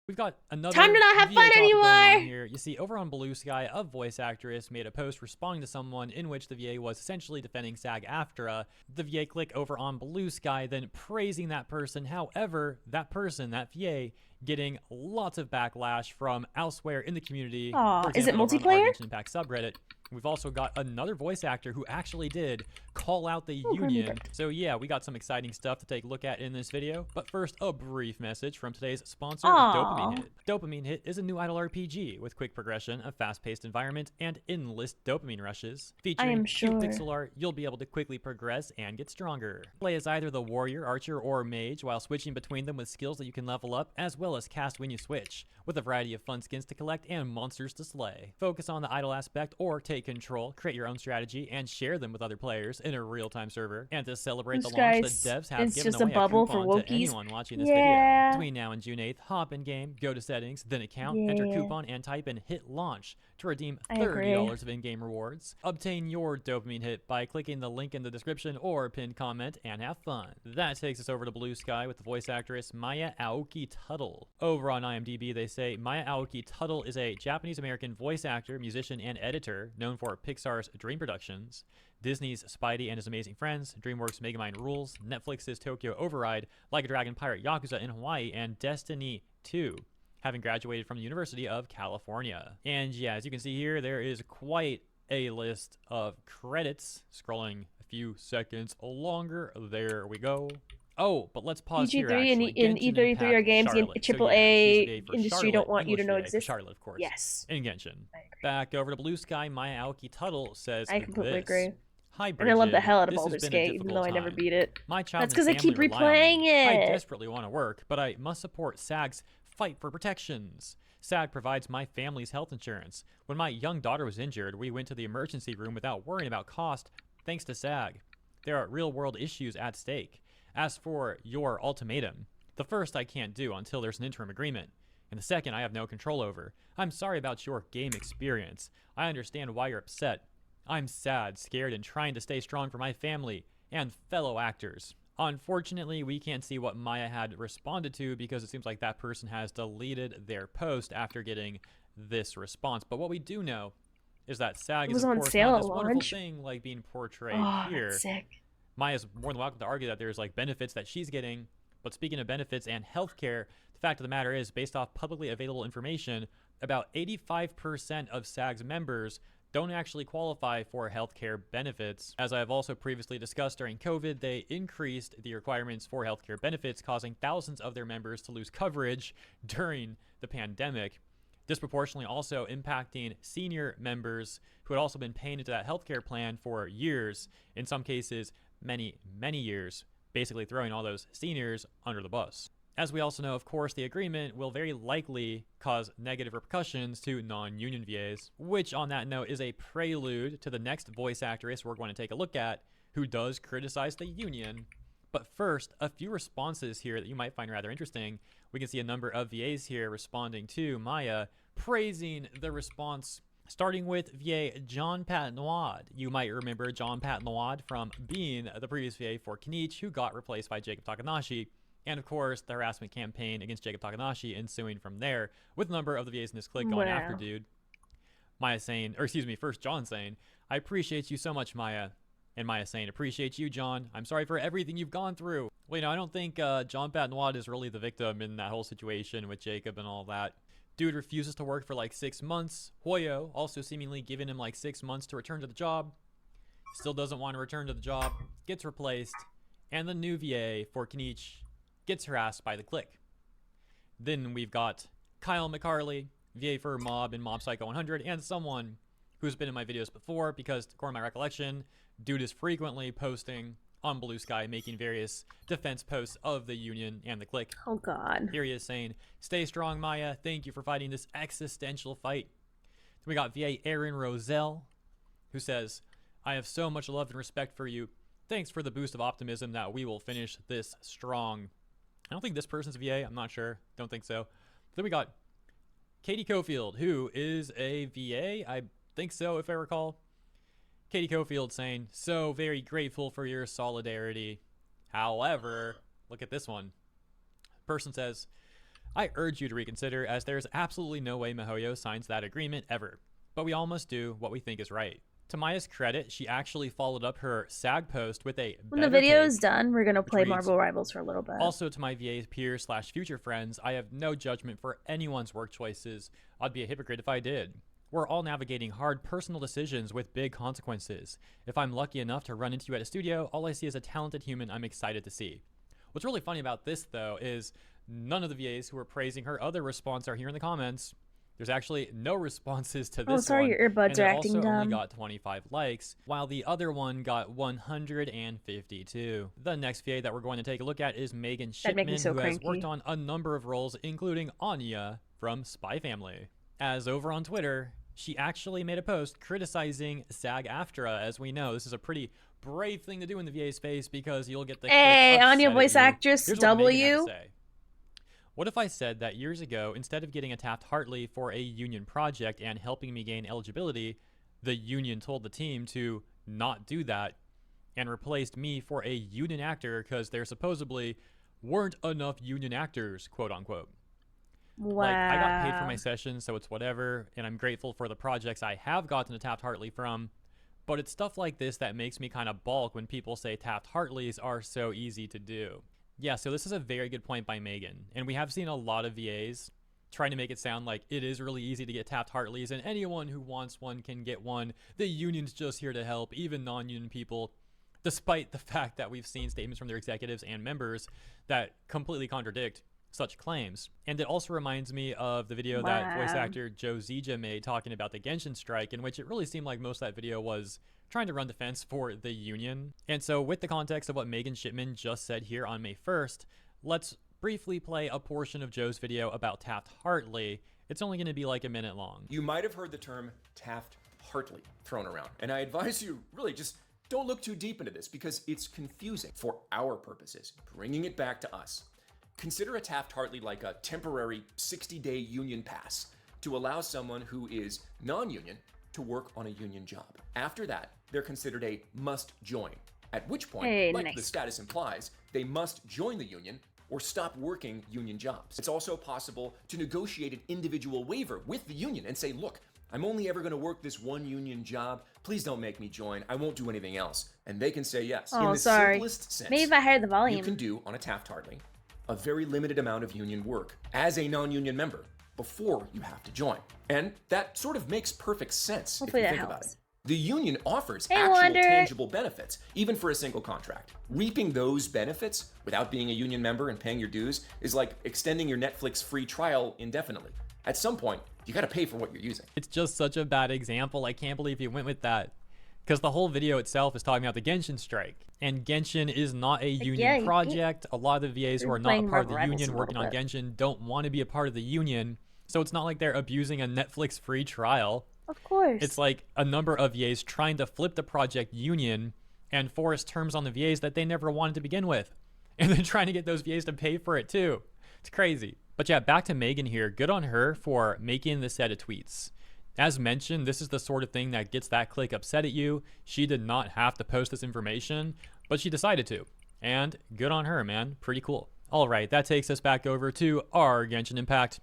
We've got another Time to not have VA fun topic going on anymore! Here. You see, over on Blue Sky, a voice actress made a post responding to someone in which the VA was essentially defending SAG-AFTRA. The VA click over on Blue Sky, then praising that person. However, that person, that VA, getting lots of backlash from elsewhere in the community. Aw, For is it example, over on multiplayer? our Genshin Impact subreddit. We've also got another voice actor who actually did call out the Oh, union. perfect. So yeah, we got some exciting stuff to take a look at in this video. But first, a brief message from today's sponsor, Aw. Dopamine Hit. Dopamine Hit is a new idle RPG with quick progression, a fast-paced environment, and endless dopamine rushes. Featuring am cute sure. pixel art, you'll be able to quickly progress and get stronger. Play as either the warrior, archer, or mage while switching between them with skills that you can level up, as well as cast when you switch, with a variety of fun skins to collect and monsters to slay. Focus on the idle aspect or take control, create your own strategy, and share them with other players in a real-time server. And to celebrate This the launch, the guy's- devs have it's given just a away bubble for coupon to Wokies. anyone watching this Yeah. video. Between now and June 8th, hop in game, go to settings, then account, enter Yeah. coupon, and type in hit launch to redeem I agree. $30 of in-game rewards. Obtain your dopamine hit by clicking the link in the description or pinned comment and have fun. That takes us over to Blue Sky with the voice actress Maya Aoki Tuttle. Over on IMDb, they say Maya Aoki Tuttle is a Japanese-American voice actor, musician, and editor known for Pixar's Dream Productions, Disney's Spidey and His Amazing Friends, DreamWorks' Megamind Rules, Netflix's Tokyo Override, Like a Dragon Pirate Yakuza in Hawaii, and Destiny 2, having graduated from the University of California. And yeah, as you can see here, there is quite a list of credits. Scrolling a few seconds longer, there we go. Oh, but let's pause here, EG3 and actually. in Genshin E33 Impact are games in Charlotte. So AAA yeah, she's VA for industry don't Charlotte, want you to English know VA for exist. Charlotte, of course. Yes. In Genshin. I agree. Back over to Blue Sky, Maya Aoki Tuttle says I completely this. agree. Hi, And I love the Bridget. hell out of This has Baldur's been a Gate, even difficult though I never time. beat it. My child That's and because I family keep rely on replaying me. I it. desperately want to work, but I must support SAG's fight for protections. SAG provides my family's health insurance. When my young daughter was injured, we went to the emergency room without worrying about cost, thanks to SAG. There are real-world issues at stake. As for your ultimatum, the first I can't do until there's an interim agreement, and the second I have no control over. I'm sorry about your game experience. I understand why you're upset. I'm sad, scared, and trying to stay strong for my family and fellow actors. Unfortunately, we can't see what Maya had responded to because it seems like that person has deleted their post after getting this response. But what we do know is that SAG is, of course, not this wonderful thing like being portrayed here. That's sick. Maya's more than welcome to argue that there's like benefits that she's getting. But speaking of benefits and healthcare, the fact of the matter is, based off publicly available information, about 85% of SAG's members don't actually qualify for healthcare benefits. As I have also previously discussed, during COVID, they increased the requirements for healthcare benefits, causing thousands of their members to lose coverage during the pandemic, disproportionately also impacting senior members who had also been paying into that healthcare plan for years, in some cases, many, many years, basically throwing all those seniors under the bus. As we also know, of course, the agreement will very likely cause negative repercussions to non-union VAs, which on that note is a prelude to the next voice actress we're going to take a look at, who does criticize the union. But first, a few responses here that you might find rather interesting. We can see a number of VAs here responding to Maya, praising the response, starting with VA John Patnoid. You might remember John Patnoid from being the previous VA for Kenichi, who got replaced by Jacob Takanashi. And of course, the harassment campaign against Jacob Takanashi ensuing from there, with a number of the VAs in this clique going after dude. Maya saying, or excuse me, first John saying, I appreciate you so much, Maya. And Maya saying, appreciate you, John. I'm sorry for everything you've gone through. Well, you know, I don't think John Patnoid is really the victim in that whole situation with Jacob and all that. Dude refuses to work for like 6 months. Hoyo also seemingly giving him like 6 months to return to the job. Still doesn't want to return to the job. Gets replaced. And the new VA for Kenichi gets harassed by the clique. Then we've got Kyle McCarley, VA for Mob in Mob Psycho 100, and someone who's been in my videos before because, according to my recollection, dude is frequently posting on Blue Sky, making various defense posts of the union and the clique. Oh god. Here he is saying, stay strong, Maya. Thank you for fighting this existential fight. Then we got VA Aaron Roselle, who says, I have so much love and respect for you. Thanks for the boost of optimism that we will finish this strong. I don't think this person's VA. I'm not sure. Don't think so. Then we got Katie Cofield, who is a VA. I think so, if I recall. Katie Cofield saying, so very grateful for your solidarity. However, look at this one. The person says, I urge you to reconsider, as there's absolutely no way Mihoyo signs that agreement ever. But we all must do what we think is right. To Maya's credit, she actually followed up her SAG post with a when the video is done, we're going to play Marvel Rivals for a little bit. Also, to my VA peers / future friends, I have no judgment for anyone's work choices. I'd be a hypocrite if I did. We're all navigating hard personal decisions with big consequences. If I'm lucky enough to run into you at a studio, all I see is a talented human I'm excited to see. What's really funny about this, though, is none of the VAs who are praising her other response are here in the comments. There's actually no responses to this one. Oh, sorry, your earbuds are acting dumb. And it also only got 25 likes, while the other one got 152. The next VA that we're going to take a look at is Megan Shipman, who has worked on a number of roles, including Anya from Spy Family. As over on Twitter, she actually made a post criticizing SAG-AFTRA. As we know, this is a pretty brave thing to do in the VA space because you'll get the hey, Anya voice actress W. What if I said that years ago, instead of getting a Taft-Hartley for a union project and helping me gain eligibility, the union told the team to not do that and replaced me for a union actor because there supposedly weren't enough union actors, quote unquote. Wow. Like, I got paid for my sessions, so it's whatever, and I'm grateful for the projects I have gotten a Taft-Hartley from, but it's stuff like this that makes me kind of balk when people say Taft-Hartleys are so easy to do. Yeah, so this is a very good point by Megan, and we have seen a lot of VAs trying to make it sound like it is really easy to get Taft-Hartleys, and anyone who wants one can get one. The union's just here to help, even non-union people, despite the fact that we've seen statements from their executives and members that completely contradict such claims. And it also reminds me of the video that voice actor Joe Zija made talking about the Genshin strike, in which it really seemed like most of that video was trying to run defense for the union. And so with the context of what Megan Shipman just said here on May 1st, let's briefly play a portion of Joe's video about Taft-Hartley. It's only going to be like a minute long. You might have heard the term Taft-Hartley thrown around, and I advise you really just don't look too deep into this because it's confusing for our purposes, bringing it back to us. Consider a Taft-Hartley like a temporary 60-day union pass to allow someone who is non-union to work on a union job. After that, they're considered a must join, at which point, like the status implies, they must join the union or stop working union jobs. It's also possible to negotiate an individual waiver with the union and say, look, I'm only ever gonna work this one union job. Please don't make me join. I won't do anything else. And they can say yes. Oh, in the simplest sense, maybe if I heard the volume. You can do on a Taft-Hartley a very limited amount of union work as a non-union member before you have to join. And that sort of makes perfect sense if you think about it. The union offers actual tangible benefits, even for a single contract. Reaping those benefits without being a union member and paying your dues is like extending your Netflix free trial indefinitely. At some point, you gotta pay for what you're using. It's just such a bad example. I can't believe you went with that. Because the whole video itself is talking about the Genshin strike. And Genshin is not a union project. A lot of the VAs who are not a part of the union working on Genshin don't want to be a part of the union. So it's not like they're abusing a Netflix free trial. Of course. It's like a number of VAs trying to flip the project union and force terms on the VAs that they never wanted to begin with. And then trying to get those VAs to pay for it too. It's crazy. But yeah, back to Megan here. Good on her for making this set of tweets. As mentioned, this is the sort of thing that gets that clique upset at you. She did not have to post this information, but she decided to. And good on her, man. Pretty cool. All right, that takes us back over to our Genshin Impact.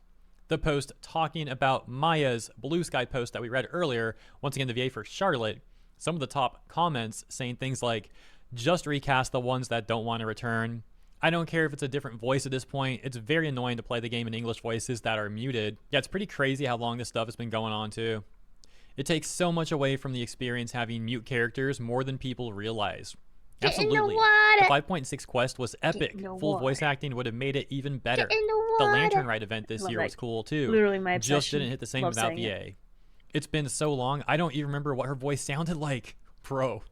The post talking about Maya's Blue Sky post that we read earlier, once again the VA for Charlotte, some of the top comments saying things like, just recast the ones that don't want to return. I don't care if it's a different voice at this point. It's very annoying to play the game in English voices that are muted. Yeah, it's pretty crazy how long this stuff has been going on too. It takes so much away from the experience having mute characters more than people realize. Absolutely. The 5.6 quest was epic. Full voice acting would have made it even better. The Lantern Rite event this year was cool too. Literally my obsession. Just didn't hit the same without VA. It's been so long, I don't even remember what her voice sounded like. Bro.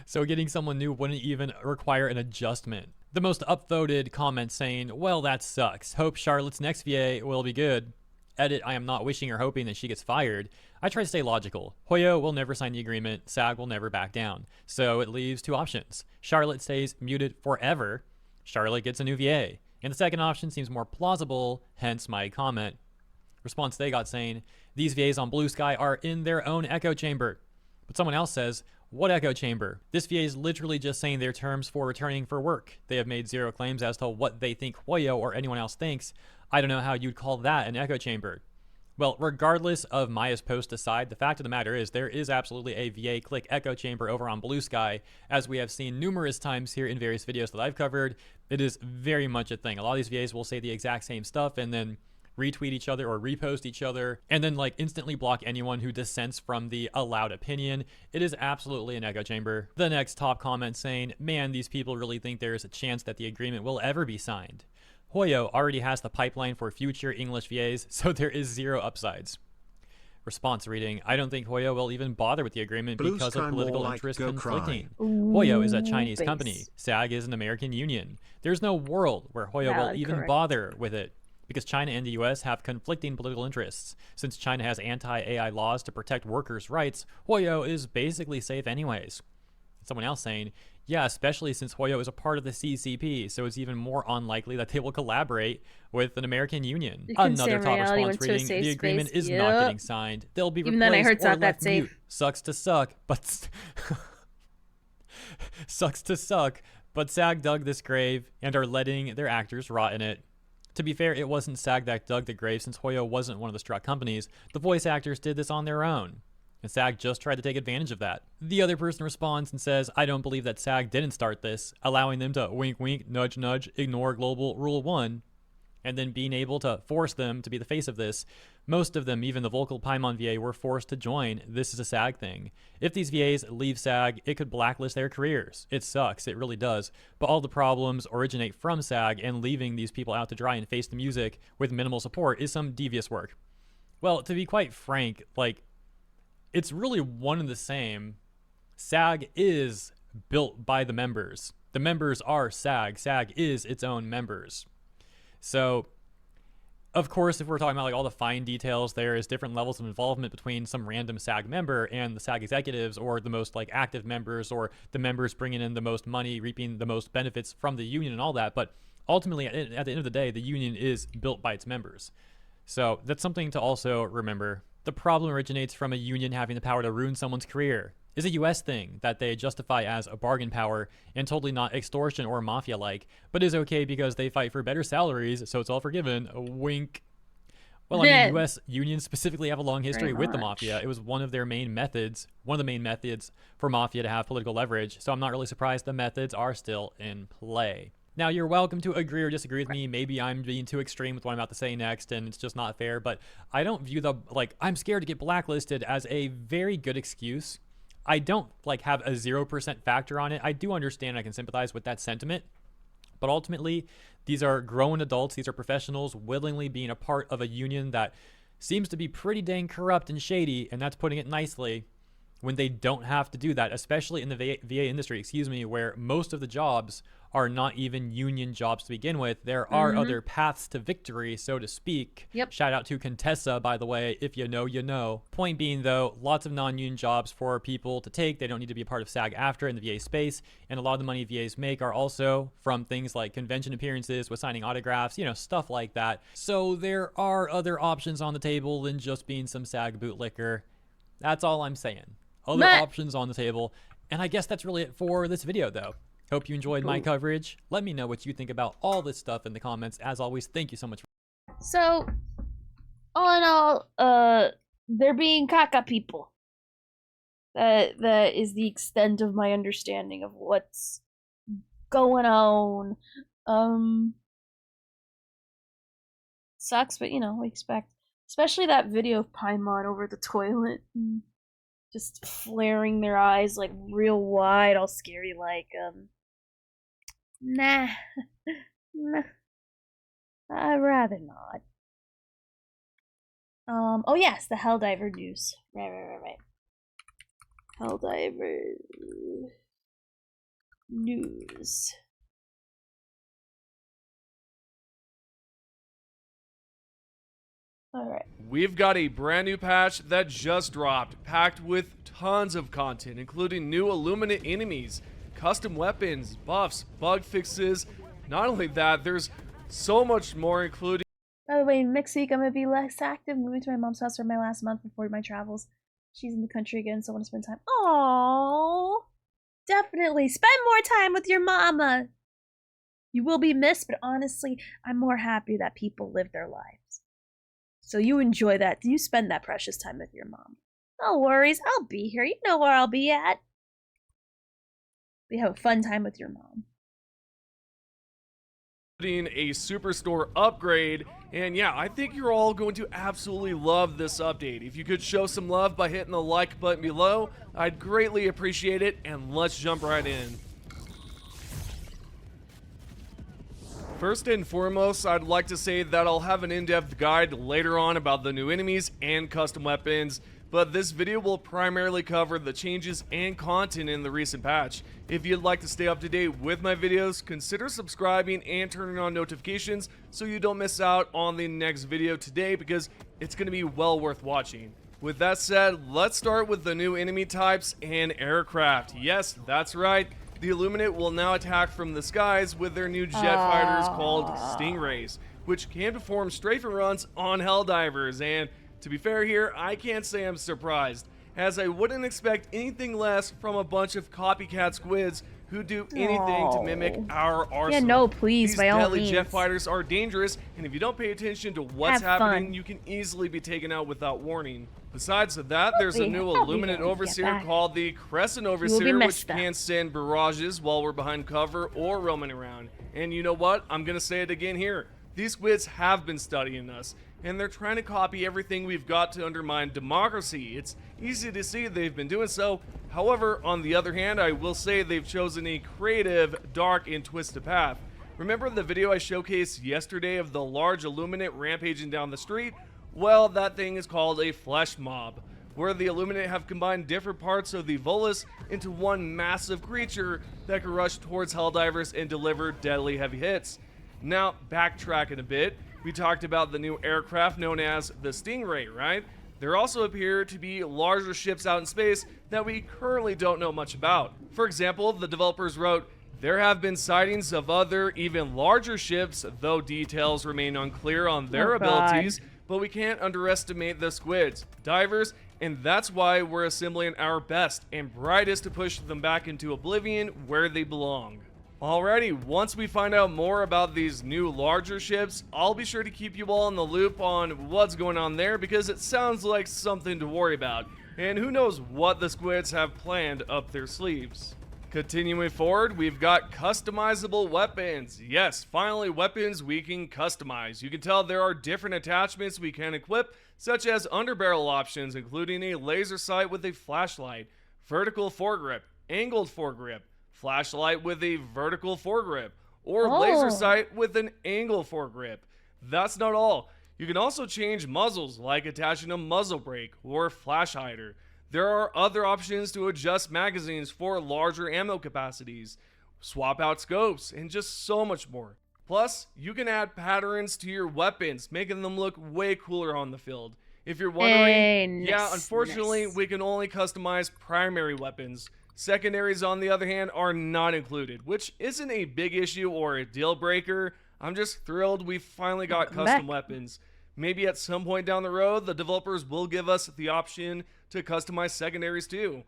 So getting someone new wouldn't even require an adjustment. The most upvoted comment saying, well, that sucks. Hope Charlotte's next VA will be good. Edit, I am not wishing or hoping that she gets fired. I try to stay logical. Hoyo will never sign the agreement. SAG will never back down. So it leaves two options. Charlotte stays muted forever. Charlotte gets a new VA. And the second option seems more plausible, hence my comment. Response they got saying, these VAs on Blue Sky are in their own echo chamber. But someone else says, what echo chamber? This VA is literally just saying their terms for returning for work. They have made zero claims as to what they think Hoyo or anyone else thinks. I don't know how you'd call that an echo chamber. Well, regardless of Maya's post aside, the fact of the matter is there is absolutely a VA click echo chamber over on Blue Sky, as we have seen numerous times here in various videos that I've covered. It is very much a thing. A lot of these VAs will say the exact same stuff and then retweet each other or repost each other and then like instantly block anyone who dissents from the allowed opinion. It is absolutely an echo chamber. The next top comment saying, man, these people really think there is a chance that the agreement will ever be signed. Hoyo already has the pipeline for future English VAs, so there is zero upsides. Response reading, I don't think Hoyo will even bother with the agreement because of political interest conflicting. Hoyo is a Chinese company. SAG is an American union. There's no world where Hoyo will even bother with it, because China and the US have conflicting political interests. Since China has anti-AI laws to protect workers' rights, Hoyo is basically safe anyways. Someone else saying, yeah, especially since Hoyo is a part of the CCP, so it's even more unlikely that they will collaborate with an American union. Another top response reading, the agreement is not getting signed. They'll be replaced or left mute. Sucks to suck, but sucks to suck, but SAG dug this grave and are letting their actors rot in it. To be fair, it wasn't SAG that dug the grave since Hoyo wasn't one of the struck companies. The voice actors did this on their own. And SAG just tried to take advantage of that. The other person responds and says, I don't believe that SAG didn't start this, allowing them to wink wink, nudge nudge, ignore global rule 1. and then being able to force them to be the face of this. Most of them, even the vocal Paimon VA, were forced to join. This is a SAG thing. If these VAs leave SAG, it could blacklist their careers. It sucks, it really does. But all the problems originate from SAG, and leaving these people out to dry and face the music with minimal support is some devious work. Well, to be quite frank, like, it's really one and the same. SAG is built by the members. The members are SAG. SAG is its own members. So, of course, if we're talking about like all the fine details, there is different levels of involvement between some random SAG member and the SAG executives, or the most like active members, or the members bringing in the most money, reaping the most benefits from the union and all that. But ultimately, at the end of the day, the union is built by its members. So that's something to also remember. The problem originates from a union having the power to ruin someone's career. Is a US thing that they justify as a bargain power, and totally not extortion or mafia-like, but is okay because they fight for better salaries, so it's all forgiven. A wink. Well, I mean, US unions specifically have a long history with the mafia. It was one of their main methods, one of the main methods for mafia to have political leverage, so I'm not really surprised the methods are still in play. Now, you're welcome to agree or disagree with me. Maybe I'm being too extreme with what I'm about to say next, and it's just not fair, but I don't view the, like, I'm scared to get blacklisted as a very good excuse. I don't, like, have a 0% factor on it. I do understand, I can sympathize with that sentiment, but ultimately, these are grown adults, these are professionals willingly being a part of a union that seems to be pretty dang corrupt and shady, and that's putting it nicely, when they don't have to do that, especially in the VA industry, where most of the jobs are not even union jobs to begin with. There are other paths to victory, so to speak. Yep. Shout out to Contessa, by the way. If you know, you know. Point being, though, lots of non-union jobs for people to take. They don't need to be a part of SAG-AFTRA in the VA space. And a lot of the money VAs make are also from things like convention appearances with signing autographs, you know, stuff like that. So there are other options on the table than just being some SAG bootlicker. That's all I'm saying. Other options on the table. And I guess that's really it for this video, though. Hope you enjoyed my coverage. Let me know what you think about all this stuff in the comments. As always, thank you so much. So, all in all, they're being caca people. That is the extent of my understanding of what's going on. Sucks, but you know, we expect. Especially that video of Paimon over the toilet. Just flaring their eyes like real wide, all scary like, nah. Nah. I'd rather not. Oh yes, the Helldiver news. Right. Helldiver news. Alright. We've got a brand new patch that just dropped, packed with tons of content, including new Illuminate enemies, custom weapons, buffs, bug fixes. Not only that, there's so much more, including... By the way, next week I'm gonna be less active, moving to my mom's house for my last month before my travels. She's in the country again, so I want to spend time. Aww! Definitely! Spend more time with your mama! You will be missed, but honestly, I'm more happy that people live their lives. So you enjoy that. You spend that precious time with your mom. No worries, I'll be here. You know where I'll be at. We have a fun time with your mom. A Superstore upgrade, and yeah, I think you're all going to absolutely love this update. If you could show some love by hitting the like button below, I'd greatly appreciate it, and let's jump right in. First and foremost, I'd like to say that I'll have an in-depth guide later on about the new enemies and custom weapons, but this video will primarily cover the changes and content in the recent patch. If you'd like to stay up to date with my videos, consider subscribing and turning on notifications so you don't miss out on the next video today, because it's going to be well worth watching. With that said, let's start with the new enemy types and aircraft. Yes, that's right. The Illuminate will now attack from the skies with their new jet fighters called Stingrays, which can perform strafing runs on Helldivers, and to be fair here, I can't say I'm surprised, as I wouldn't expect anything less from a bunch of copycat squids who do anything to mimic our arsenal. Yeah, no, please, These by all deadly means. jet fighters are dangerous, and if you don't pay attention to what's happening, you can easily be taken out without warning. Besides that, there's a new Illuminate Overseer called the Crescent Overseer, which can send barrages while we're behind cover or roaming around. And you know what? I'm gonna say it again here. These squids have been studying us, and they're trying to copy everything we've got to undermine democracy. It's easy to see they've been doing so. However, on the other hand, I will say they've chosen a creative, dark, and twisted path. Remember the video I showcased yesterday of the large Illuminate rampaging down the street? Well, that thing is called a flesh mob, where the Illuminate have combined different parts of the Volus into one massive creature that can rush towards Helldivers and deliver deadly heavy hits. Now, backtracking a bit, we talked about the new aircraft known as the Stingray, right? There also appear to be larger ships out in space that we currently don't know much about. For example, the developers wrote, "There have been sightings of other, even larger ships, though details remain unclear on their abilities, but we can't underestimate the squids, divers, and that's why we're assembling our best and brightest to push them back into oblivion where they belong." Alrighty, once we find out more about these new larger ships, I'll be sure to keep you all in the loop on what's going on there, because it sounds like something to worry about, and who knows what the squids have planned up their sleeves. Continuing forward, we've got customizable weapons. Yes, finally weapons we can customize. You can tell there are different attachments we can equip, such as underbarrel options, including a laser sight with a flashlight, vertical foregrip, angled foregrip, flashlight with a vertical foregrip, or laser sight with an angle foregrip. That's not all. You can also change muzzles, like attaching a muzzle brake or flash hider. There are other options to adjust magazines for larger ammo capacities, swap out scopes, and just so much more. Plus, you can add patterns to your weapons, making them look way cooler on the field. If you're wondering, unfortunately, we can only customize primary weapons. Secondaries, on the other hand, are not included, which isn't a big issue or a deal breaker. I'm just thrilled we finally got custom weapons. Maybe at some point down the road, the developers will give us the option to customize secondaries too.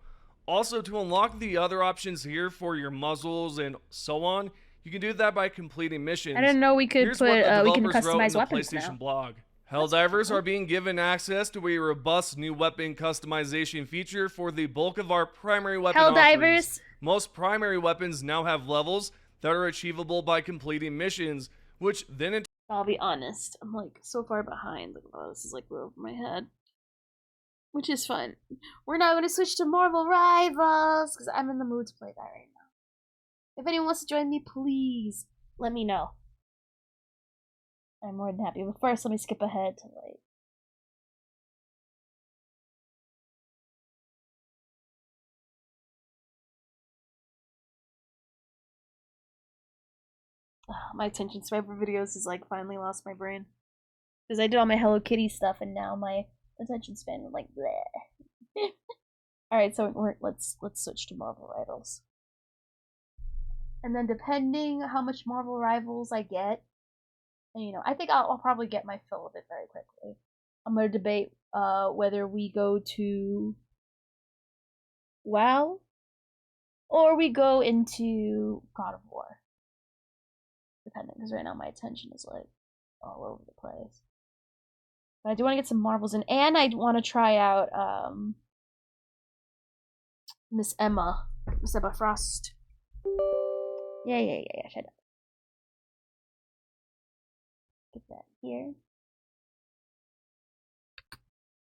Also, to unlock the other options here for your muzzles and so on, you can do that by completing missions. I didn't know we could Here's what the we can developers wrote in customize the weapons PlayStation now. blog. Helldivers are being given access to a robust new weapon customization feature for the bulk of our primary weapon offerings. Most primary weapons now have levels that are achievable by completing missions, which then I'll be honest, I'm like so far behind. Oh, this is like over my head. Which is fun. We're now going to switch to Marvel Rivals, because I'm in the mood to play that right now. If anyone wants to join me, please let me know. I'm more than happy. But first, let me skip ahead to like... my attention span for videos is like finally lost my brain. Because I did all my Hello Kitty stuff and now my attention span was like bleh. Alright, so let's switch to Marvel Rivals. And then depending how much Marvel Rivals I get, and you know, I think I'll probably get my fill of it very quickly. I'm gonna debate whether we go to WoW or we go into God of War. Depending, because right now my attention is like all over the place. But I do want to get some Marvels in, and I want to try out Miss Emma Frost. Yeah, shut up. Get that here.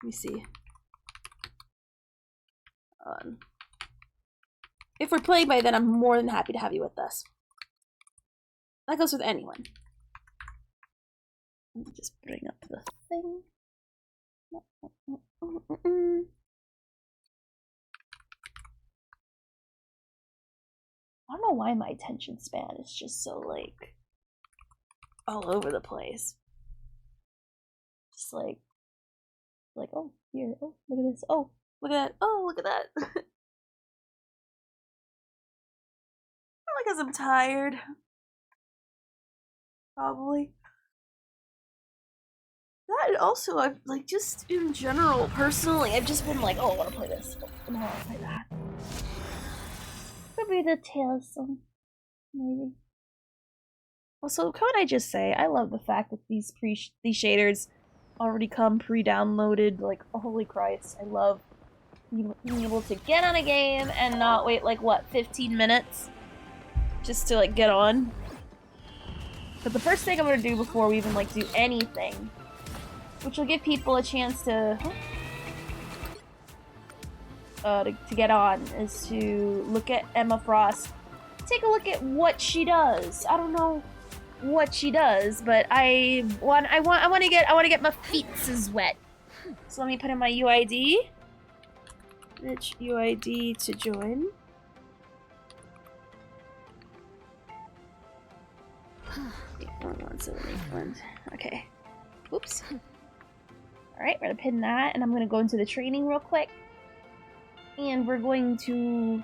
Let me see. If we're playing by then, I'm more than happy to have you with us. That goes with anyone. Let me just bring up the thing. I don't know why my attention span is just so like all over the place. Just like oh here, oh look at this, oh look at that, oh look at that. Because I'm tired. Probably. That also, I've like just in general, personally, I've just been like, oh, I want to play this. Oh, I want to play that. Maybe the Tales song, maybe. Also, can I just say, I love the fact that these shaders already come pre-downloaded. Like, oh, holy Christ, I love being able to get on a game and not wait like what 15 minutes just to like get on. But the first thing I'm gonna do before we even like do anything, which will give people a chance to get on, is to look at Emma Frost. Take a look at what she does. I don't know what she does, but I want to get my feets wet. So let me put in my UID. Which UID to join? Okay. Oops. Alright, we're gonna pin that, and I'm gonna go into the training real quick. And we're going to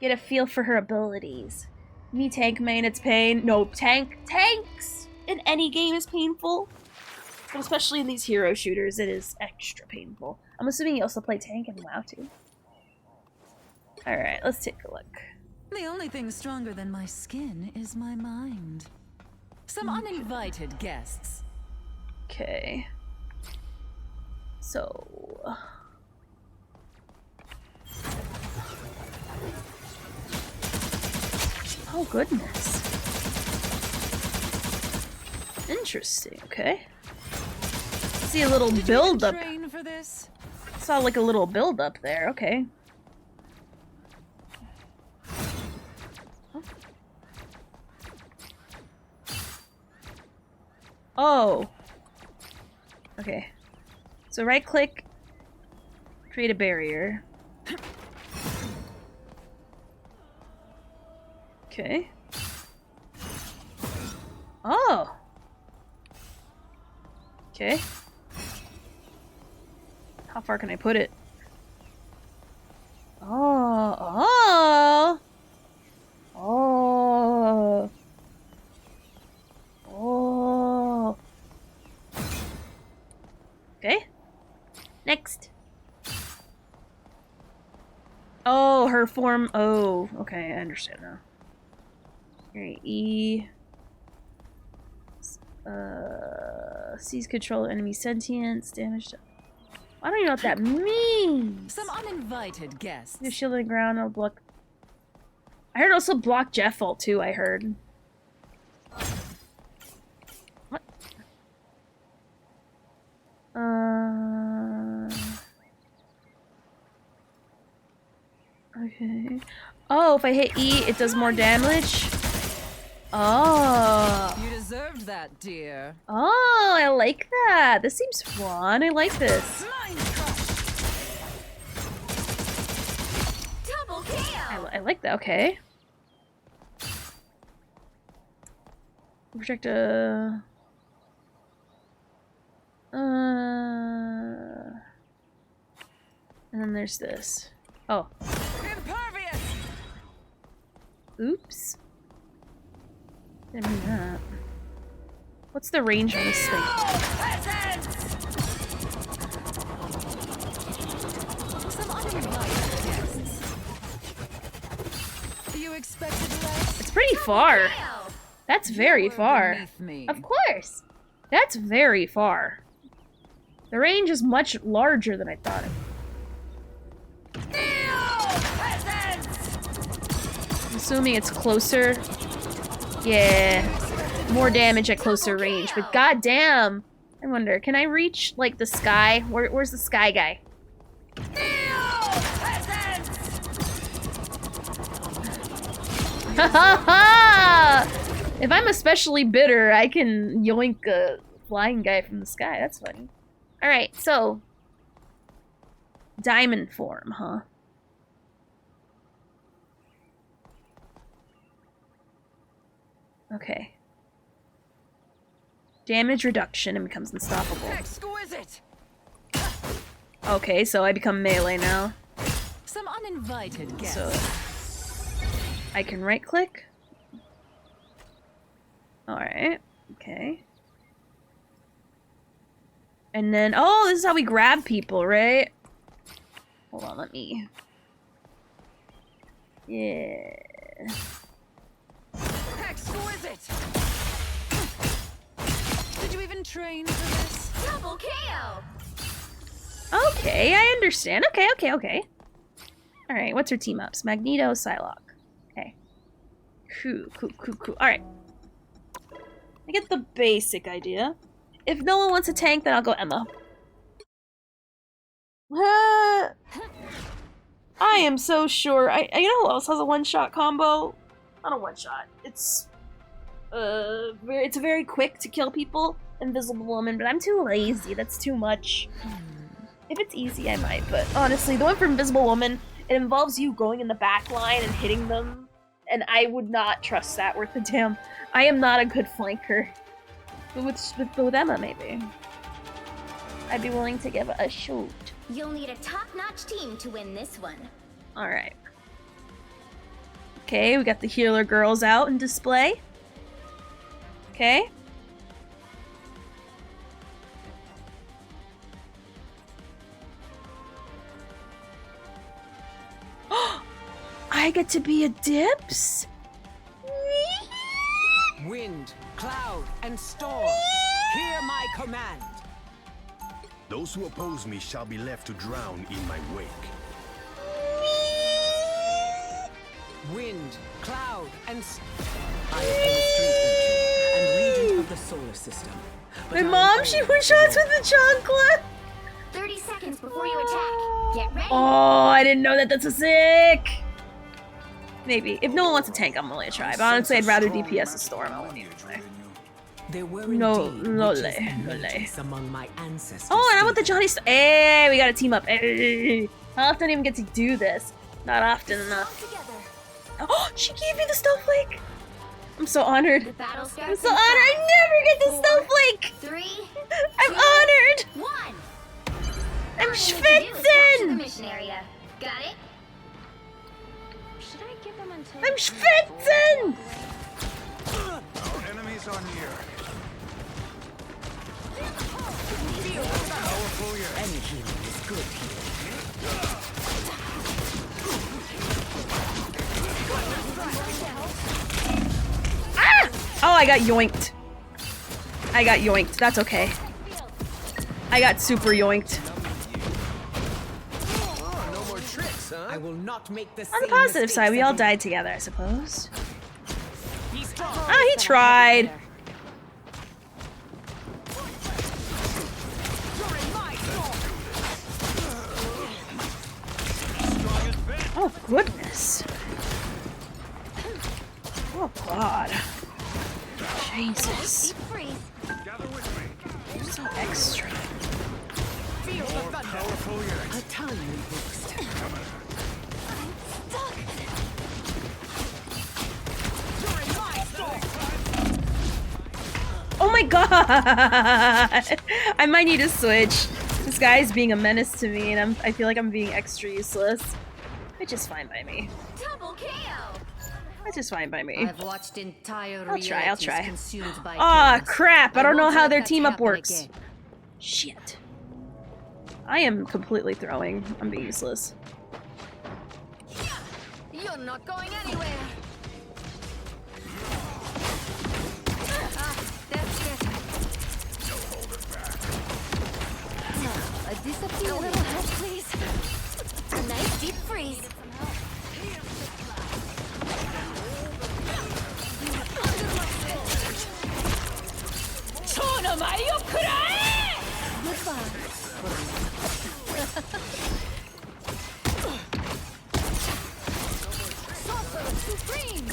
get a feel for her abilities. Me tank main, it's pain. No, tanks in any game is painful. But especially in these hero shooters, it is extra painful. I'm assuming you also play tank in WoW too. Alright, let's take a look. The only thing stronger than my skin is my mind. Some uninvited guests. Okay. So... oh, goodness. Interesting, okay. See a little build-up. Saw like a little build-up there, okay. Oh. Okay. So right-click, create a barrier. Okay. Oh. Okay. How far can I put it? Oh. Oh. Oh. Oh. Okay. Next. Oh, her form. Oh, okay, I understand now. Alright, E. Seize control enemy sentience, damage to... I don't even know what that means! Some uninvited guests. Your shield on the ground, I'll block... I heard also block Jeffel too, I heard. What? Okay. Oh, if I hit E, it does more damage? Oh. You deserved that, dear. Oh, I like that. This seems fun. I like this. Double kill. I like that. Okay. Project a... and then there's this. Oh. Impervious. Oops. Didn't mean that. What's the range on this thing? Some uninvited guests. You expected less? It's pretty far. That's very far. Me. Of course. That's very far. The range is much larger than I thought it would. I'm assuming it's closer. Yeah. More damage at closer range, but goddamn. I wonder, can I reach like the sky? Where's the sky guy? Ha ha ha! If I'm especially bitter, I can yoink a flying guy from the sky. That's funny. Alright, so... diamond form, huh? Okay. Damage reduction and becomes unstoppable. Exquisite. Okay, so I become melee now. Some uninvited guests. So I can right click. Alright. Okay. And then, oh, this is how we grab people, right? Hold on, let me... yeah... Exquisite. Did you even train for this? Double kill. Okay, I understand. Okay. Alright, what's her team ups? Magneto, Psylocke. Okay. Cool. Alright. I get the basic idea. If no one wants a tank, then I'll go Emma. I am so sure. You know who else has a one-shot combo? Not a one-shot. It's very quick to kill people. Invisible Woman, but I'm too lazy. That's too much. If it's easy, I might, but honestly, the one for Invisible Woman, it involves you going in the back line and hitting them, and I would not trust that worth a damn. I am not a good flanker. But with Emma, maybe. I'd be willing to give it a shoot. You'll need a top-notch team to win this one. Alright. Okay, we got the healer girls out in display. Okay. I get to be a dips? Wind, cloud, and storm, hear my command. Those who oppose me shall be left to drown in my wake. Wind, cloud, and I am a street urchin and regent of the solar system. My mom, she was shots with the chocolate! 30 seconds before you attack. Get ready. Oh, I didn't know that. That's so sick! Maybe. If no one wants a tank, I'm willing to try. But honestly, I'd rather DPS the storm. I won't even play. There were No among my ancestors. Oh, and I want the Johnny Hey, we gotta team up. Hey. How often do I even get to do this? Not often enough. Oh, she gave me the snowflake! I'm so honored. I'm so honored. I never get the snowflake! 3, I'm honored! 1. I'm The schwitzen! mission area. Got it? Should I give them until I'm schwitzen! Our enemies are near. Any healing is good healing. Ah! Oh, I got yoinked. That's okay. I got super yoinked. No more tricks, huh? I will not make the On the positive side, we all died together, I suppose. Ah, he tried. Oh, goodness. Oh, God. Jesus. You're so extra. A tiny boost. Oh my god! I might need to switch. This guy is being a menace to me, and I feel like I'm being extra useless. Which is fine by me. Double KO. That's just fine by me. I've watched entire I'll try. consumed by Ah, chaos. crap! I don't know won't how let their that team up happen works. again. Shit. I am completely throwing. I'm being useless. You're not going anywhere. That's it. Now, a disappear. A little help, please. A nice deep freeze. Supreme!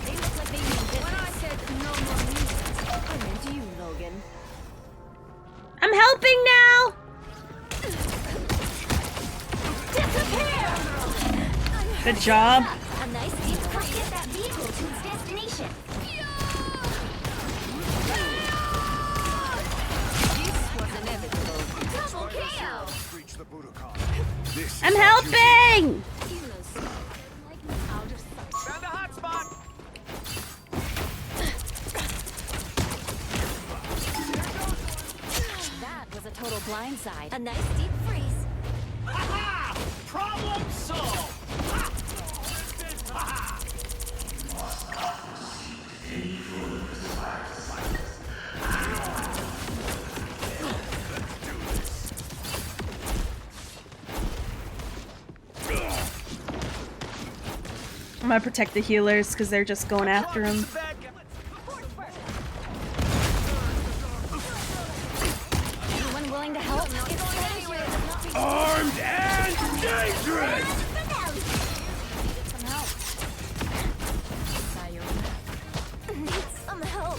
They look like they mean business. When I said no more music, I meant you, Logan. I'm helping now! Disappear! Good job. A nice deep freeze. Get that vehicle to its destination. This was inevitable. Double KO! Reach the Budokan. I'm helping! Found a hot spot. That was a total blindside. A nice deep freeze. Problem solved. gonna protect the healers because they're just going after him. Anyone willing to help? Armed and dangerous! Some help. Need some help.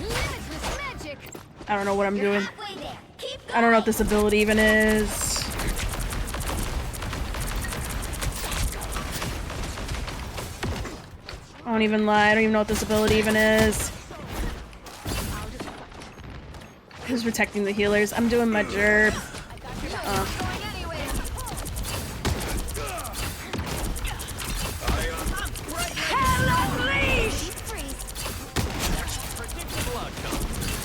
Limitless magic. I don't know what I'm doing. Halfway there. Keep I don't know what this ability even is. I don't even lie, I don't even know what this ability even is. Who's protecting the healers? I'm doing my jerb.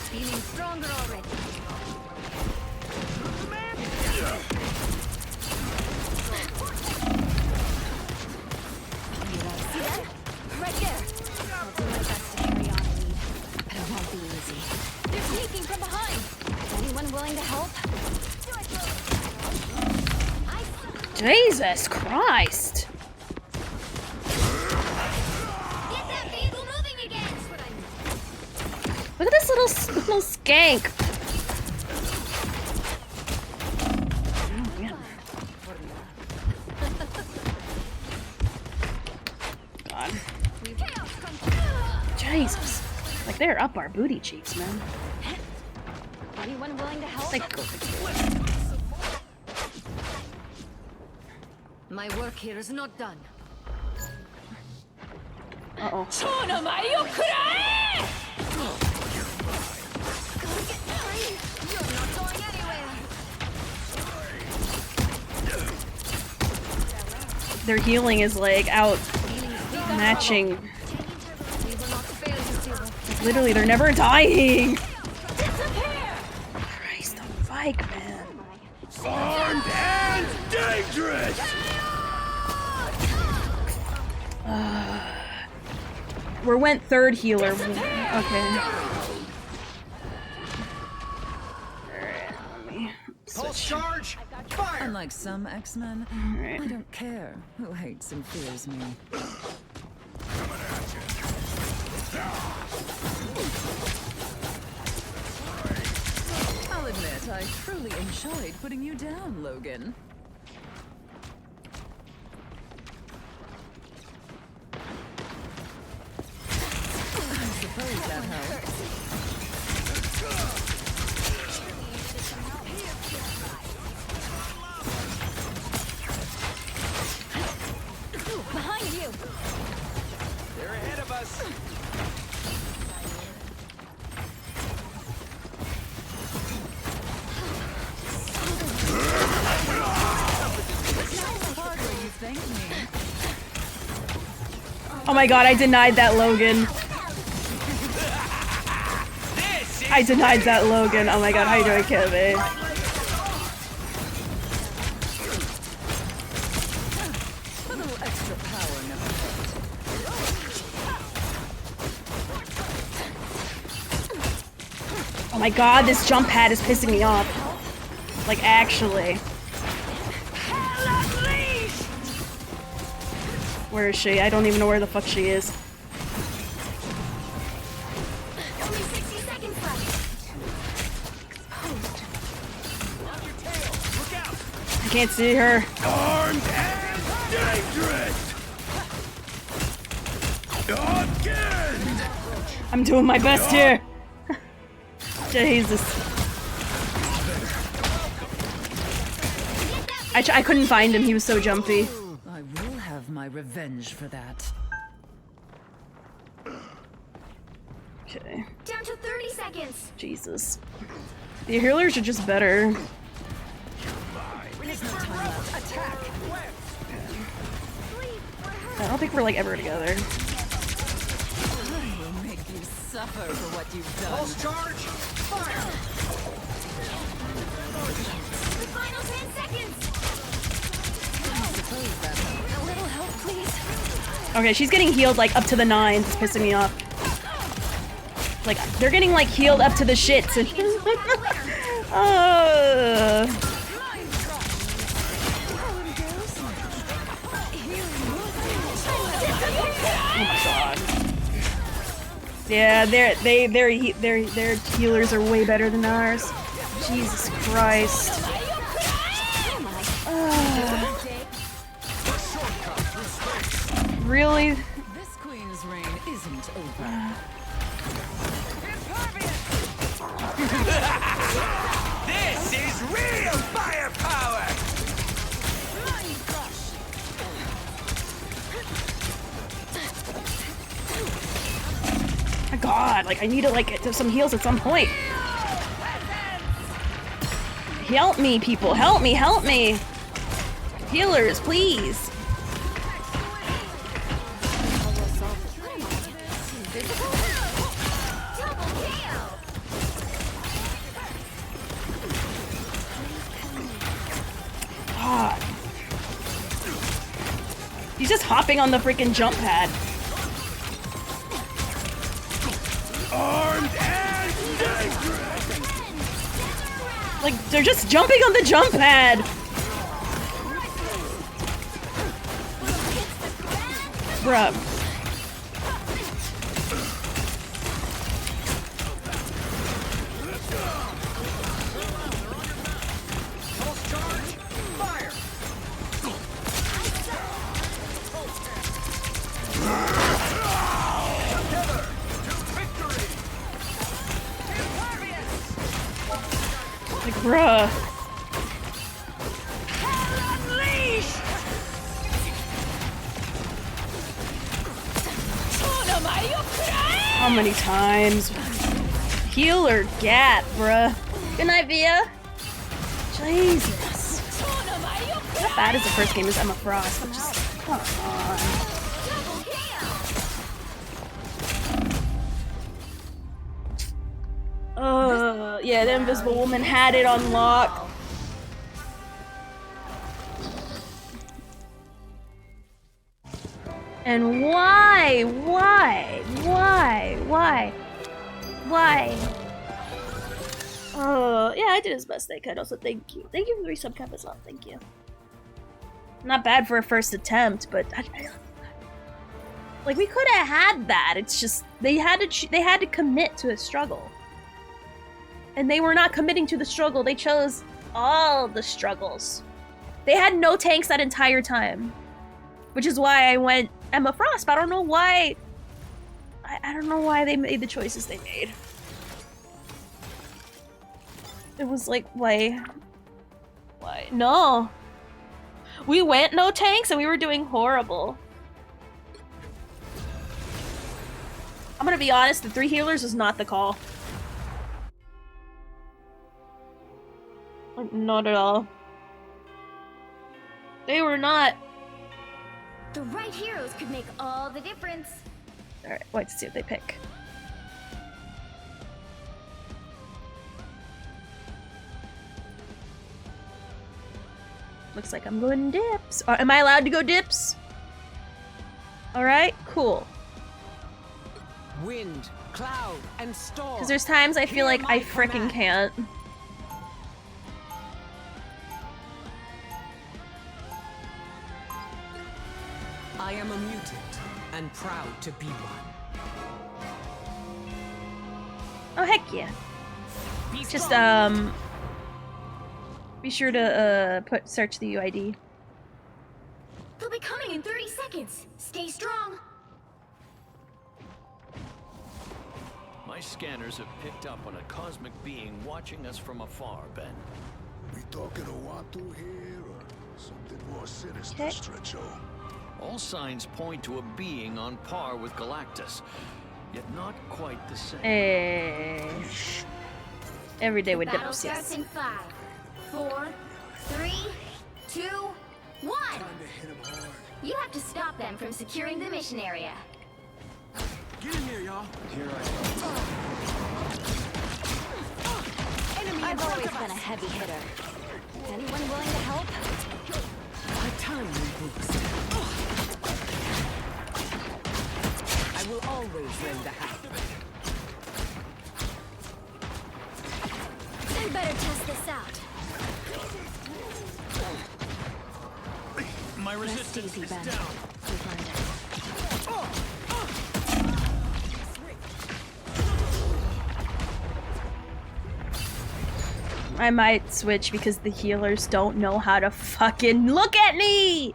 feeling stronger already. See that? Right there. I'll do my best to carry on and lead, but it won't be easy. They're sneaking from behind. Anyone willing to help? Jesus Christ! Look at this little skank. God. Jesus. Like they're up our booty cheeks, man. Anyone willing to help? Like, my work here is not done. uh-oh. You're not going anywhere. Their healing is like out matching. We will not fail you, Silver. Literally, they're never dying. Disappear! Christ, the Vike, man. Armed and dangerous! We went third healer. Okay. Pulse charge! Fire! Unlike some X-Men, Right. I don't care who hates and fears me. I'll admit, I truly enjoyed putting you down, Logan. I suppose that helps. Behind you! They're ahead of us! Hard where you thank me. Oh my god, I denied that Logan. I denied that Logan. Oh my god, how you doing, Kevin? A little extra power never hurt. Oh my god, this jump pad is pissing me off. Like, actually. Where is she? I don't even know where the fuck she is. Only 60 seconds left. I can't see her. Armed and dangerous! Again! I'm doing my best here. Jesus. I couldn't find him. He was so jumpy. I will have my revenge for that. Okay. Down to 30 seconds. Jesus. The healers are just better. There's no time left. Attack! I don't think we're like ever together. I will make you suffer for what you've done. Pulse charge! Fire! The final 10 seconds. I suppose that helps. A little help, please. Okay, she's getting healed like up to the 9s. It's pissing me off. Like, they're getting like healed up to the shits. my god. Yeah, their healers are way better than ours. Jesus Christ. Really? This queen's reign isn't over. This is real firepower! My god, like I need to like get to some heals at some point. Help me, people, help me, help me! Healers, please! God. He's just hopping on the freaking jump pad. Armed and dangerous! Like, they're just jumping on the jump pad! Bruh. Like, bruh. How many times? Healer gat, bruh. Good night, Via. Jesus. Not bad as the first game is Emma Frost, but just come on. Yeah, the Invisible Woman had it on lock. And why? Why? Yeah, I did as best I could. Also, thank you. Thank you for the resub cap as well. Thank you. Not bad for a first attempt, but like we could have had that. It's just they had to commit to a struggle, and they were not committing to the struggle. They chose all the struggles. They had no tanks that entire time, which is why I went Emma Frost. But I don't know why. I don't know why they made the choices they made. It was like, why? No. We went no tanks and we were doing horrible. I'm gonna be honest, the 3 healers is not the call. Like, not at all. They were not. The right heroes could make all the difference. Alright, let's see what they pick. Looks like I'm going dips. Am I allowed to go dips? Alright, cool. Wind, cloud, and storm. Because there's times I feel like I frickin' can't. I am a mutant and proud to be one. Oh, heck yeah. Just, be sure to, search the UID. They'll be coming in 30 seconds. Stay strong. My scanners have picked up on a cosmic being watching us from afar, Ben. We talking a Watu here or something more sinister, Stretcho? All signs point to a being on par with Galactus, yet not quite the same. Every day with Battle dips, starts yes. in 5, 4, 3, 2, 1. You have to stop them from securing the mission area. Get in here, y'all. Here I I've always been a heavy hitter. Anyone willing to help? A timely boost. I will always lend a hand. Then better test this out. My resistance is down. I might switch because the healers don't know how to fucking look at me!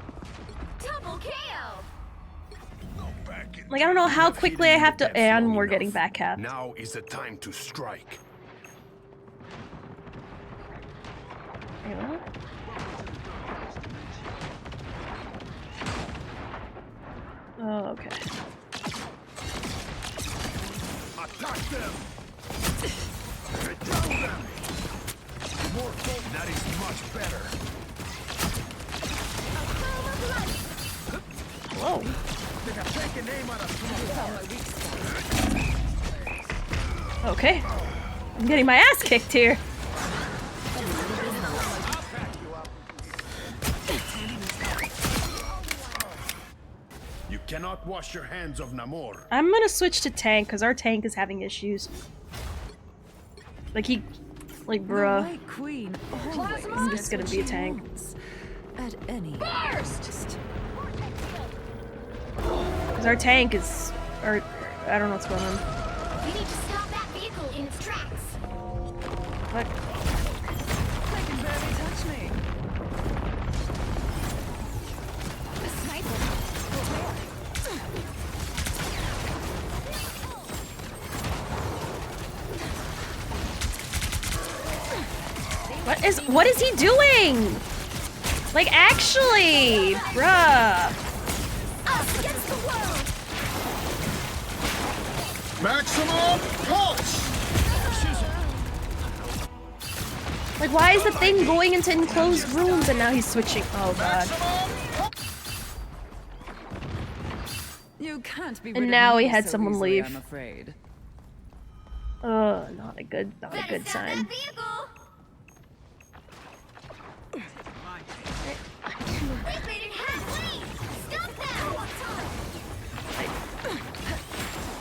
Double KO. Like, I don't know how quickly I have to- and we're getting back half. Now is the time to strike. Oh, okay. Attack them! Down them! More folk. That is much better. Whoa. Okay. I'm getting my ass kicked here. You cannot wash your hands of Namor. I'm gonna switch to tank because our tank is having issues. Like bruh. White Queen I'm just gonna be a tank. At any Burst! Because our tank is, or I don't know what's going on. You need to stop that vehicle in its tracks. What? They can barely touch me. A sniper. What is he doing? Like, actually, bruh. Us against the world. Maximum pulse! Like, why is the thing going into enclosed rooms and now he's switching? Oh god. You can't be And now he had so someone easily, leave. I'm afraid. Not a good sign.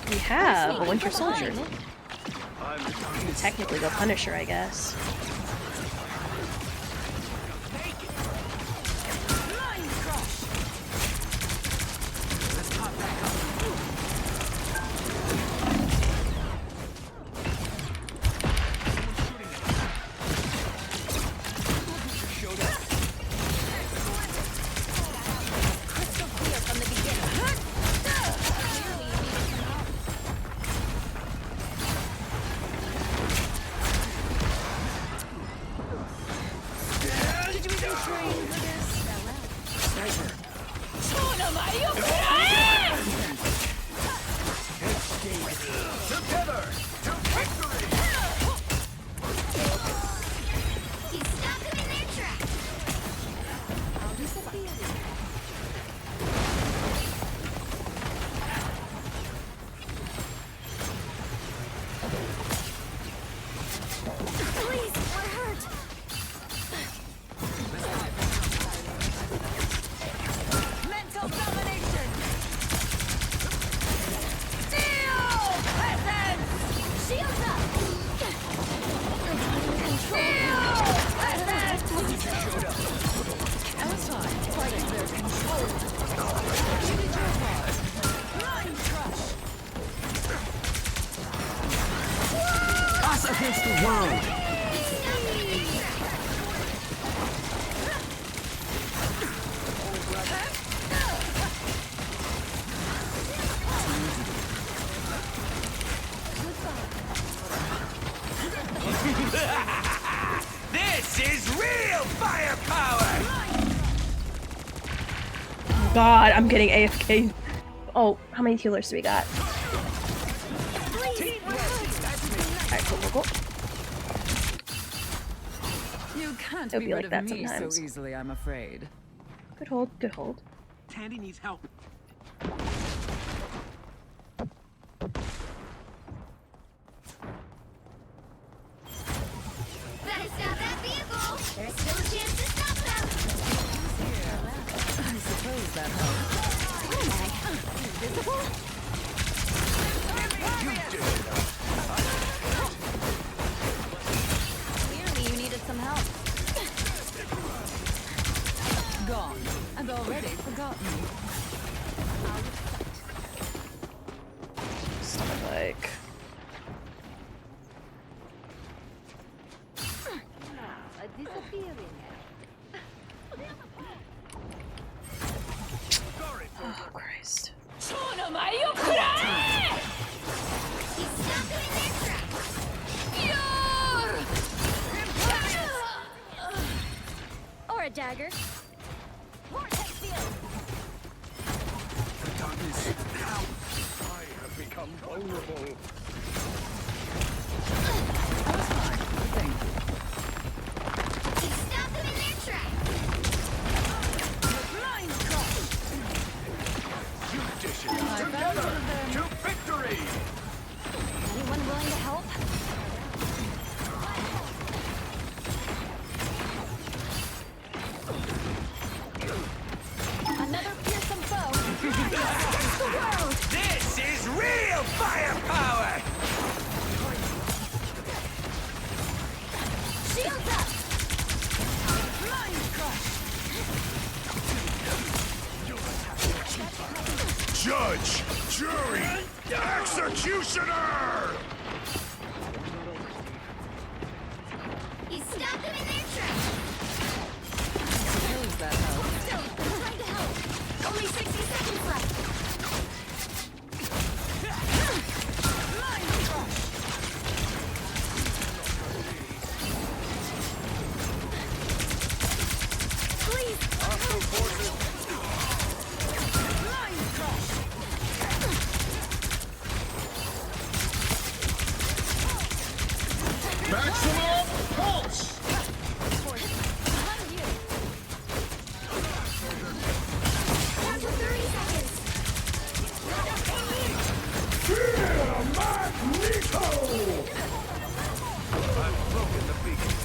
We have a Winter Soldier. Technically the Punisher, I guess. Against the world. This is real firepower. God, I'm getting AFK. Oh, how many healers do we got? Alright, go. You can't It'll be be rid like of that me sometimes. so easily, I'm afraid. Good hold, good hold. Tandy needs help. Better stop that vehicle. There's still a chance to stop them. I suppose that helps. What am I? Invisible? Clearly you needed some help. Gone. And already forgotten. Like, vulnerable. Stop them in their tracks! Mind crush! Two dishes together to victory! Anyone willing to help? Another fearsome foe! Against the world! This is real firepower! Shields up! Mind crush! Judge, jury, executioner! He stopped them in their tracks! Suppose that helps. Still, I'm trying to help! Only 60 seconds left! Mind crush! Please! Hostile forces. Mind crush! Maximum pulse! Behind you! Down to 30 seconds! Magneto! I've broken the beacon.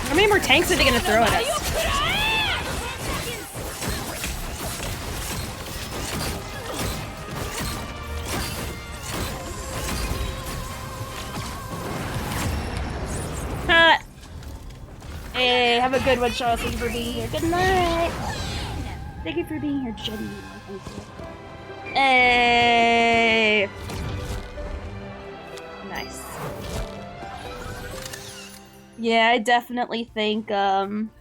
How many more tanks are they gonna throw at us? Hey, have a good one, Shaw. Thank you for being here. Good night. Thank you for being here, Jenny. Hey. Nice. Yeah, I definitely think, I'm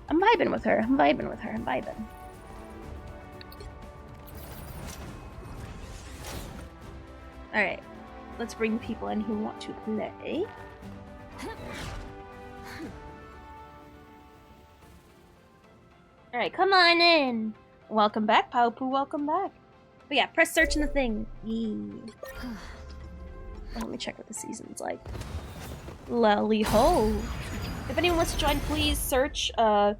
vibing with her. I'm vibing with her. I'm vibing. Alright. Let's bring people in who want to play. Alright, come on in. Welcome back, Paupu. Welcome back. But yeah, press search in the thing. Let me check what the season's like. Lally ho. If anyone wants to join, please search my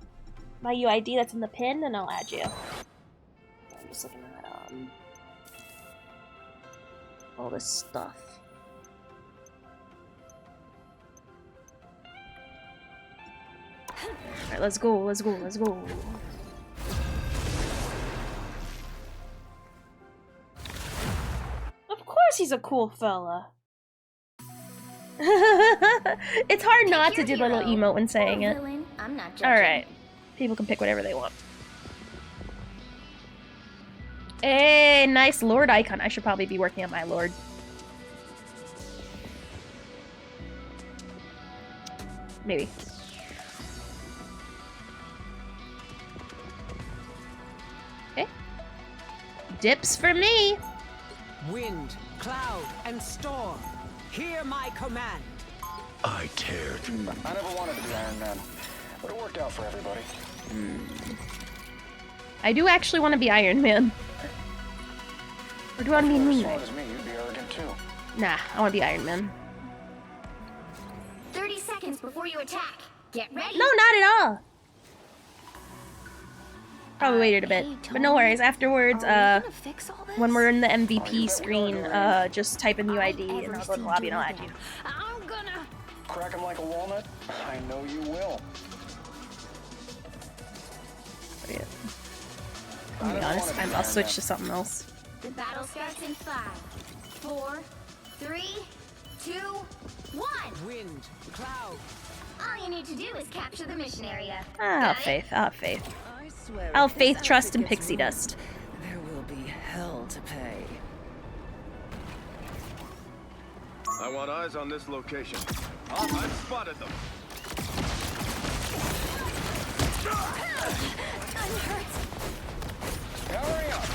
UID that's in the pin and I'll add you. I'm just looking at all this stuff. Alright, let's go, let's go, let's go. Of course he's a cool fella. It's hard not to do the little emote when saying it. Alright. People can pick whatever they want. Hey, nice Lord icon. I should probably be working on my Lord. Maybe. Okay. Dips for me. Wind, cloud, and storm. Hear my command. I tear through. I never wanted to be Iron Man, but it worked out for everybody. I do actually want to be Iron Man. Or do I want to be Moon Knight? As me, you'd be arrogant too. Nah, I want to be Iron Man. 30 seconds before you attack. Get ready. No, not at all. Probably waited a bit, but no worries. Afterwards, when we're in the MVP screen, just type in the UID and I'll go to the lobby and I'll add you. I'm gonna crack him like a walnut. I know you will. I'll be honest, I'll switch to something else. The battle starts in 5, 4, 3, 2, 1. Wind, cloud. All you need to do is capture the mission area. I'll have faith. I'll have faith. I'll have faith, trust, and pixie dust. There will be hell to pay. I want eyes on this location. I've spotted them. I'm hurt. Hurry up.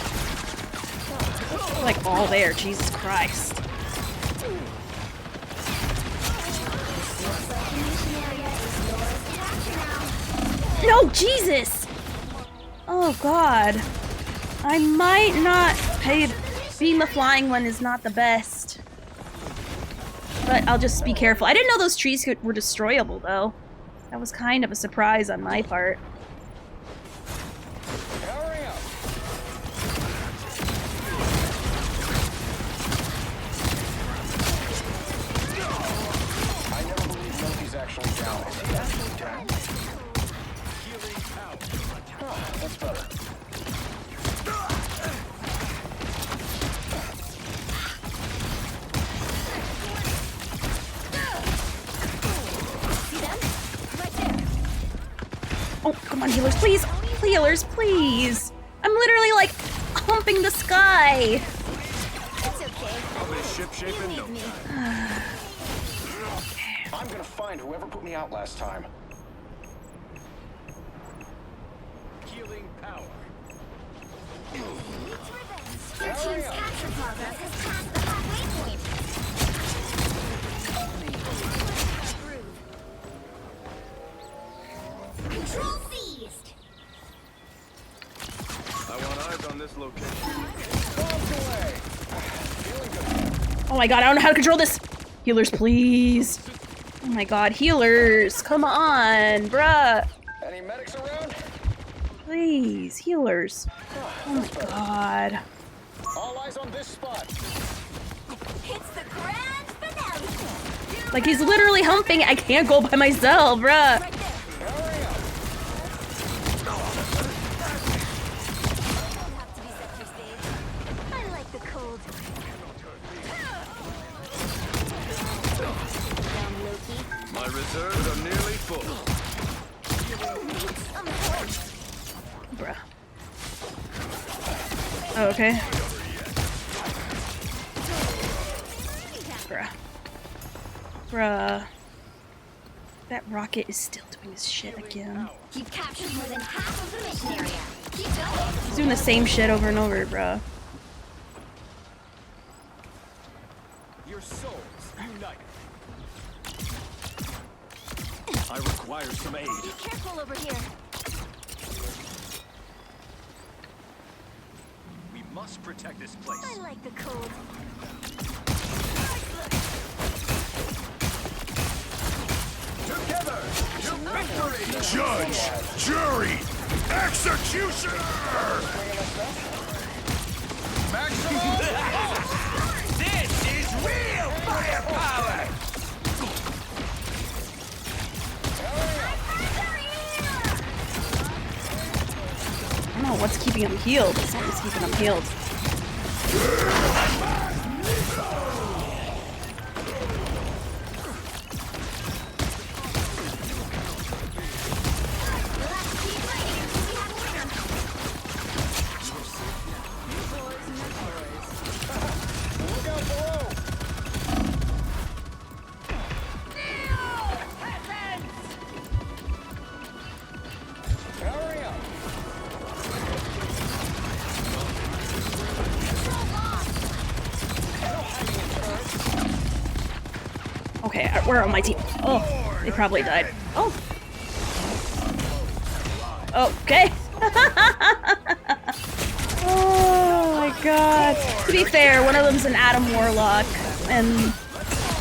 Like all there, Jesus Christ. Looks like the mission area is yours to capture now. Oh, Jesus! Oh, God. I might not pay... Being the flying one is not the best. But I'll just be careful. I didn't know those trees were destroyable, though. That was kind of a surprise on my part. Hurry up. I never believed Loki's actually down. Is he actually down? Oh, that's better. Oh, come on, healers, please! Healers, please! I'm literally, like, humping the sky! It's okay. I'll be ship shape in no time. I'm gonna find whoever put me out last time. Healing power. Your team's capture progress has passed the halfway point. Control seized. I want eyes on this location. Oh my god, I don't know how to control this! Healers, please! Oh my god, healers! Come on, bruh! Any medics around? Please, healers. Oh my god. All eyes on this spot. It's the grand finale. Like, he's literally humping. I can't go by myself, bruh. I like the cold. Down, Loki. My reserves are nearly full. I'm hurt. Bruh. Oh, okay. Bruh. Bruh. That rocket is still doing his shit again. You've captured more than half of the mission area. Keep going. He's doing the same shit over and over, bruh. Your souls unite. I require some aid. Be careful over here. We must protect this place. I like the cold. Together to victory! Judge, jury, executioner! Maximum! This is real firepower! I don't know what's keeping him healed. Something's keeping him healed. Okay, where are my team? Oh, they probably died. Oh. Okay. Oh my god. To be fair, one of them's an Adam Warlock, and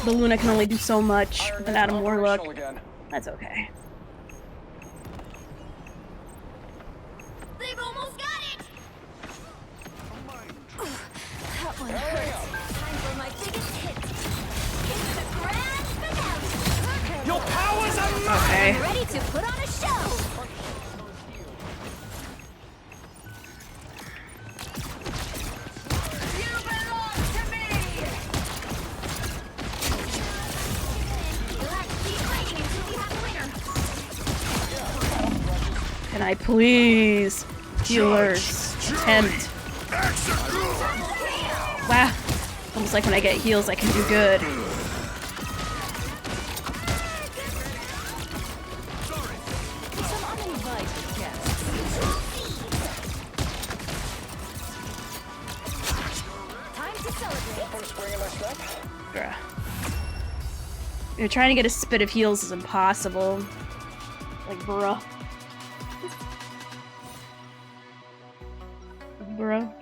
the Luna can only do so much with an Adam Warlock. That's okay. They've almost got it. That one hurts. Time for my biggest hit. It's the grand finale. Your powers are mine! Okay. Ready to put on a show. You belong to me. Let's keep fighting until we have a winner. Can I please, healers, attempt? Wow. Almost like when I get heals, I can do good. Some uninvited guests. Time to celebrate. Put a spring in my step. Bruh. Trying to get a spit of heals is impossible. Like, bruh. bro.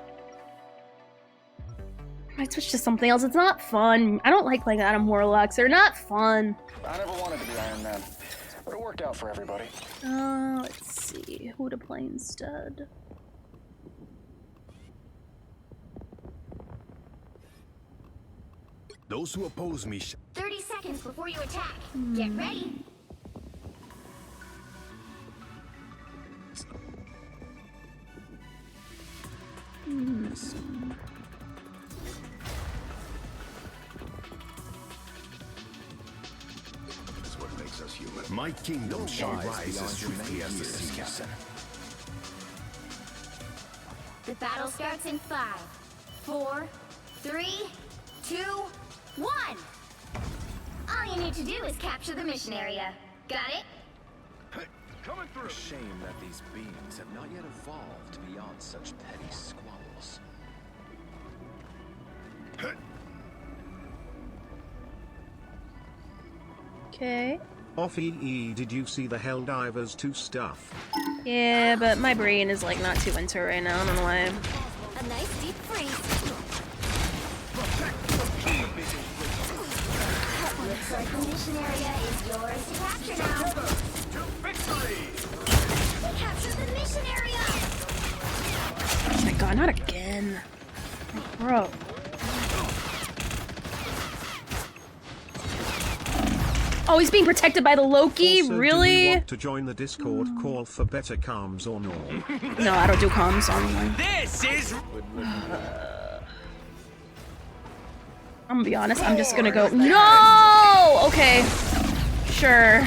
I switched to something else. It's not fun. I don't like playing Adam Warlocks. They're not fun. I never wanted to be Iron Man, but it worked out for everybody. Let's see who to play instead. Those who oppose me 30 seconds before you attack. Get ready. That's what makes us human. My kingdom shall rise as swiftly as the seas. The battle starts in 5, 4, 3, 2, 1. All you need to do is capture the mission area. Got it? Coming through. A shame that these beings have not yet evolved beyond such petty squabbles. Okay. Off EE, did you see the Helldivers 2 stuff? Yeah, but my brain is like not too into it right now. I don't know why. A nice deep freeze. Looks like the mission area is yours to capture now. To victory! We captured the mission area! Oh my god, not again. Bro. Oh, he's being protected by the Loki? Also, really? Do we want to join the Discord call for better comms or no? No, I don't do comms online. This is... I'm gonna be honest, I'm just gonna go. No! Okay. Sure.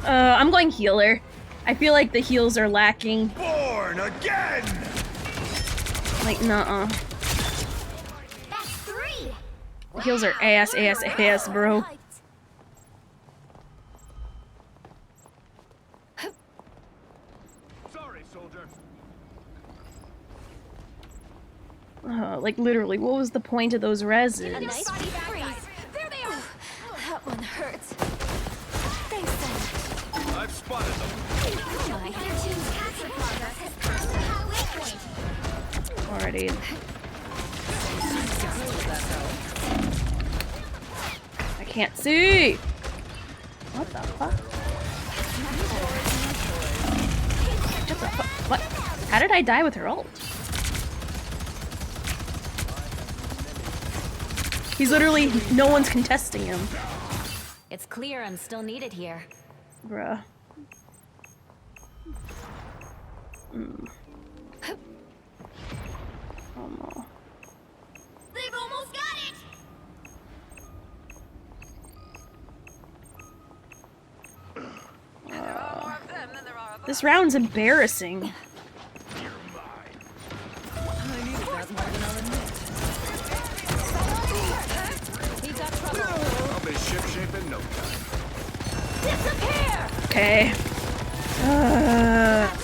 I'm going healer. I feel like the heals are lacking. Born again! Like, nuh-uh. That's 3! The heals are ass, bro. Sorry, soldier. Like, literally, what was the point of those reses? A nice deep freeze. There they are! That one hurts. Thanks, Sen. I've spotted them. My team's capture progress has passed the halfway point. Already. I can't see! What the fuck? What the fuck? What? How did I die with her ult? He's literally, no one's contesting him. It's clear I'm still needed here. Bruh. Oh no. They've almost got it! This round's embarrassing. I'll be ship-shape in no time. Disappear! Okay.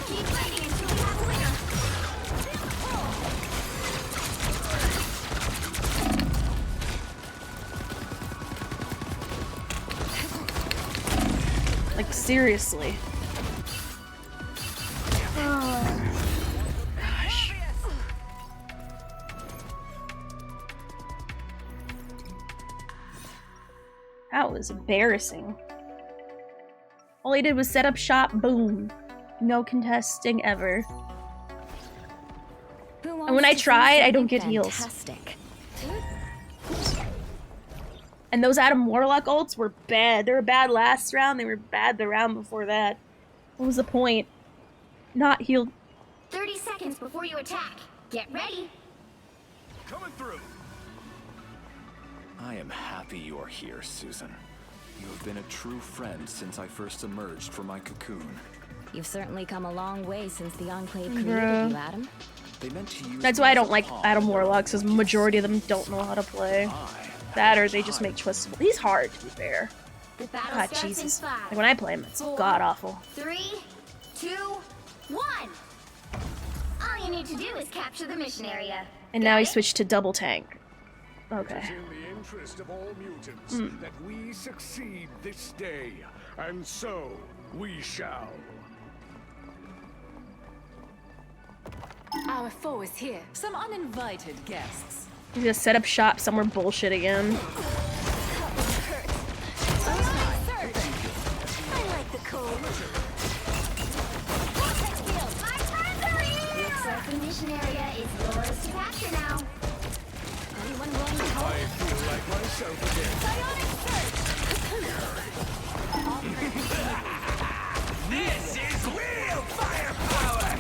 Keep fighting until we have a winner. Like, seriously. Gosh. That was embarrassing. All I did was set up shop, boom. No contesting ever. And when I tried, I don't get heals. Fantastic. And those Adam Warlock ults were bad. They were bad last round, they were bad the round before that. What was the point? Not healed. 30 seconds before you attack. Get ready. Coming through. I am happy you are here, Susan. You have been a true friend since I first emerged from my cocoon. You've certainly come a long way since the Enclave created Bruh. you, Adam. They meant to use That's why I don't like Adam Warlocks, because majority of them don't know how to play. That or they just make choices. He's hard, to be fair. The battle God, starts Jesus. in 5, Like when I play him, it's god-awful. 3, 2, 1. All you need to do is capture the mission area. And now he switched to double tank. Okay. It is in the interest of all mutants that we succeed this day, and so we shall. Our foe is here. Some uninvited guests. You just set up shop somewhere bullshit again. I like the cold. My friends are here! Looks like the mission area is yours to capture now. Anyone willing to help? I feel like myself again. This is real firepower!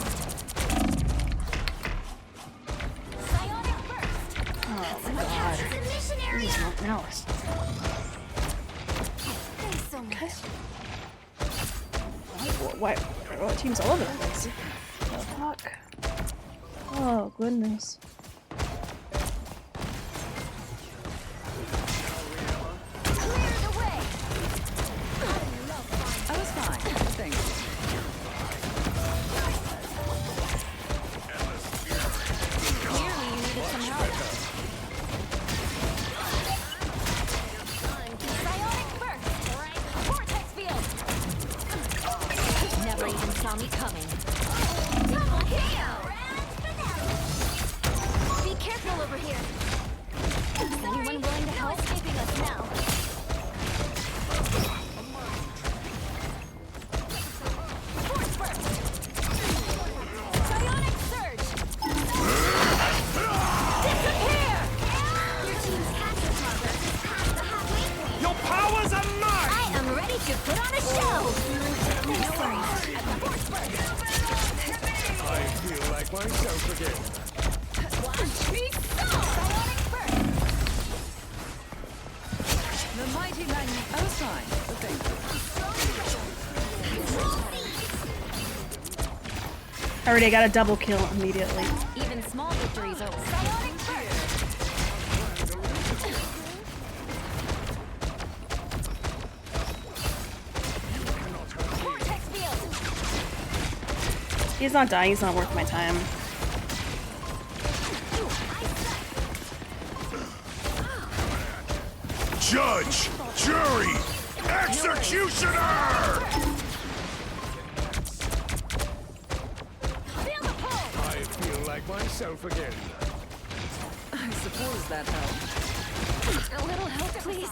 Psionic burst! Oh my god. Capture the mission This area! is something else. Thanks so much. What team's all over the place? The fuck? Oh goodness. Clear the way! I was fine. Thank you. Clearly you needed some help. Psionic burst! Vortex field! Never even saw me coming. Double KO! Be careful over here. Is anyone willing to help? Escaping us now. Force burst! Psionic surge! Disappear! Your team's capture progress is past the halfway point. Your powers are mine! I am ready to put on a show! No worries. Force burst! I feel like myself again. Watch me so! Psionic burst! The mighty man. I was fine. Thank you. Alright, I got a double kill immediately. Even small victories are psionic burst! Vortex field! He's not dying, he's not worth my time. Judge! Jury! Executioner! Feel the pull! I feel like myself again. I suppose that helped. A little help, please.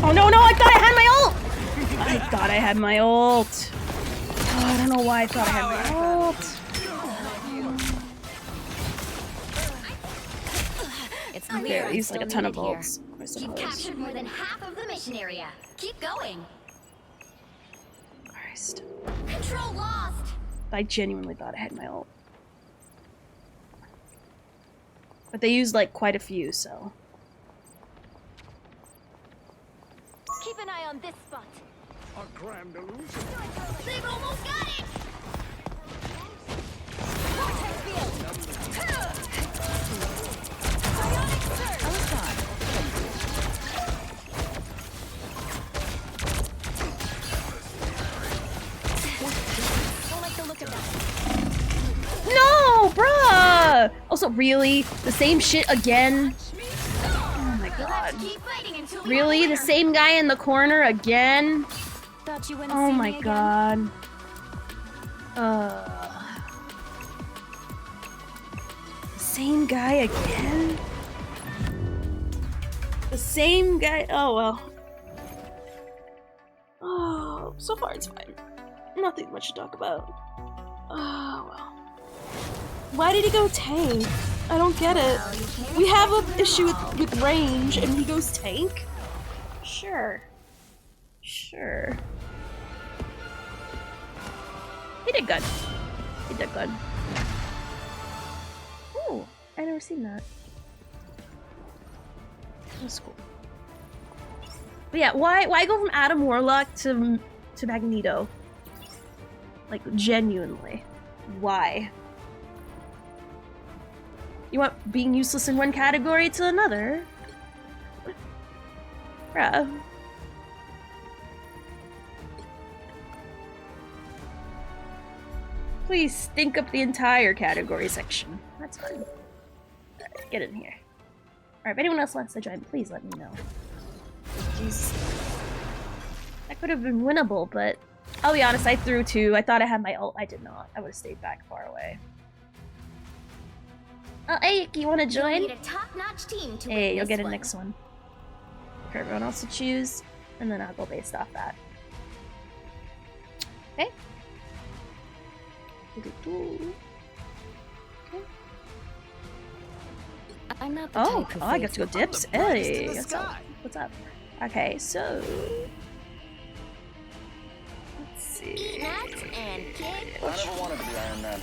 Oh no, no, I thought I had my ult! I thought I had my ult. Oh, I don't know why I thought I had my ult. It's Okay, clear at I'm least like a still ton of needed here. ults. I You've suppose. captured more than half of the mission area. Keep going. Christ. Control lost. I genuinely thought I had my ult. But they used like quite a few, so. Keep an eye on this spot. A grand illusion. They've almost got it. Vortex field. Psionic surge. I was fine. Don't like the look of that. No, bruh! Also, really? The same shit again? Oh my god. Keep fighting until we Really? have a The winner. same guy in the corner again? Thought you wouldn't Oh see my me again. god. Same guy again? The same guy? Oh well. Oh, so far it's fine. Nothing much to talk about. Oh well. Why did he go tank? I don't get it. We have an issue with range and he goes tank? Sure. Sure. He did good. He did good. Ooh, I never seen that. That's cool. But yeah, why go from Adam Warlock to Magneto? Like genuinely, why? You want being useless in one category to another? Bruh. Please think up the entire category section. That's fine. Alright, get in here. Alright, if anyone else wants to join, please let me know. Jeez. That could have been winnable, but I'll be honest, I threw 2. I thought I had my ult. I did not. I would have stayed back far away. Oh, hey, you want to join? Need a top-notch team to Hey, win you'll this get a one. next one. For everyone else to choose, and then I'll go based off that. Okay. Okay. I'm not the Oh, type who I get to go fades dips. Hey, what's up? Okay, so let's see. Nuts and kick. I never wanted to be Iron Man,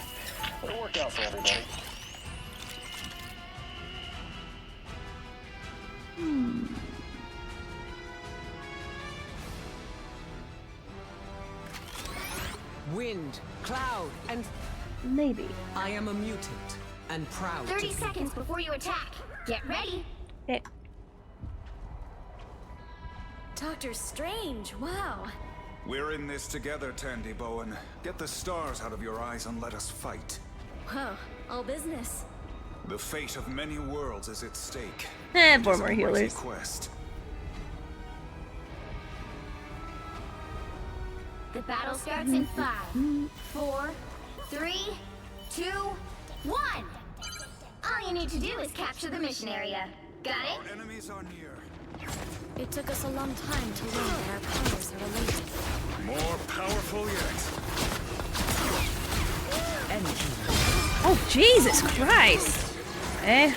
but it worked out for everybody. Wind, cloud, and maybe. I am a mutant and proud. 30 to be. seconds before you attack. Get ready. Okay. Doctor Strange, wow. We're in this together, Tandy Bowen. Get the stars out of your eyes and let us fight. Whoa, all business. The fate of many worlds is at stake. 4 more healers. Quest. The battle starts in 5, 4, 3, 2, 1. All you need to do is capture the mission area. Got it? Our enemies are near. It took us a long time to learn that our powers are related. More powerful yet. Oh, Jesus Christ! Eh?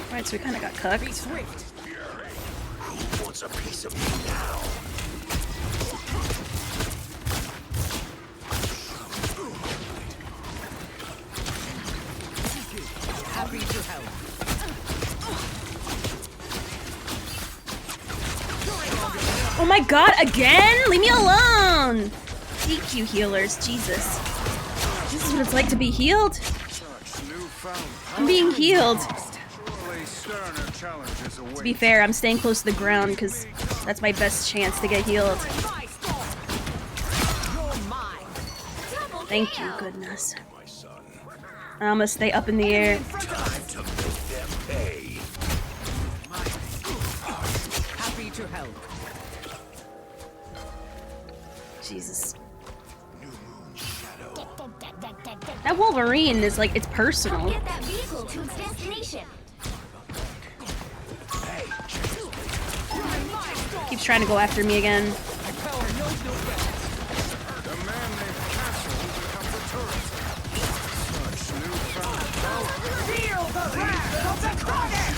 Alright, so we kind of got cooked. Who wants a piece of me now? Happy to help. Oh my god, again? Leave me alone! Thank you, healers. Jesus. This is what it's like to be healed. I'm being healed. To be fair, I'm staying close to the ground because that's my best chance to get healed. Thank you, goodness. I'm gonna stay up in the air. Happy to help. Jesus. That Wolverine is like, it's personal. Get that vehicle to its destination. Keeps trying to go after me again. Feel the wrath of the goddess!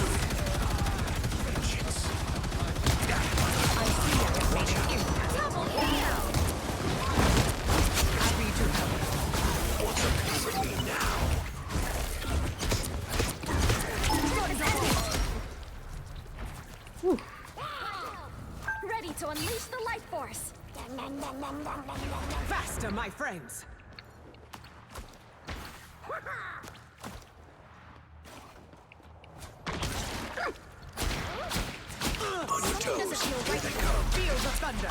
Happy to help. What's a piece of me now? Ready to unleash the life force. Faster, my friends. On your toes. Here they come. Feel the thunder.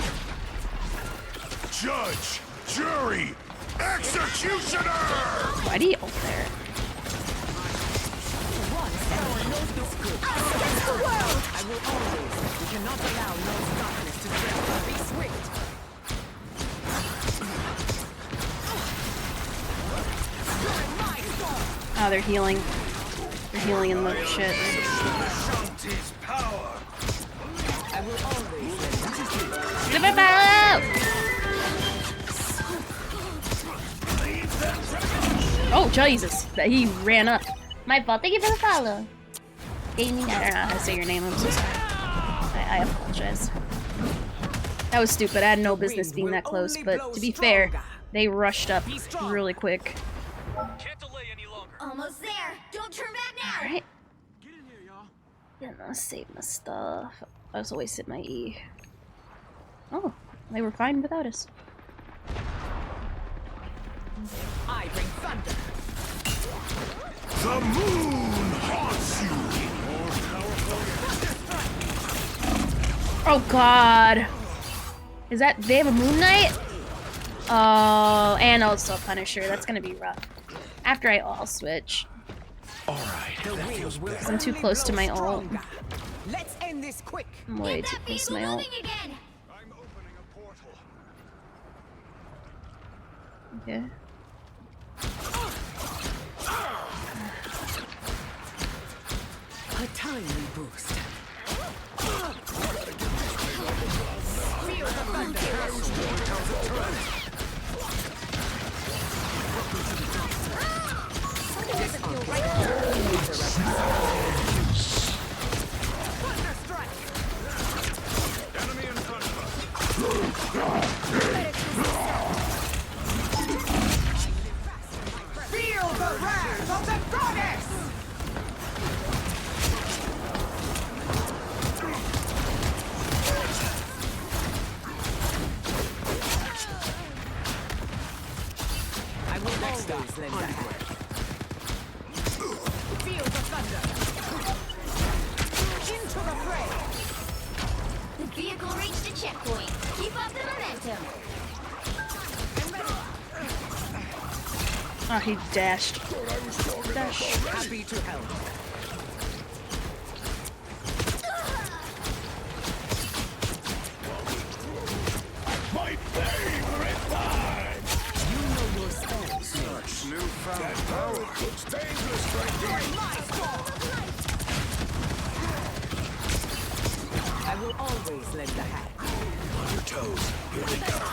Judge, jury, executioner! Why do you ult there? Against the world! I will always. We cannot allow Lord's darkness to drift. Be swift. Oh, they're healing. They're healing in the shit. I will always. Give it back! Oh, Jesus. He ran up. My fault. Thank you for the follow. Gaming. I don't know how to say your name. I'm so sorry. I apologize. That was stupid. I had no business being that close, but to be fair, they rushed up really quick. Almost there. Don't turn back now. Alright. Yeah, no, save my stuff. I was wasted my E. Oh, they were fine without us. I bring thunder. The moon haunts you! Oh god! Is that- they have a Moon Knight? Oh, and also Punisher. That's gonna be rough. After I'll switch. I'm too close to my ult. Let's end this quick. I'm way too close to my ult. Okay. A timely boost. Enemy in front of us. Feel the wrath of the goddess! I will always lend a hand. Feel the thunder. Into the fray. The vehicle reached a checkpoint. Keep up the momentum. Oh, he dashed. Dash. Happy to help. My favorite time! You know your spells. Such newfound power. Looks dangerous right here. I will always lend a hand. On your toes. Here they come.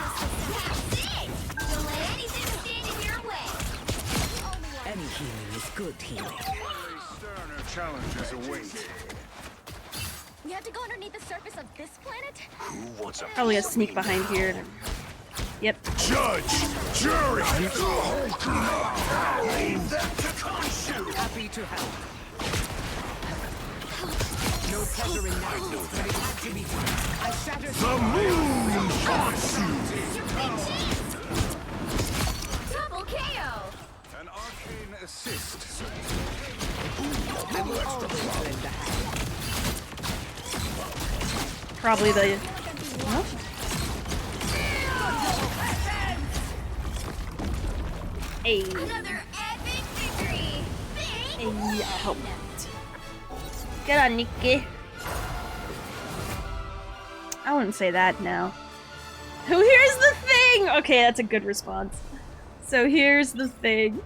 Don't let anything stand in your way. Any healing is good healing. Sterner challenges await. We have to go underneath the surface of this planet? Who wants a Probably a sneak behind here. Yep. judge, jury, the whole crew? Leave them to Khonshu. Happy to help. No pleasure in that, but it had to be done. I shattered The moon Khonshu. Double KO! An arcane assist. I will always lend a hand. Probably the. Huh? Hey. Another epic victory! Hey, I hope not. Get on, Nikki. I wouldn't say that now. Oh, here's the thing! Okay, that's a good response. So here's the thing.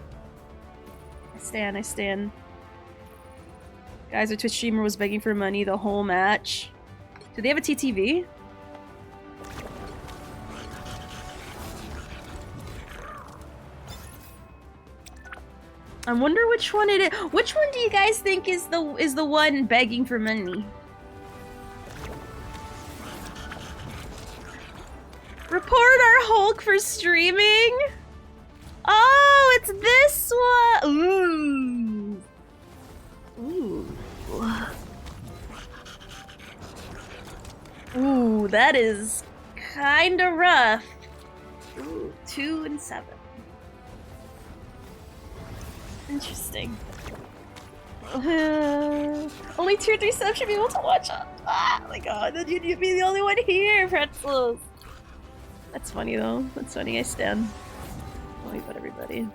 I stand. Guys, our Twitch streamer was begging for money the whole match. Do they have a TTV? I wonder which one it is. Which one do you guys think is the one begging for money? Report our Hulk for streaming? Oh, it's this one! Ooh. Ooh, that is kinda rough. Ooh, 2 and 7. Interesting. Only 2 or 3 subs should be able to watch it. Ah, my god, then you'd be the only one here, pretzels. That's funny though. That's funny, I stand. Let me put everybody.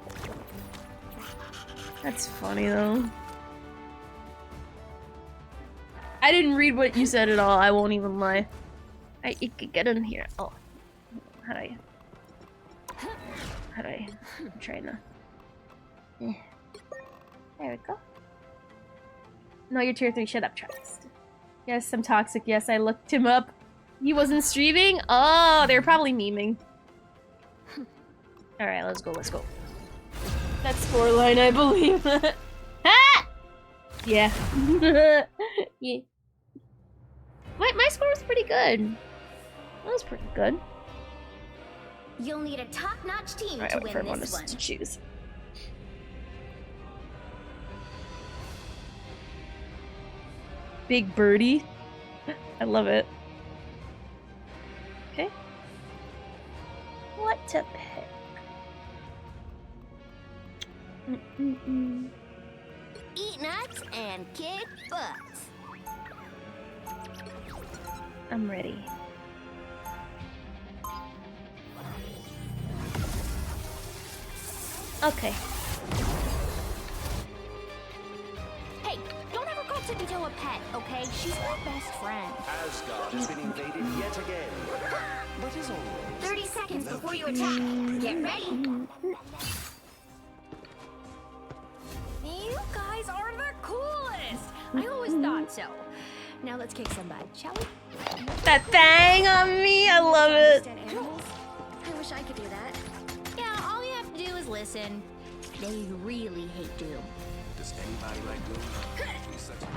That's funny though. I didn't read what you said at all, I won't even lie. You could get in here. Oh. How do I... I'm trying to... Yeah. There we go. No, you're tier 3. Shut up, Travis. Yes, I'm toxic. Yes, I looked him up. He wasn't streaming? Oh, they were probably memeing. Alright, let's go, let's go. That scoreline, I believe. Ha! Yeah. Yeah. My score was pretty good. That was pretty good. You'll need a top-notch team Alright, to wait for win everyone this one. to choose. Big birdie. I love it. Okay. What to pick? Eat nuts and kick butts. I'm ready. Okay. Tippy-Toe a pet, okay? She's my best friend. Asgard has been invaded yet again. But as always, 30 seconds before you attack. Get ready. You guys are the coolest. I always thought so. Now let's kick some butt, shall we? That thing on me, I love it. I wish I could do that. Yeah, all you have to do is listen. They really hate Doom. does anybody like Doom?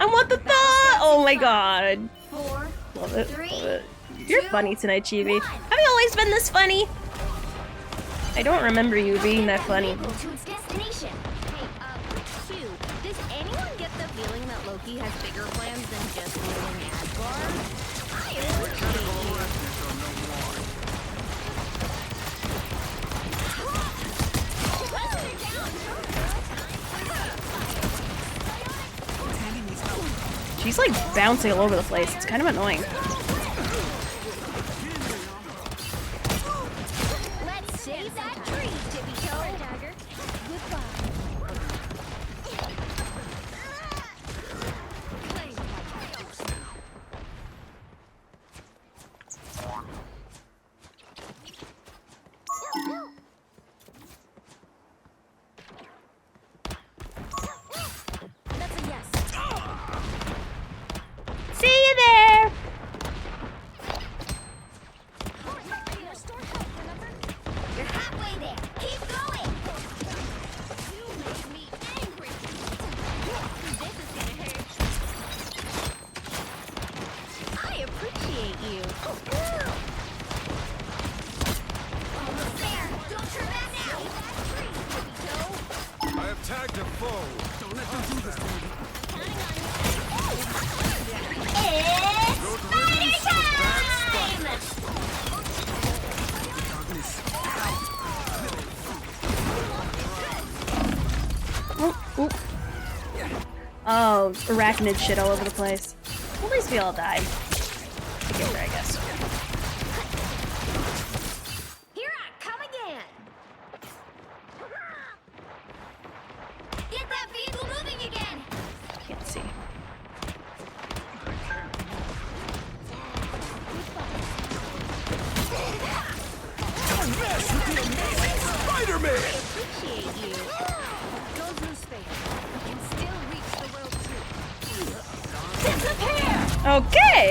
I want the thought! Oh my god. 4, Love it, 3, love it. You're funny tonight, Chibi. Have you always been this funny? I don't remember you being that funny. to its destination. Hey, Q, does anyone get the feeling that Loki has bigger plans than just ruling Asgard? I appreciate you. She's like bouncing all over the place. It's kind of annoying. Let's save that tree, Tippy-Toe. Dagger. Goodbye. That's a yes. See you there! You're halfway there. Keep going. You made me angry. This is gonna hurt. I appreciate you. Almost there. Don't turn back now. I have tagged a foe. Don't let them do this to me. It's party Oh, arachnid shit all over the place. At least we all died. Together, I guess. Here I come again. Get that vehicle moving again. Can't see. Spider-Man! I appreciate you. Goes no space. You can still reach the world too. Disappear! Okay!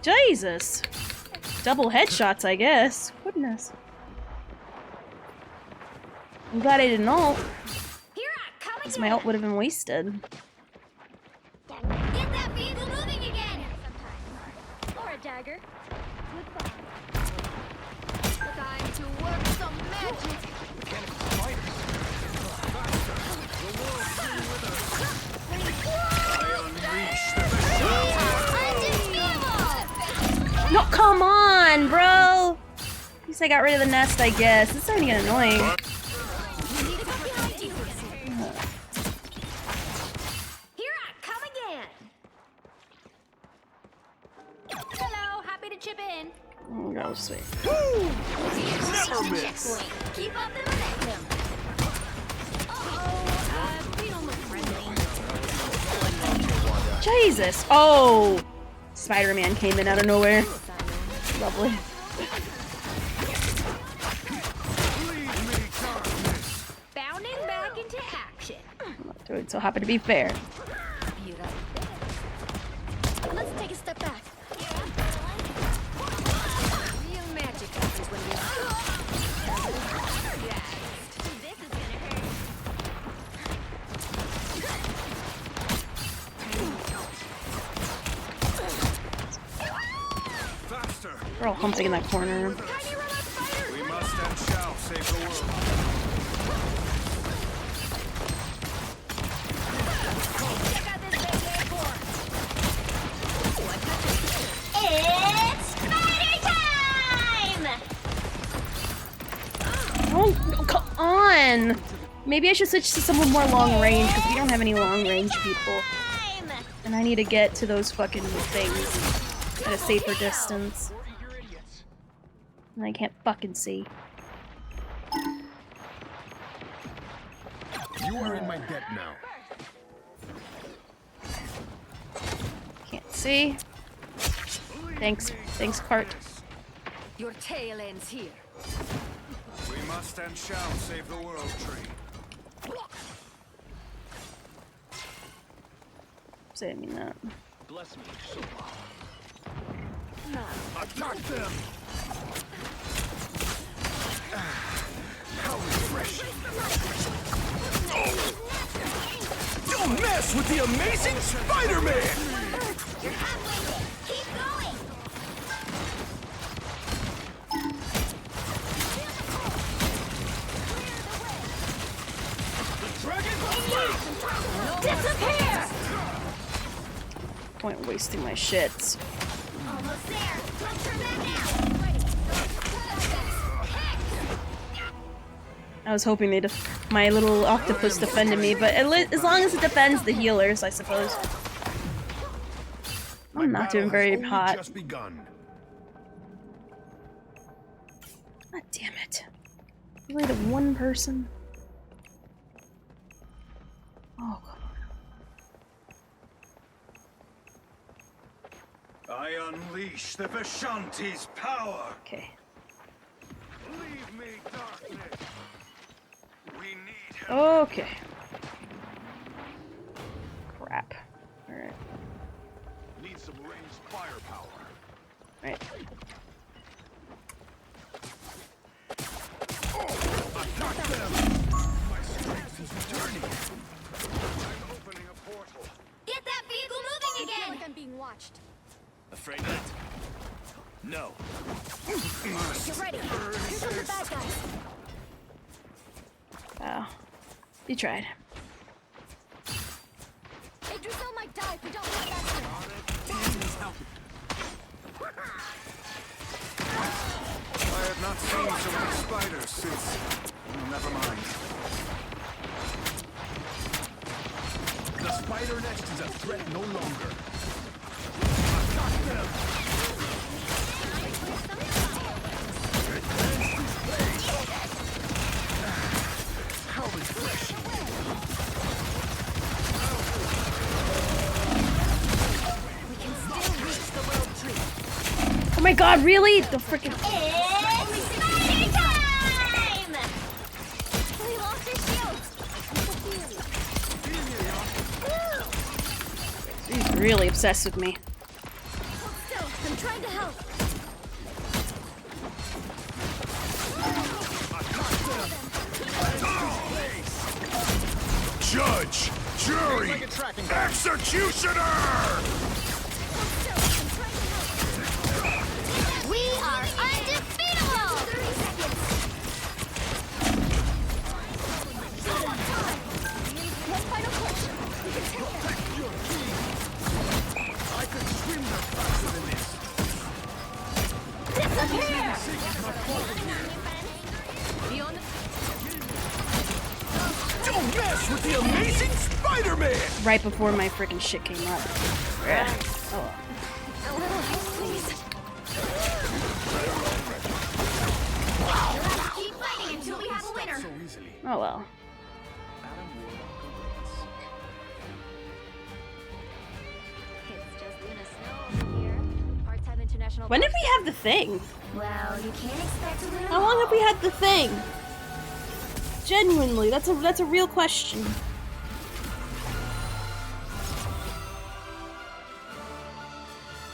Jesus. Double headshots, I guess. Goodness. I'm glad I didn't ult. Here I come Because again. my ult would have been wasted. Get that vehicle moving again. Or a dagger. Goodbye. Time to work some magic. Mechanical spiders. No, come on, bro! At least I got rid of the nest, I guess. It's starting to get annoying. Here I come again. Hello, happy to chip in. Oh, God, sweet. Never miss. Keep up the momentum. We don't look friendly. Jesus! Oh! Spider-Man came in out of nowhere. Lovely. Bounding back into action. Dude, so happy to be fair. Beautiful. Let's take a step back. Real magic happens when you. Yes. This is gonna hurt. Faster. We're all humping in that corner. We must and shall save the world. It's spider time! Oh, come on! Maybe I should switch to someone more long range, because we don't have any long range people. And I need to get to those fucking things at a safer distance. And I can't fucking see. You are in my debt now. See? Thanks, Cart. Your tail ends here. We must and shall save the world tree. Say I mean that. Bless me. Attack them! How refreshing! Don't mess with the amazing Spider-Man! You're halfway there. Keep going. Disappear! Point wasting my shits. Almost there. Don't turn back now. I was hoping they my little octopus defended me, but as long as it defends the healers, I suppose. I'm not doing very hot. Just begun. God damn it. Really to one person? Oh, God. I unleash the Vishanti's power. Okay. Leave me, darkness. We need Okay. Crap. Alright. Need some ranged firepower. Right. attack them. My strength is returning. I'm opening a portal. Get that vehicle moving again. I feel like I'm being watched. Afraid not? No. Get ready. Here come the bad guys. Oh. You tried. Idrisil might die if we don't have that thing. I have not seen so many spiders since. Never mind. The spider nest is a threat no longer. Attack them! How refreshing! We can still reach the world tree. Oh my god, really? The freaking. It's party time! We lost his shield. He's really obsessed with me. Hold still. I'm trying to help. Judge, jury, executioner! We are undefeatable! 30 seconds. One final push. We can take it. I could swim no faster than this. Disappear! Beyond the... Don't mess with the amazing Spider-Man! Right before my freaking shit came up. Yeah. Oh well. A little help, please. Keep fighting until we have a winner. So easily. Oh well. It's just Luna Snow over here. Part-time international... When did we have the thing? Well, you can't expect to win. How long have we had the thing? Genuinely, that's a real question.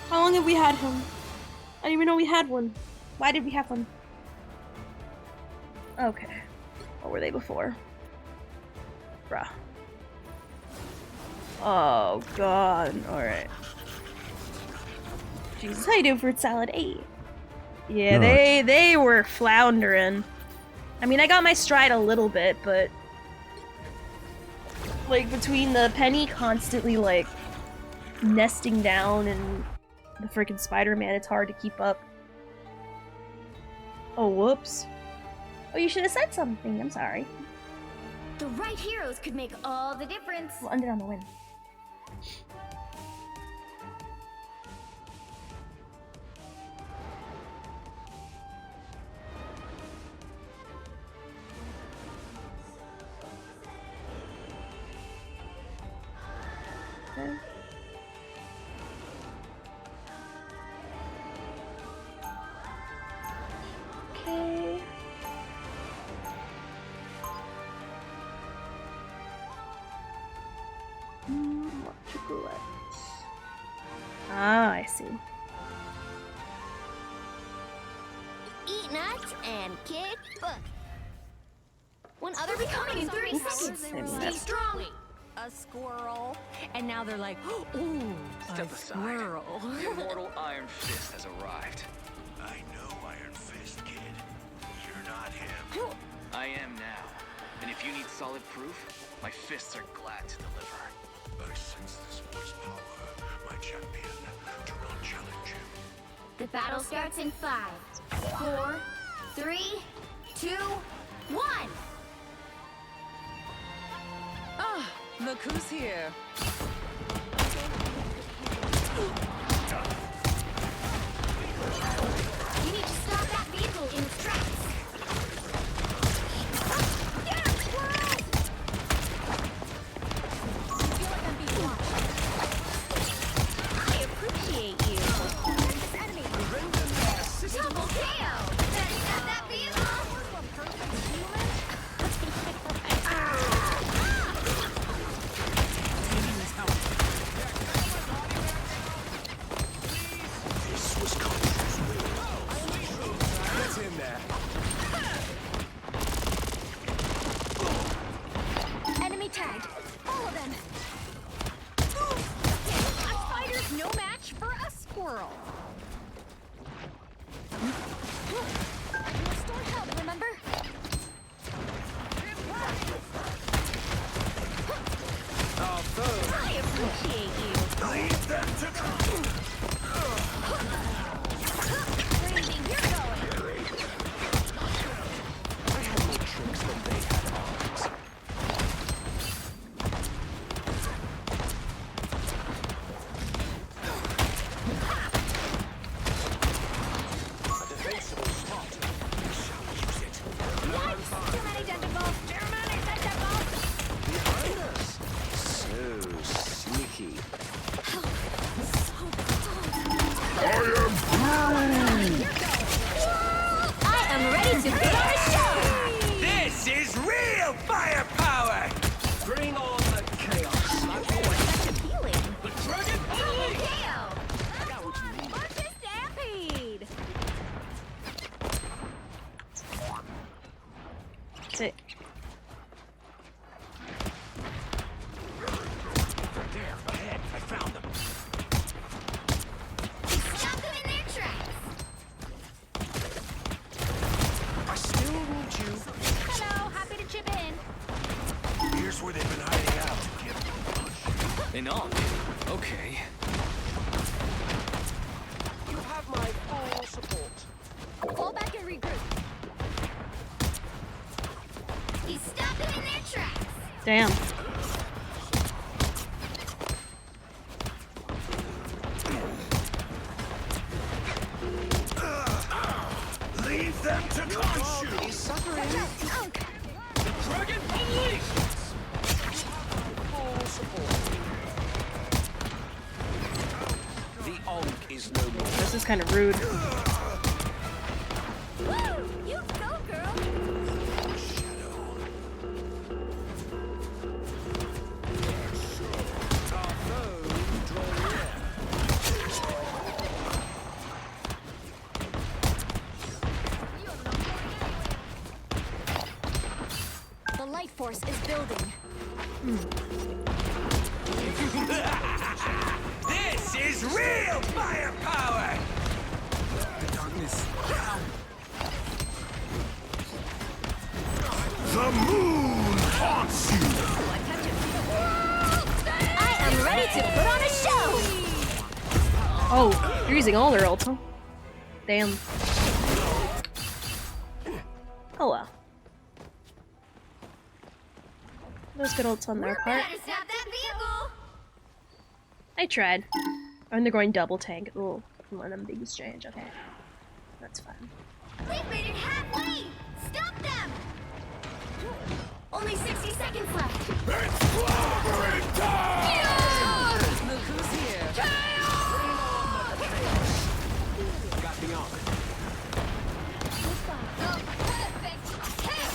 How long have we had him? I didn't even know we had one. Why did we have one? Okay. What were they before? Bruh. Oh god. Alright. Jesus, how you doing, fruit salad? 8. Yeah, they were floundering. I mean, I got my stride a little bit, but like between the Penny constantly like nesting down and the freaking Spider-Man, it's hard to keep up. Oh, whoops. Oh, you should have said something. I'm sorry. The right heroes could make all the difference. We'll end it on the win. want to collect. Ah, I see. Eat nuts and kick book. One other becoming in 30 seconds. Stay strong. A squirrel. And now they're like, ooh, Step a aside. squirrel. The immortal Iron Fist has arrived. I know Iron Fist, kid. You're not him. I am now. And if you need solid proof, my fists are glad to deliver. I sense this boy's power, my champion. Do not challenge him. The battle starts in 5, 4, 3, 2, 1. Ah, look who's here. You need to stop that vehicle in its tracks. Get him, squirrel! I feel like I'm being watched. I appreciate you. This enemy. Double KO! Better stop that vehicle! This was Conjure's will. Get in there. Enemy tagged. All of them. A spider's no match for a squirrel. Restore health, remember? I appreciate you. Leave them to come. Where do you think you're going? I had more tricks than they had arms. A defensible spot. We shall use it. What? Too many tentacles. Too many tentacles. Behind us. So sneaky. I am ready to put on a show. This is real firepower! Bring on the chaos. That's appealing. The dragon Double KO. What's a stampede? Sit. There, ahead. I found them. Stop them in their tracks. I still need you. Hello, happy to chip in. Here's where they've been hiding out. An arc? Okay. You have my full support. Fall back and regroup. You stop them in their tracks. Damn. Leave them to consume. He's suffering. Dragon unleashed! Full support. The Onk is no more. This is kind of rude. Woo! You go, girl. Our foe draw near. The life force is building. This is real firepower! Darkness. The moon haunts you. I am ready to put on a show. Oh, you're using all their ults, huh? Damn. Oh well. Those good ults on their part. Better stop that vehicle. I tried. And they're going double tank. Oh, one of them big exchange. Okay. That's fine. They've made it halfway. Stop them. Only 60 seconds left. It's clobbering time! Look who's here. Got the Onk. Oh, perfect. Hey.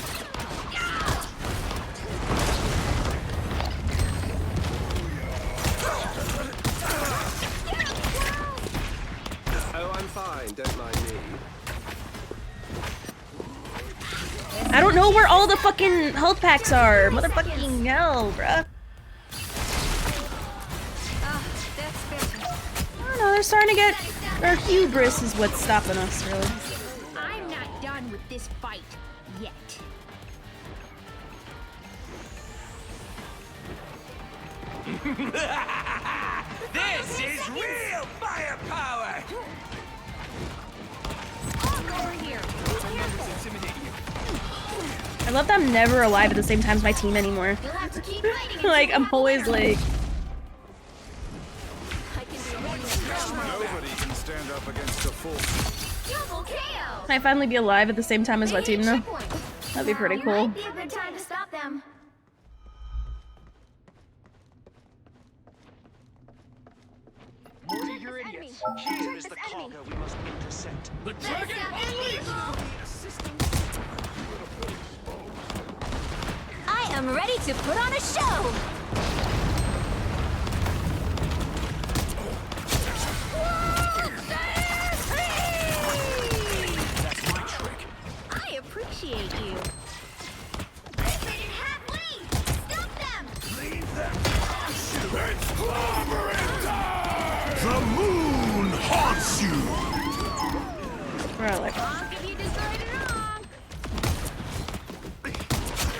know where all the fucking health packs are. Motherfucking hell, bruh. I don't know, they're starting to get... Our hubris is what's stopping us, really. I'm not done with this fight yet. This is real firepower! I love that I'm never alive at the same time as my team anymore. Like, I'm always like... Nobody can stand up against the force. Can I finally be alive at the same time as my team now? That'd be pretty cool. Might be a good time to stop them. More of your idiots. Here is the cargo we must intercept. The dragon I am ready to put on a show. That's my trick. I appreciate you. They didn't have lead. Stop them. Leave them. Let's clobber and die. The moon haunts you. Bro, like... Honk if you destroyed it wrong.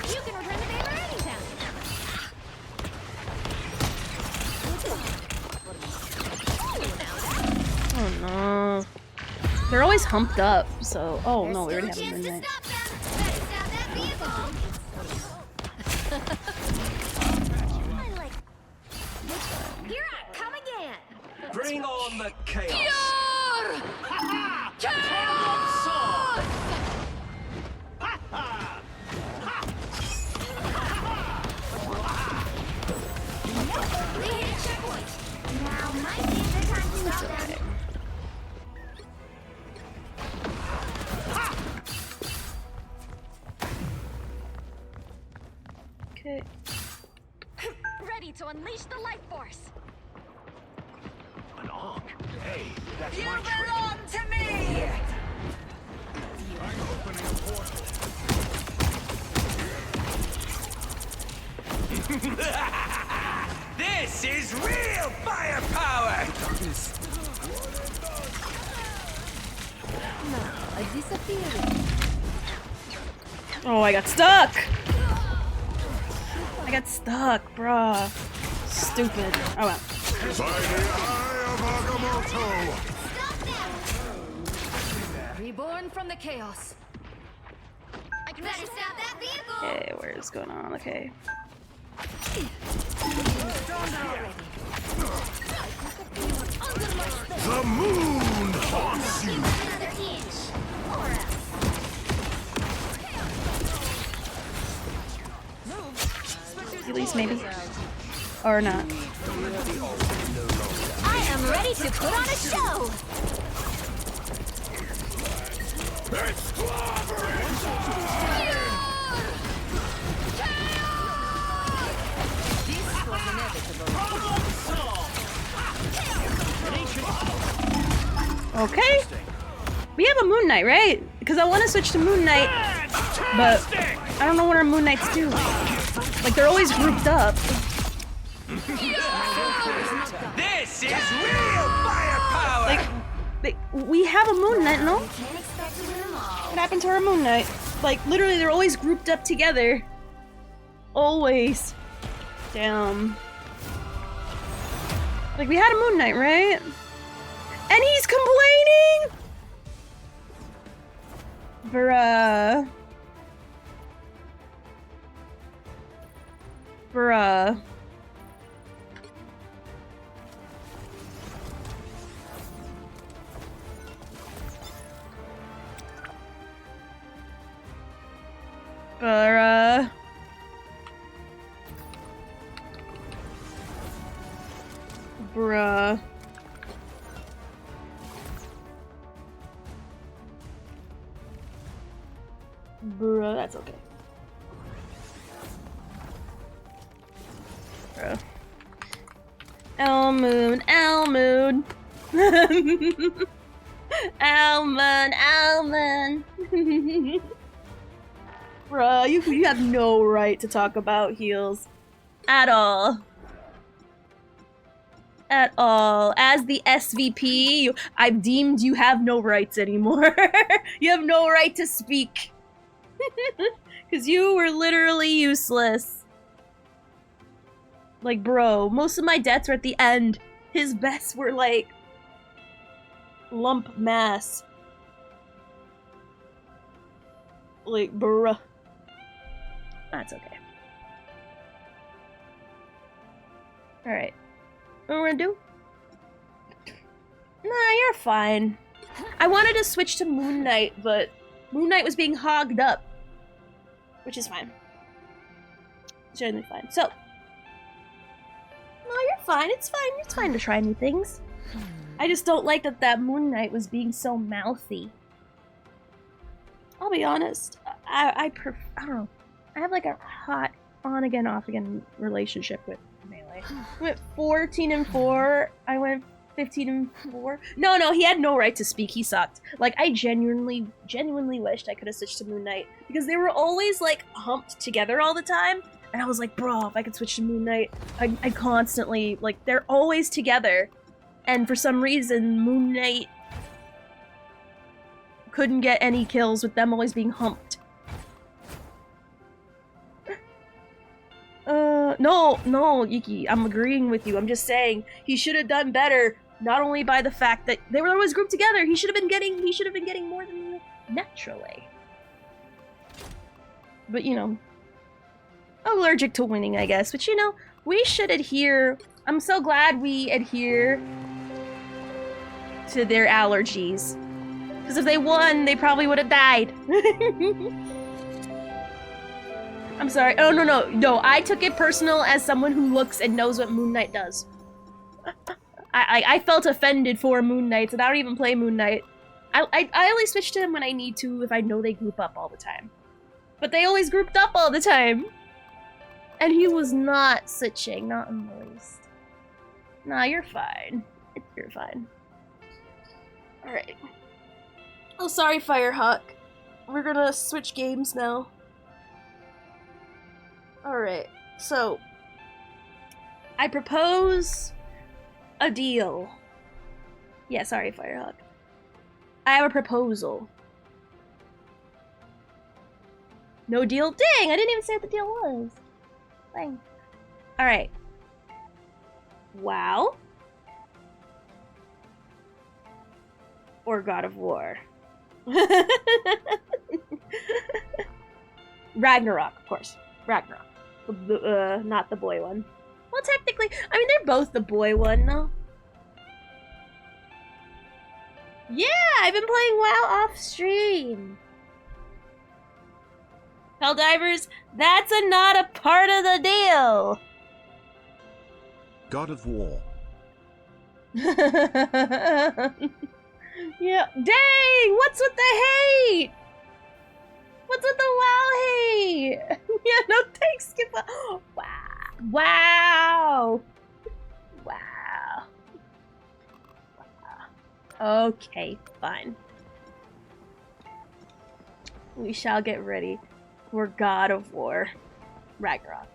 You can return the favor anytime. Oh no. They're always humped up, so... Oh no, we already have a midnight. Here I come again. Bring on the chaos. Pure chaos! They hit a checkpoint. Now might be a good time to stop them. Okay. Ready to unleash the life force. An arc. Hey, that's You my trick. belong to me! I'm opening a portal. This is real firepower! Now, I disappear. Oh, I got stuck! I got stuck, bruh. Stupid. Oh well. By the eye of Agamotto! Reborn from the chaos. I can better stop that vehicle. Okay, where's going on? Okay. The moon haunts you! Another inch. Or else. At least maybe. Or not. I am ready to put on a show. Let's clobber and die! This was inevitable. Okay. We have a Moon Knight, right? Because I want to switch to Moon Knight, but I don't know what our Moon Knights do. Like, they're always grouped up. This is real firepower! Like, we have a Moon Knight, no? What happened to our Moon Knight? Like, literally, they're always grouped up together. Always. Damn. Like, we had a Moon Knight, right? And he's complaining! Bruh. Bruh. Bruh. Bruh. Bruh, that's okay. Bruh. Elmoon, Elmoon. Elmoon, Elmoon. Bruh, you have no right to talk about heels. At all. At all. As the SVP, I've deemed you have no rights anymore. You have no right to speak. Because you were literally useless. Like, bro, most of my deaths were at the end. His best were like lump mass. Like, bruh. That's okay. Alright. What we're gonna do? Nah, you're fine. I wanted to switch to Moon Knight, but Moon Knight was being hogged up. Which is fine. Generally fine. So. No, you're fine. It's fine. It's fine to try new things. I just don't like that Moon Knight was being so mouthy. I'll be honest. I don't know. I have like a hot on-again, off-again relationship with Melee. I went 14-4. I went 15-4. No, he had no right to speak. He sucked. Like, I genuinely wished I could have switched to Moon Knight because they were always like humped together all the time. And I was like, bro, if I could switch to Moon Knight, I'd constantly, like, they're always together. And for some reason, Moon Knight couldn't get any kills with them always being humped. No, Yuki, I'm agreeing with you. I'm just saying he should have done better, not only by the fact that they were always grouped together, he should have been getting more than you naturally. But you know, allergic to winning, I guess. But you know, we should adhere. I'm so glad we adhere to their allergies. Because if they won, they probably would have died. I'm sorry. Oh, no. I took it personal as someone who looks and knows what Moon Knight does. I felt offended for Moon Knights, and I don't even play Moon Knight. I only switch to him when I need to if I know they group up all the time. But they always grouped up all the time. And he was not switching, not in the least. Nah, you're fine. You're fine. Alright. Oh, sorry, Firehawk. We're gonna switch games now. Alright, so I propose a deal. Yeah, sorry, Firehawk. I have a proposal. No deal? Dang, I didn't even say what the deal was. Dang. Alright. WoW? Or God of War? Ragnarok, of course. Ragnarok. Not the boy one. Well, technically, I mean, they're both the boy one, no? Yeah, I've been playing WoW off stream. Helldivers, that's not a part of the deal. God of War. Yeah, dang! What's with the hate? What's with the WoW hate? Yeah, no thanks, skip. Wow. Okay, fine. We shall get ready for God of War Ragnarok.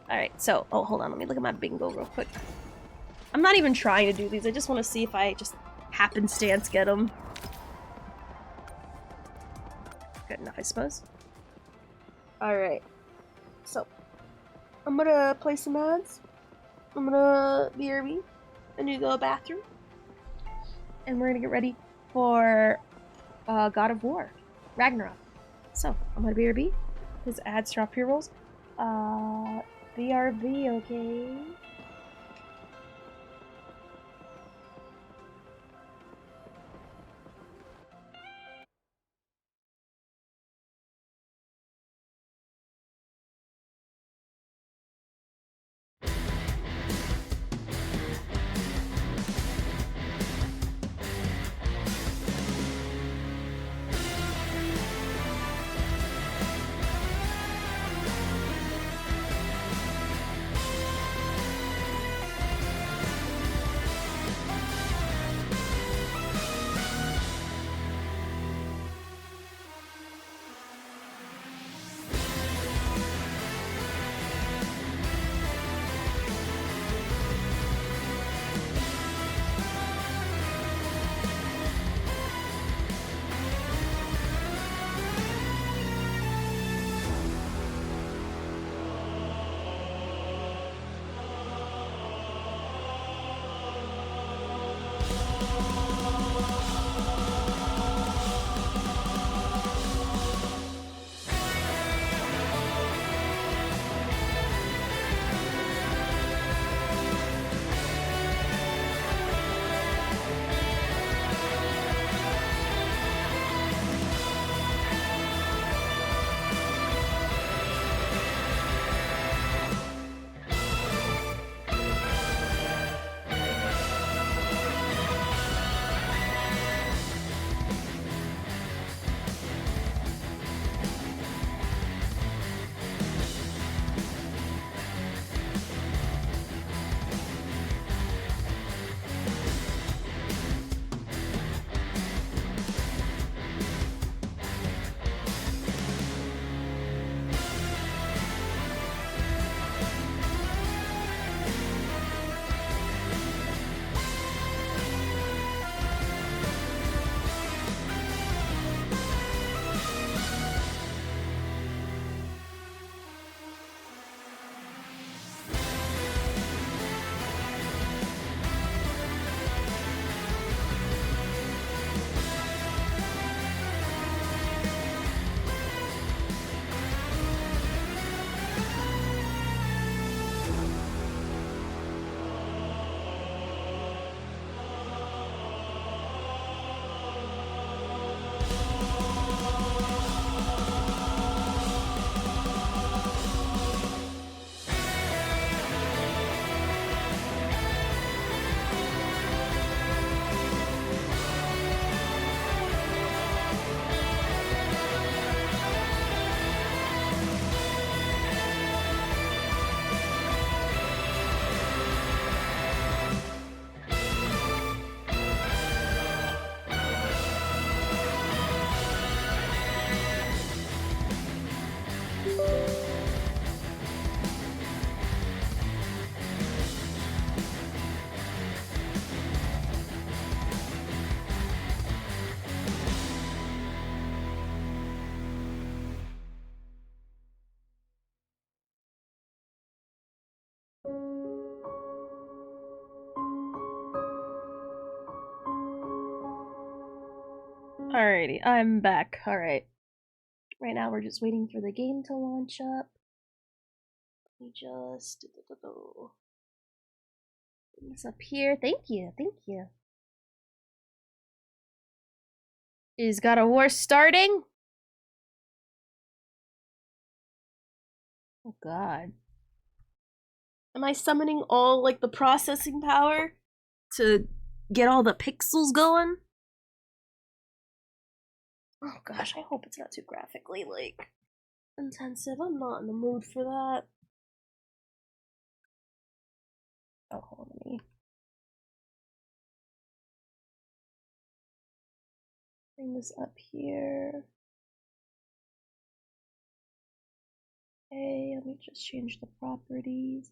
Alright, so, oh, hold on, let me look at my bingo real quick. I'm not even trying to do these, I just want to see if I just happenstance get them. Good enough, I suppose. Alright, so, I'm gonna play some ads. I'm gonna BRB. I need to go to the bathroom. And we're gonna get ready for God of War Ragnarok. So, I'm gonna BRB. His ads drop your rolls. BRB, okay. Alrighty, I'm back. Alright. Right now we're just waiting for the game to launch up. Let me just put this up here. Thank you, thank you. Is God of War starting? Oh god. Am I summoning all like the processing power to get all the pixels going? Oh gosh, I hope it's not too graphically like intensive. I'm not in the mood for that. Oh, hold on, let me bring this up here. Okay, let me just change the properties.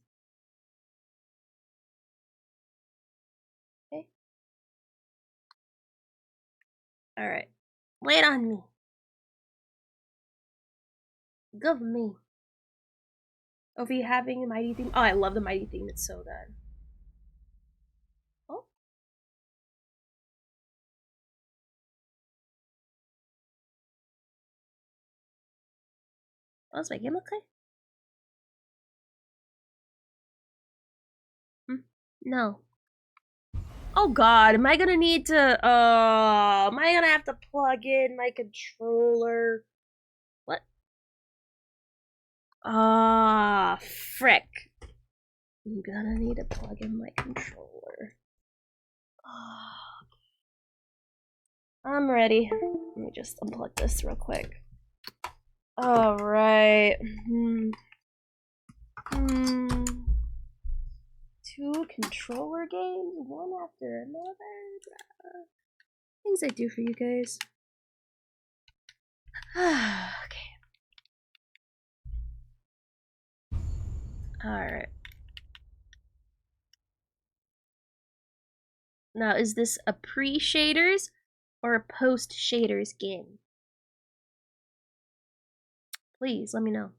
Okay. Alright. Wait on me. Give me. Oh, if you having a mighty theme. Oh, I love the mighty theme, it's so good. Oh. Oh, is my game okay? No. Oh god, am I gonna need to, am I gonna have to plug in my controller? What? Ah, frick. I'm gonna need to plug in my controller. I'm ready. Let me just unplug this real quick. Alright. Two controller games, one after another. Things I do for you guys. Okay. Alright. Now, is this a pre-shaders or a post-shaders game? Please, let me know.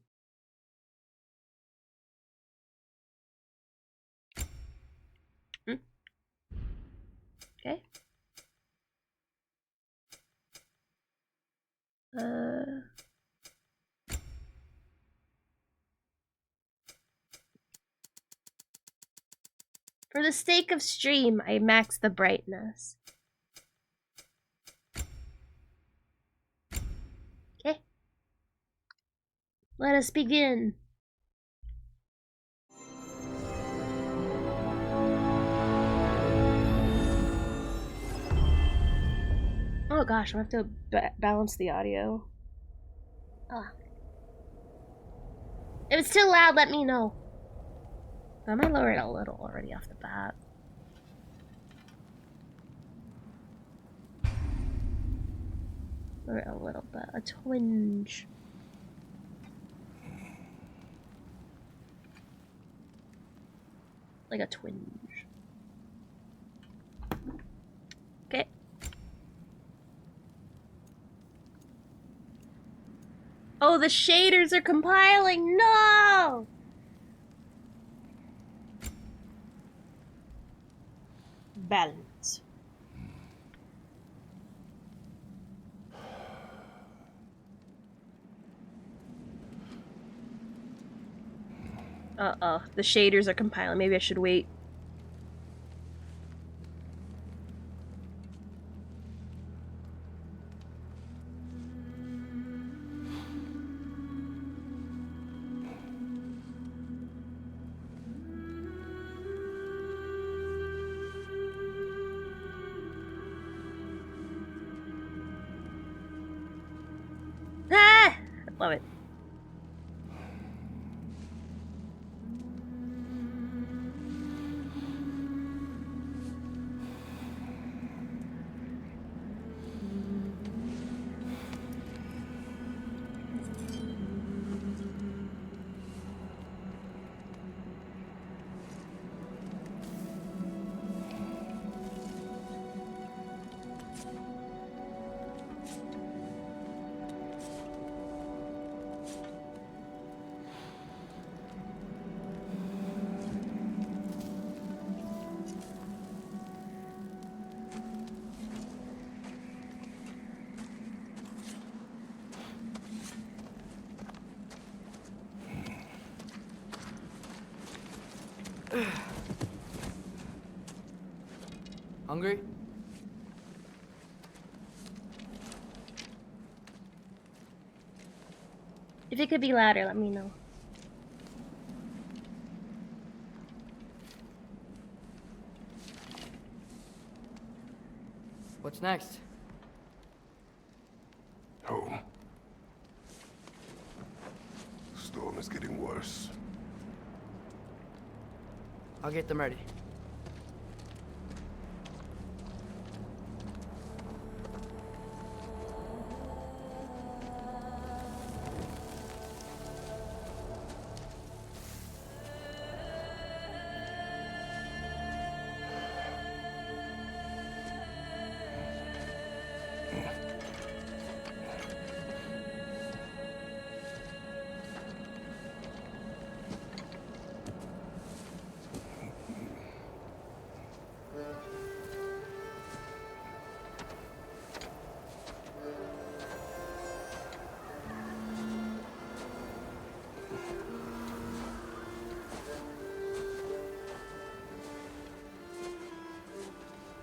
Okay. For the sake of stream, I max the brightness. Okay. Let us begin. Oh gosh, I have to balance the audio. Ah. If it's too loud, let me know. I might lower it a little already off the bat. Lower it a little bit, a twinge. Like a twinge. Okay. Oh, the shaders are compiling! No! Balance. Uh-oh, the shaders are compiling. Maybe I should wait. Ah! Love it. Hungry? If it could be louder, let me know. What's next? Home. Storm is getting worse. I'll get them ready.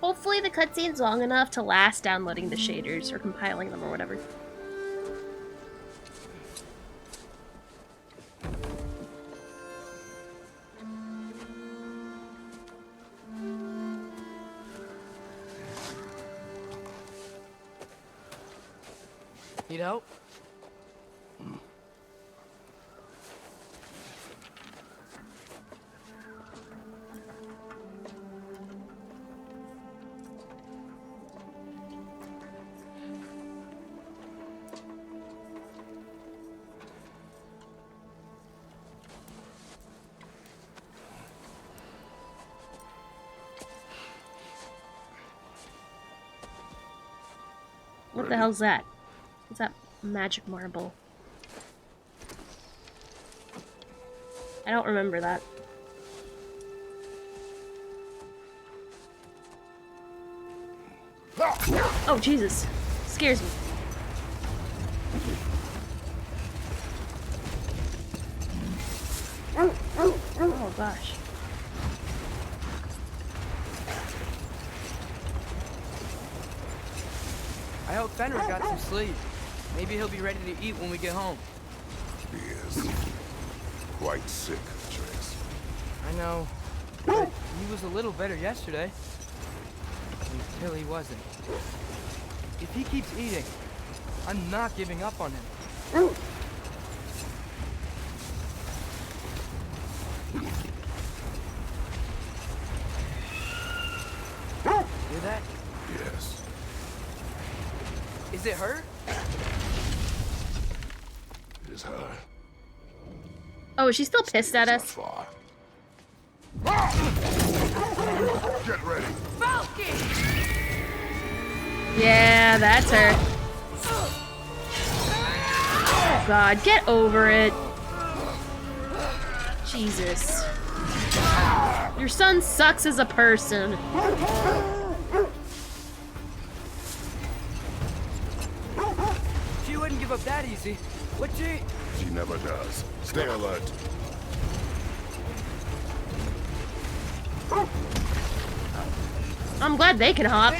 Hopefully the cutscene's long enough to last downloading the shaders or compiling them or whatever. Need help? What the hell's that? What's that magic marble? I don't remember that. Oh, Jesus. Scares me. Oh, gosh. I hope Fenrir got some sleep. Maybe he'll be ready to eat when we get home. He is quite sick, Trace. I know. But he was a little better yesterday. Until he wasn't. If he keeps eating, I'm not giving up on him. Hear that? Yes. Is it her? It is her. Oh, is she still pissed at us? Get ready. Yeah, that's her. Oh God, get over it. Jesus. Your son sucks as a person. She wouldn't give up that easy. Would she? She never does. Stay alert. I'm glad they can hop.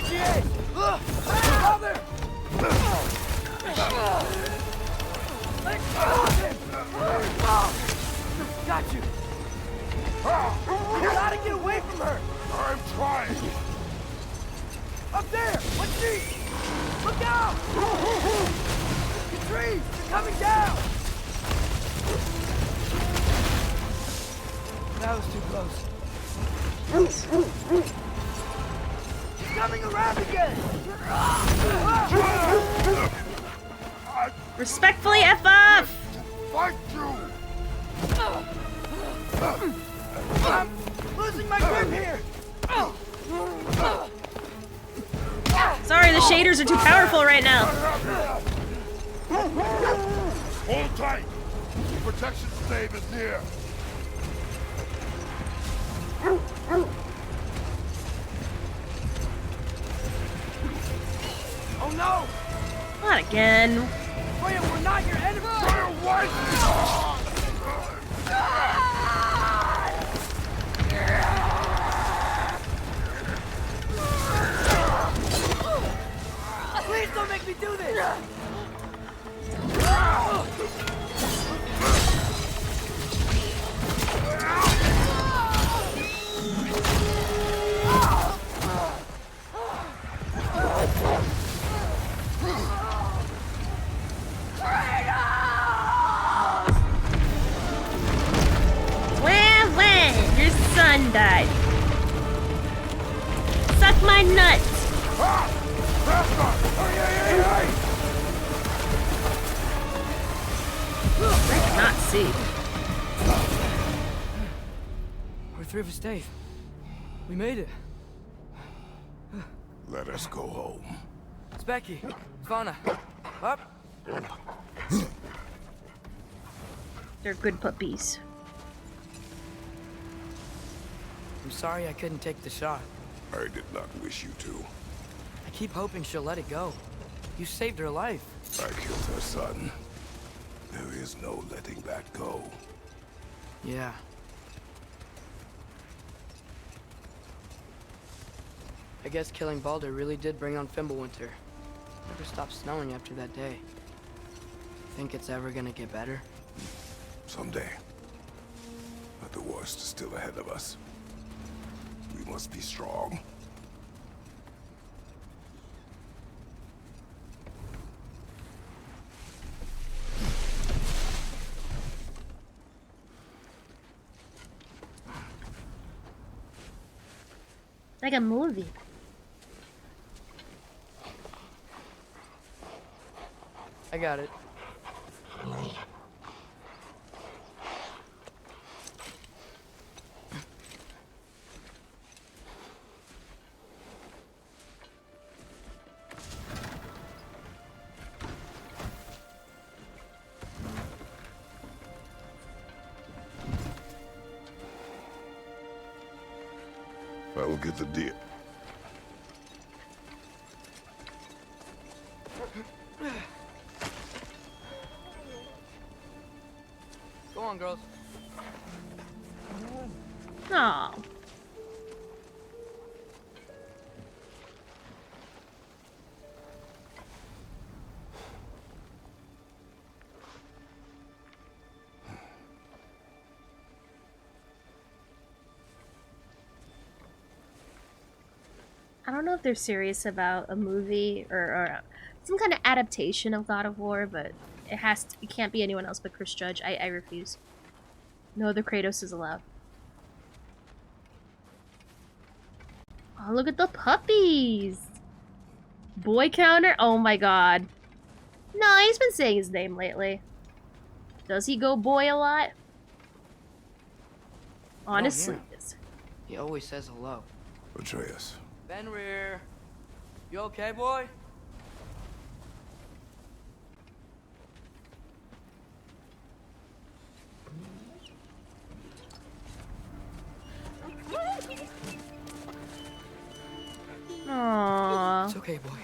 Got you. You gotta get away from her. I'm trying. Up there. What's she? Look out! The trees. They're coming down. That was too close. She's coming around again. Respectfully, F off! Fight you! I'm losing my grip here. Sorry, the shaders are too powerful right now. Hold tight. The protection stave is near. Oh no! Not again. Freya, we're not your enemy! Freya, son died. Suck my nuts. I cannot see. We're through for Stave. We made it. Let us go home. It's Becky. Svana. Up. They're good puppies. I'm sorry I couldn't take the shot. I did not wish you to. I keep hoping she'll let it go. You saved her life. I killed her son. There is no letting that go. Yeah. I guess killing Baldur really did bring on Fimbulwinter. Never stopped snowing after that day. Think it's ever gonna get better? Someday. But the worst is still ahead of us. We must be strong. Like a movie. I got it. I will get the deal. Go on, girls. Aw. I don't know if they're serious about a movie or some kind of adaptation of God of War, but it can't be anyone else but Chris Judge. I refuse. No other Kratos is allowed. Oh, look at the puppies! Boy counter? Oh my god. No, he's been saying his name lately. Does he go boy a lot? Honestly, Oh, yeah. He always says hello. Atreus. Fenrir. You okay, boy? Aww. It's okay, boy.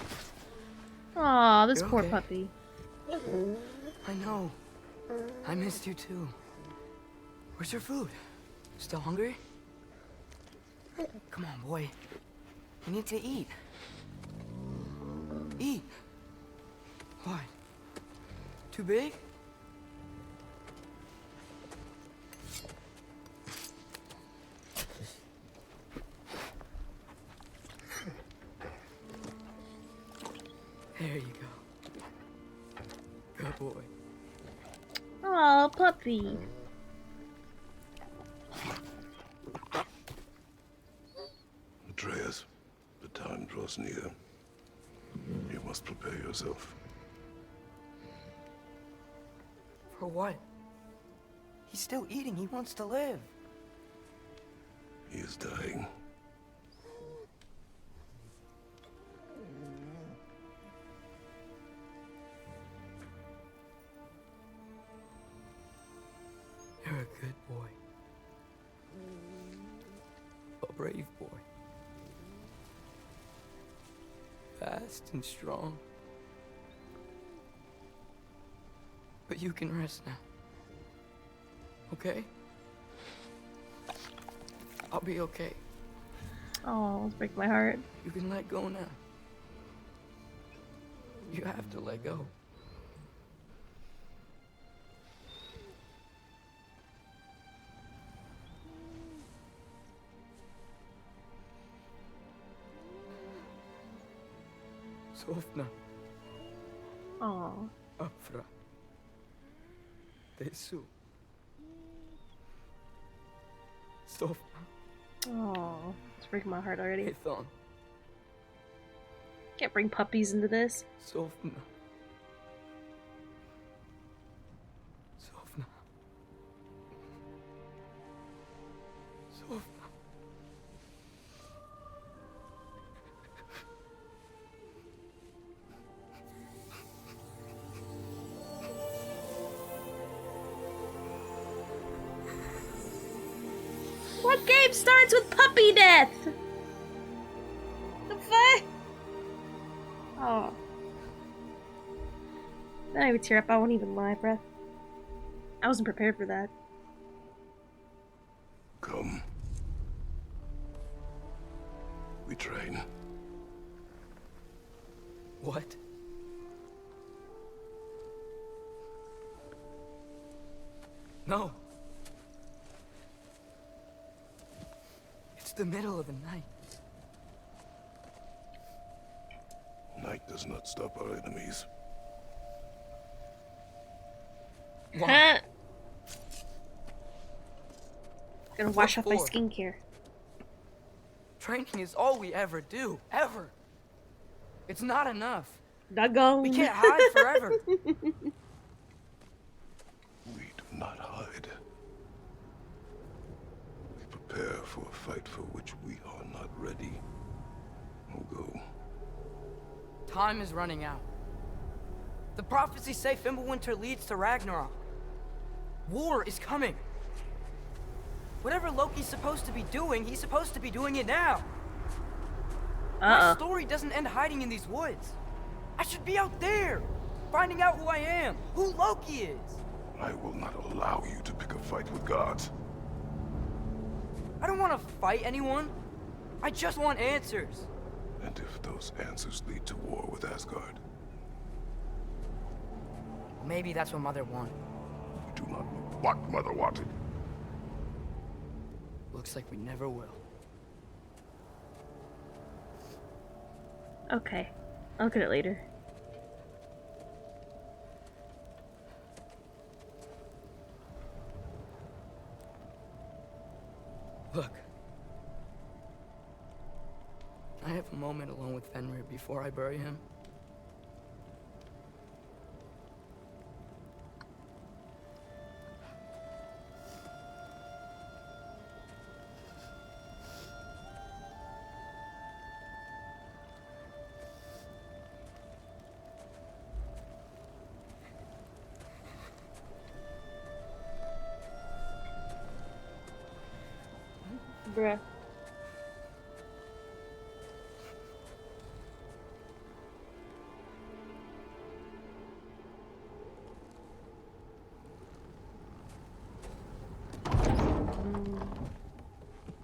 Aw, this You're poor okay. puppy. I know. I missed you too. Where's your food? Still hungry? Come on, boy. You need to eat. Eat. What? Too big? There you go. Good boy. Aw, puppy. Atreus, the time draws near. You must prepare yourself. For what? He's still eating. He wants to live. He is dying. You're a good boy. A brave boy. Fast and strong. But you can rest now. Okay? I'll be okay. Oh, it's breaking my heart. You can let go now. You have to let go. Sofna. Oh. Afra. Tesu. Sofna. Oh, it's breaking my heart already. Hey, Thon. Can't bring puppies into this. Sofna. Sofna. Sofna. What game starts with puppy death? The fuck? Oh. Then I would tear up. I won't even lie, bruh. I wasn't prepared for that. Come. We train. What? No. It's the middle of the night. Night does not stop our enemies. What? Gonna wash off my for? skincare. Training is all we ever do, ever. It's not enough. Doggone. We can't hide forever. We do not hide. We prepare for a fight for which we are not ready. We'll go. Time is running out. The prophecies say Fimbulwinter leads to Ragnarok. War is coming. Whatever Loki's supposed to be doing, he's supposed to be doing it now. My story doesn't end hiding in these woods. I should be out there, finding out who I am, who Loki is. I will not allow you to pick a fight with gods. I don't want to fight anyone. I just want answers. And if those answers lead to war with Asgard? Maybe that's what Mother wanted. We do not know what Mother wanted. Looks like we never will. Okay. I'll look at it later. Look. Can I have a moment alone with Fenrir before I bury him? Bruh.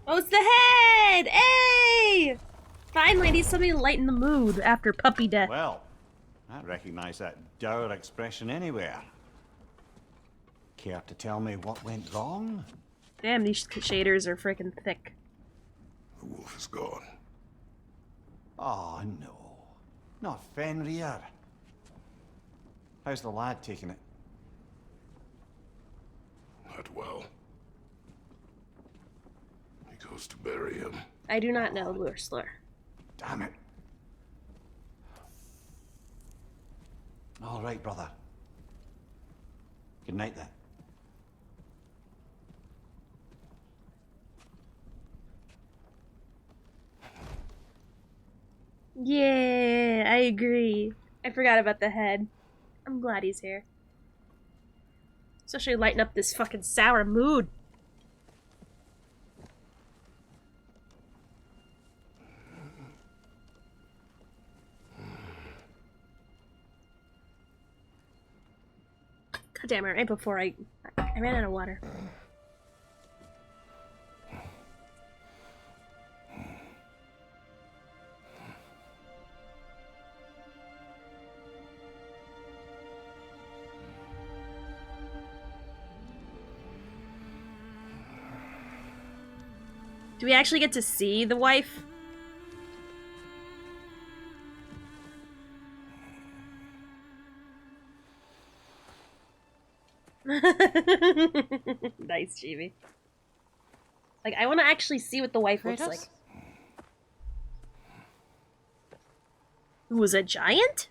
Oh, it's the head! Hey! Finally, I need something to lighten the mood after puppy death. Well, I recognize that dour expression anywhere. Care to tell me what went wrong? Damn, these shaders are freaking thick. The wolf is gone. Oh, no. Not Fenrir. How's the lad taking it? Not well. He goes to bury him. I do not know, Lursler. Damn it. All right, brother. Good night, then. Yeah, I agree. I forgot about the head. I'm glad he's here. Especially lighten up this fucking sour mood. God damn it, right before I ran out of water. Do we actually get to see the wife? Nice, Chibi. Like, I want to actually see what the wife looks Kratos? like. Who was a giant?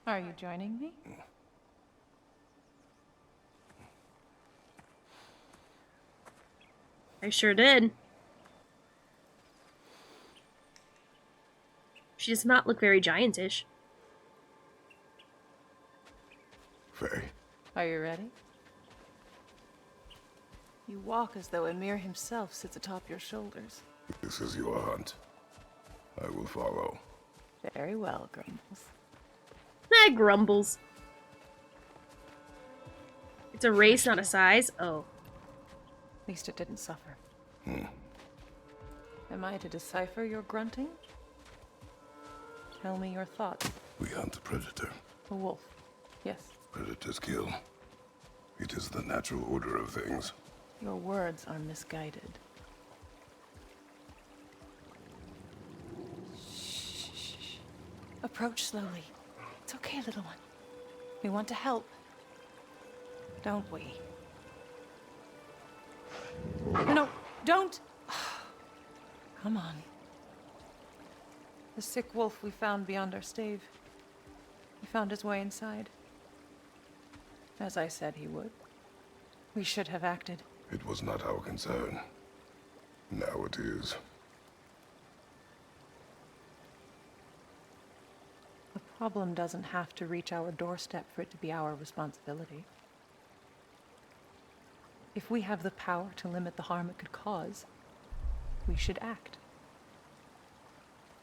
Are you joining me? I sure did. She does not look very giantish. Faye. Are you ready? You walk as though Emir himself sits atop your shoulders. This is your hunt. I will follow. Very well, Grumbles. Grumbles. It's a race, not a size. Oh. At least it didn't suffer. Hmm. Am I to decipher your grunting? Tell me your thoughts. We hunt a predator. A wolf. Yes. Predators kill. It is the natural order of things. Your words are misguided. Shh. Approach slowly. It's okay, little one. We want to help. Don't we? No, don't! Come on. The sick wolf we found beyond our stave. He found his way inside. As I said he would. We should have acted. It was not our concern. Now it is. The problem doesn't have to reach our doorstep for it to be our responsibility. If we have the power to limit the harm it could cause, we should act.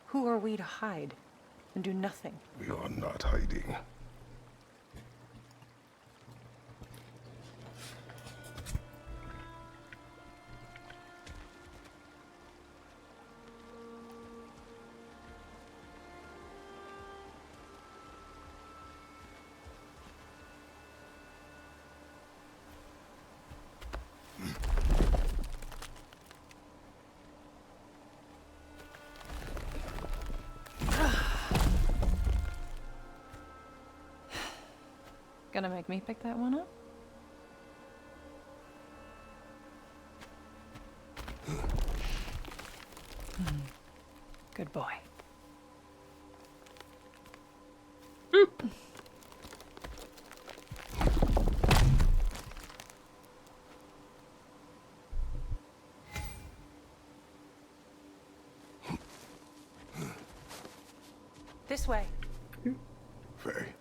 Who are we to hide and do nothing? We are not hiding. Gonna make me pick that one up? Good boy. This way. Faye.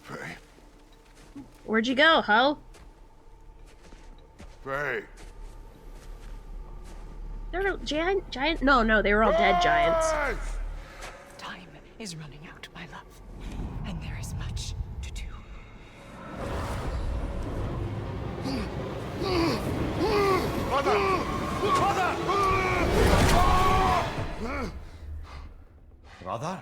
Faye. Where'd you go, ho? Faye. They're giant. No, they were all dead giants. Time is running out, my love. And there is much to do. Brother?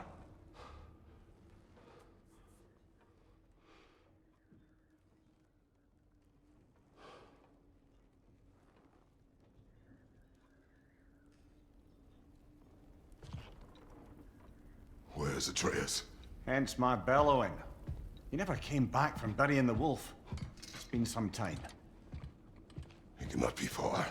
Where's Atreus? Hence my bellowing. He never came back from burying the wolf. It's been some time. He cannot be far.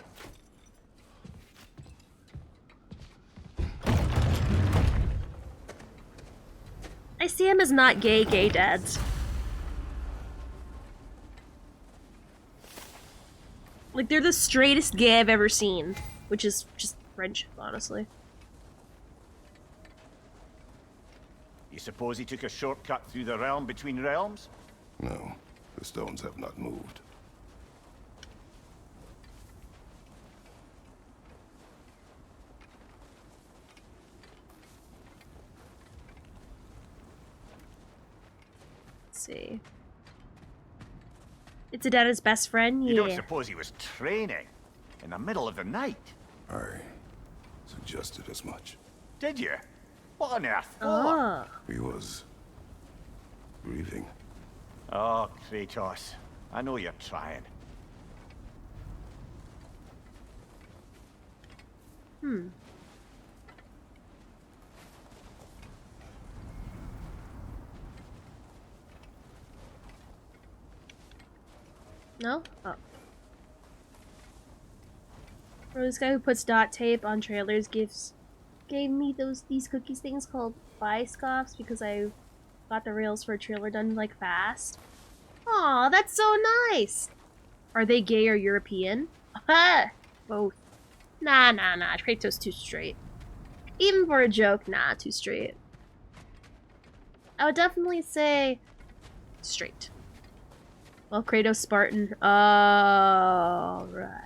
I see him as not gay dads. Like, they're the straightest gay I've ever seen. Which is just friendship, honestly. You suppose he took a shortcut through the realm between realms? No, the stones have not moved. Let's see. It's Adana's best friend? Yeah. You don't suppose he was training in the middle of the night? I suggested as much. Did you? What on earth for? Ah. He was grieving. Oh, Kratos. I know you're trying. No? Oh. Bro, this guy who puts dot tape on trailers gave me these cookies things called buy scoffs because I got the rails for a trailer done like fast. Aw, that's so nice! Are they gay or European? Both. Nah. Kratos too straight. Even for a joke, nah, too straight. I would definitely say straight. Well, Kratos Spartan. Oh, right.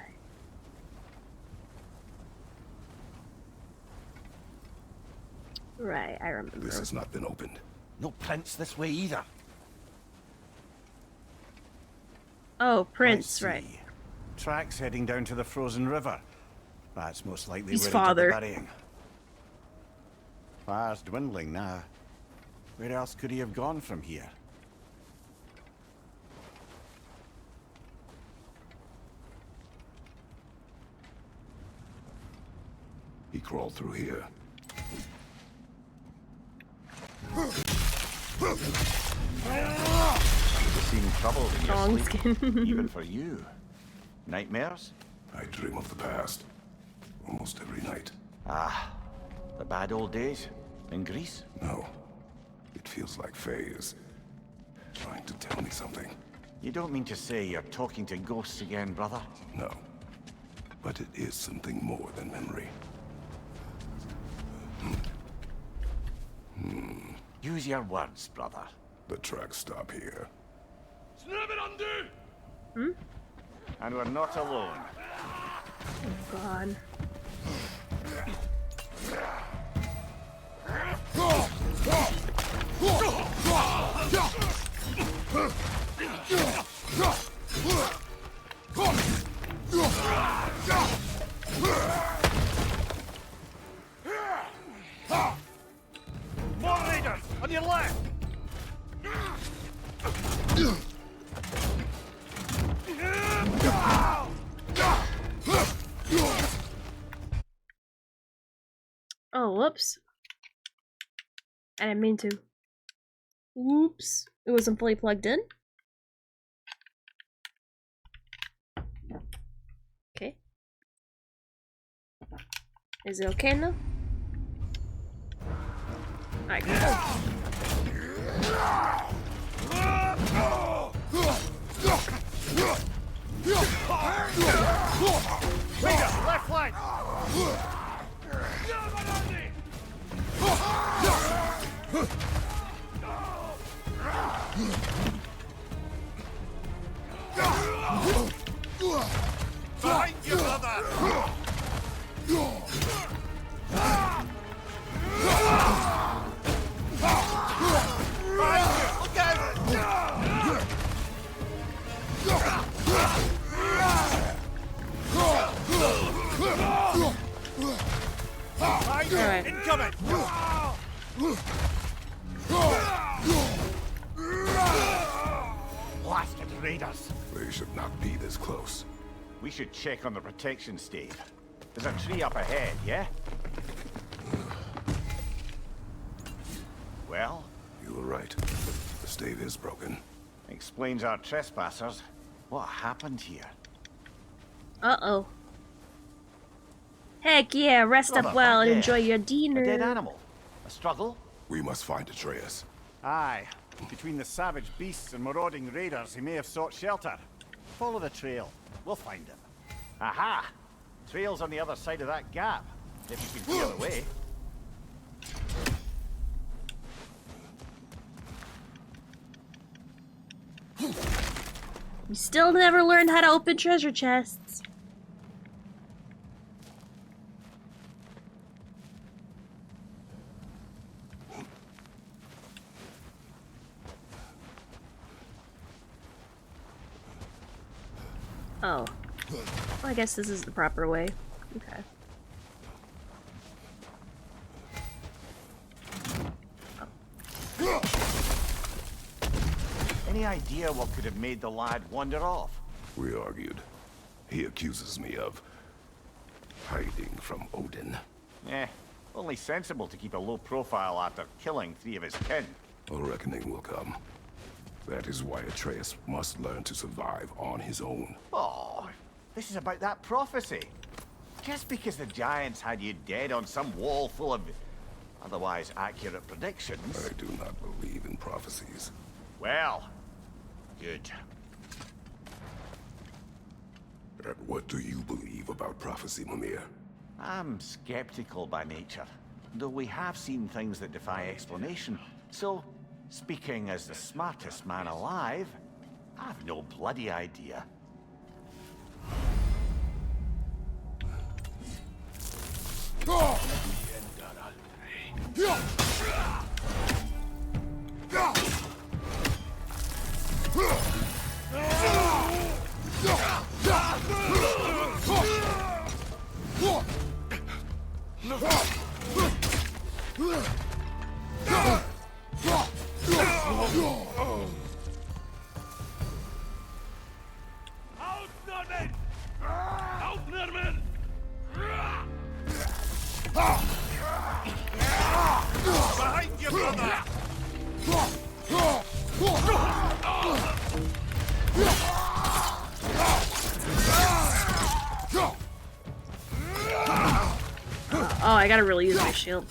Right, I remember. This has not been opened. No prints this way either. Oh, Prince, right. Tracks heading down to the frozen river. That's most likely His where father. he did the burying. Fire's dwindling now. Where else could he have gone from here? He crawled through here. You seem troubled in your Long sleep, skin. even for you. Nightmares? I dream of the past. Almost every night. Ah, the bad old days? In Greece? No. It feels like Faye is trying to tell me something. You don't mean to say you're talking to ghosts again, brother? No. But it is something more than memory. Use your words, brother. The tracks stop here. And we're not alone. Oh, God. More raiders on your left. Oh, whoops. I didn't mean to. Oops. It wasn't fully plugged in. Okay. Is it okay now? Alright, go. Raider, left flank. Behind you, brother. Look out! Alright. Incoming! Blasted raiders! They should not be this close. We should check on the protection stave. There's a tree up ahead, yeah? Well? You were right. The stave is broken. Explains our trespassers. What happened here? Uh-oh. Heck yeah, rest up well and enjoy your dinner. A dead animal? A struggle? We must find Atreus. Aye. Between the savage beasts and marauding raiders, he may have sought shelter. Follow the trail. We'll find him. Aha! Trail's on the other side of that gap. If you can clear the way. You still never learned how to open treasure chests. Oh. Well, I guess this is the proper way. Okay. Any idea what could have made the lad wander off? We argued. He accuses me of hiding from Odin. Eh, only sensible to keep a low profile after killing 3 of his kin. A reckoning will come. That is why Atreus must learn to survive on his own. Oh, this is about that prophecy. Just because the giants had you dead on some wall full of otherwise accurate predictions. I do not believe in prophecies. Well, good. And what do you believe about prophecy, Mimir? I'm skeptical by nature, though we have seen things that defy explanation. So, speaking as the smartest man alive, I've no bloody idea. Behind you, brother! Oh, I gotta really use my shield.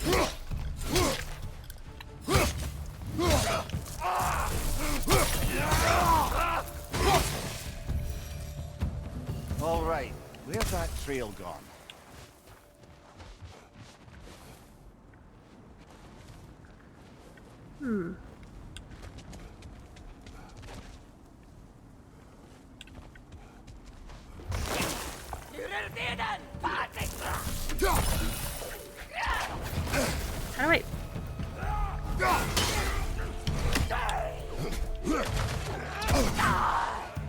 All right, where's that trail gone? Hmm. How do I...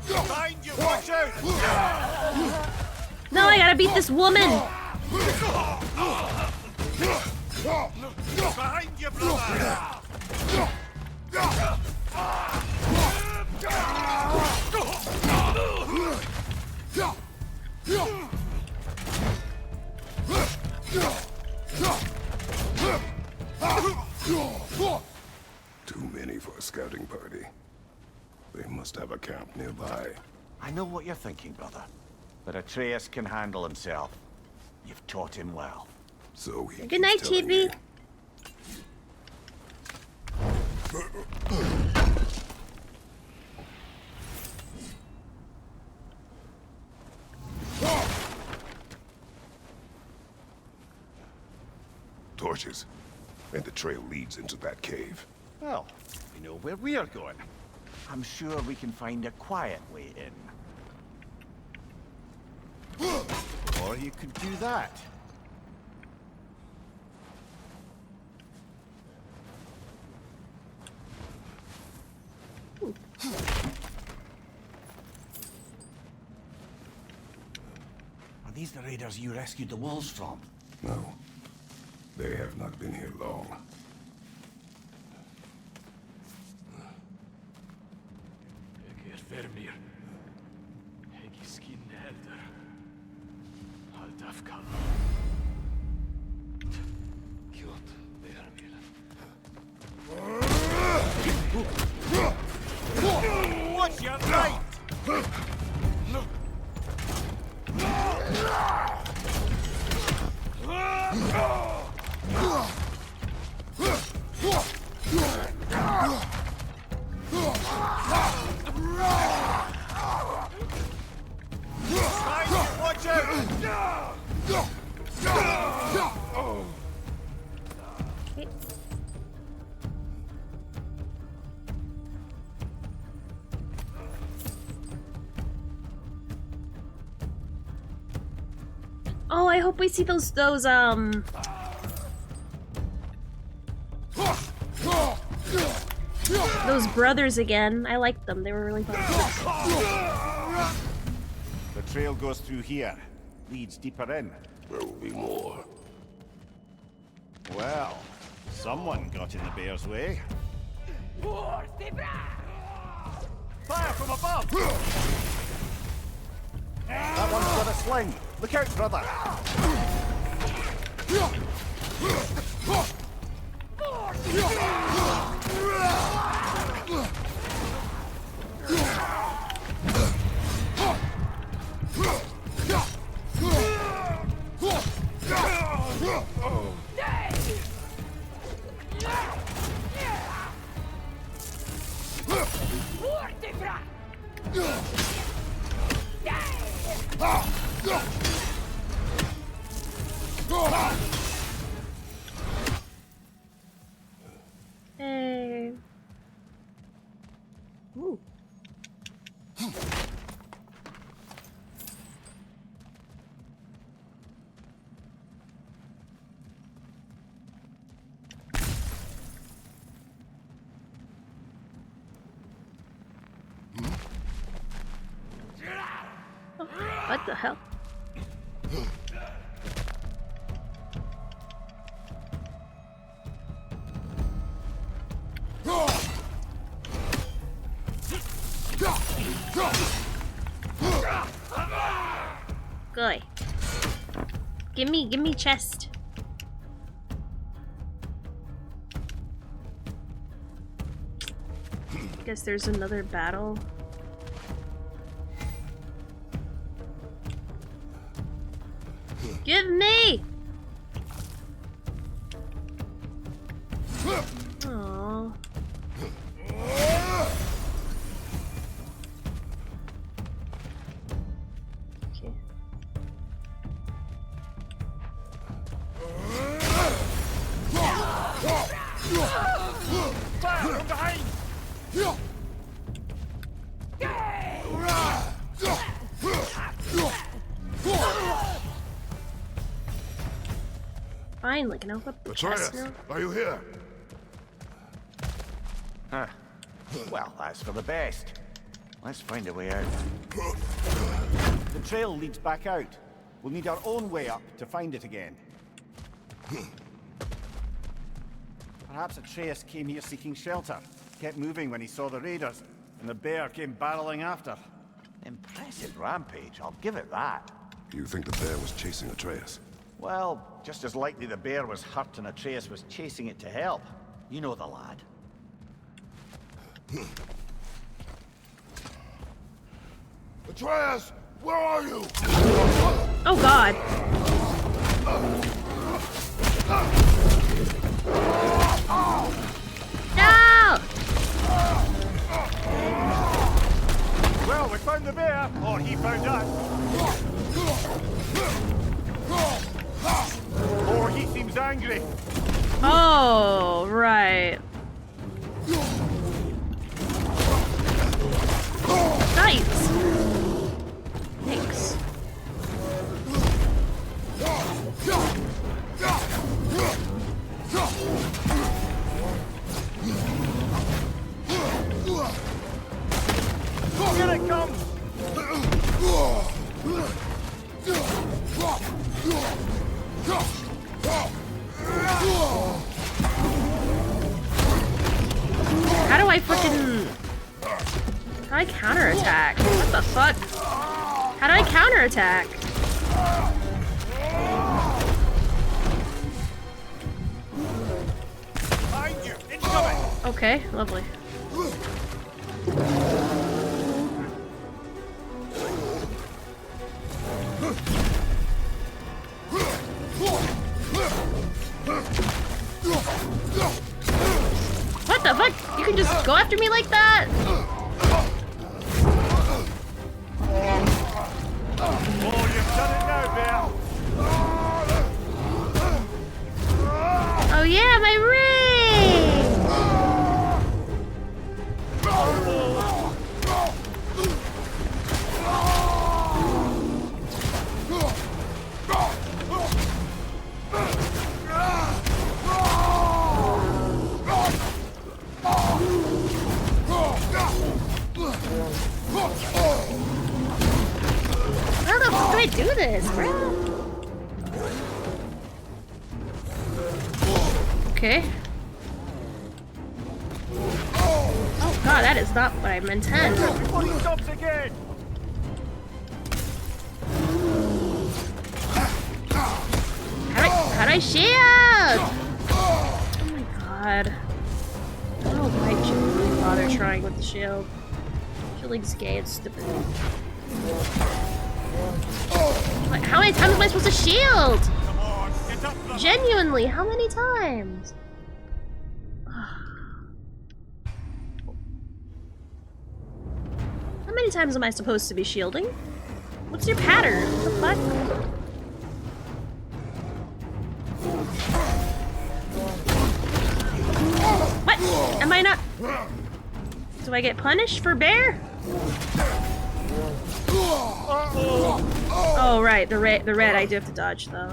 Behind you, watch out! No, I gotta beat this woman! Behind you, brother! Too many for a scouting party. They must have a camp nearby. I know what you're thinking, brother. But Atreus can handle himself. You've taught him well. So he Good night, TV. Torches. And the trail leads into that cave. Well, we know where we are going. I'm sure we can find a quiet way in. Or you could do that. Are these the raiders you rescued the wolves from? No. They have not been here long. Watch your right! Watch out! Oh, I hope we see those brothers again. I liked them. They were really fun. The trail goes through here. Leads deeper in. There will be more. Well, someone got in the bear's way. Fire from above! That one's got a sling. Look out, brother! Hey. Ooh. What the hell? Good. Give me chest. Guess there's another battle. Give me! Aww. Okay. From behind! Finally, can I open up the chest now? Are you here? Huh. Well, that's for the best. Let's find a way out. The trail leads back out. We'll need our own way up to find it again. Perhaps Atreus came here seeking shelter, kept moving when he saw the raiders, and the bear came barreling after. Impressive rampage, I'll give it that. You think the bear was chasing Atreus? Well, just as likely the bear was hurt and Atreus was chasing it to help. You know the lad. Atreus, where are you? Oh God. No! Well, we found the bear, or he found us. Or he seems angry. Oh, right. Nice. Thanks. Here it comes! How do I fucking... How do I counterattack? What the fuck? How do I counterattack? Behind you! Incoming! Okay, lovely. What the fuck? You can just go after me like that? Oh, you've done it now, bear! Oh yeah, my ring! How the fuck do I do this, bro? Okay. Oh god, that is not what I intend. Before he stops again! How do I shield? Oh my god. I don't know why I should really bother trying with the shield. Shielding's gay and stupid. Like, how many times am I supposed to shield? Genuinely, how many times? How many times am I supposed to be shielding? What's your pattern? What the fuck? Am I not? Do I get punished for bear? Oh right, the red I do have to dodge though.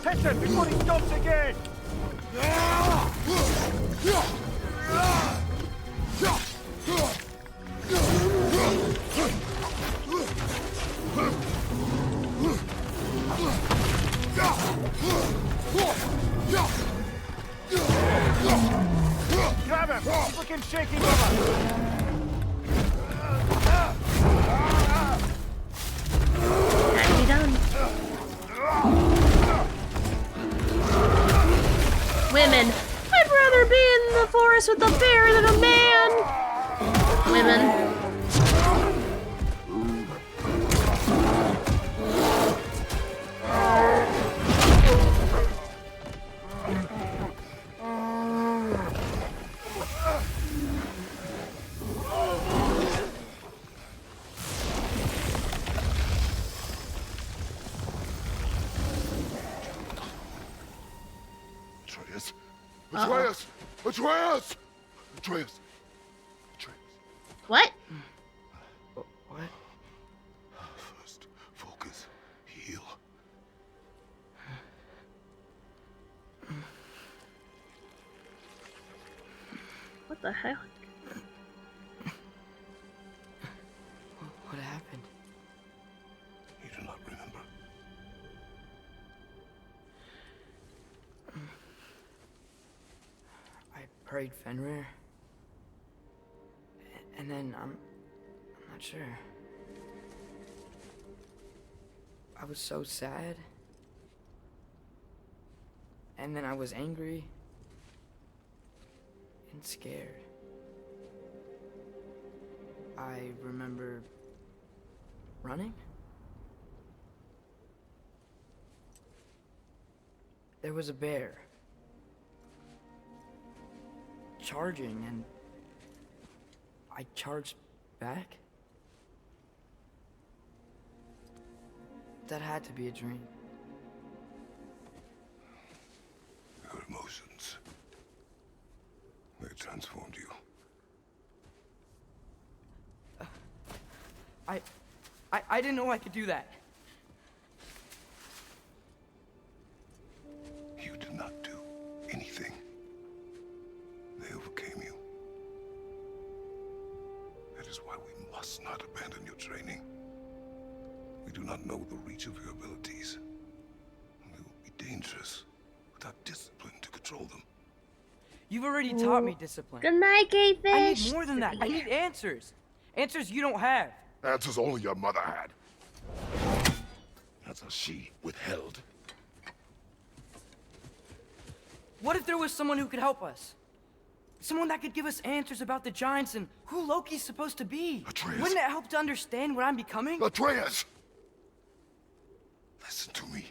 Hit him before he stops again! Grab him! He's looking shaky, brother! Can be done. Women. I'd rather be in the forest with a bear than a man. Women. Atreus! Atreus! Atreus! Atreus! What? What? First, focus. Heal. What the hell? What happened? You do not remember. I prayed Fenrir. And then I'm not sure. I was so sad. And then I was angry. And scared. I remember running. There was a bear. Charging, and I charged back. That had to be a dream. Your emotions. They transformed you. I didn't know I could do that. You did not do anything. They overcame you. That is why we must not abandon your training. We do not know the reach of your abilities. They will be dangerous without discipline to control them. You've already taught me discipline. Good night, Gayfish. I need more than that. I need answers. Answers you don't have. Answers only your mother had. Answers she withheld. What if there was someone who could help us? Someone that could give us answers about the giants and who Loki's supposed to be. Atreus. Wouldn't it help to understand what I'm becoming? Atreus! Listen to me.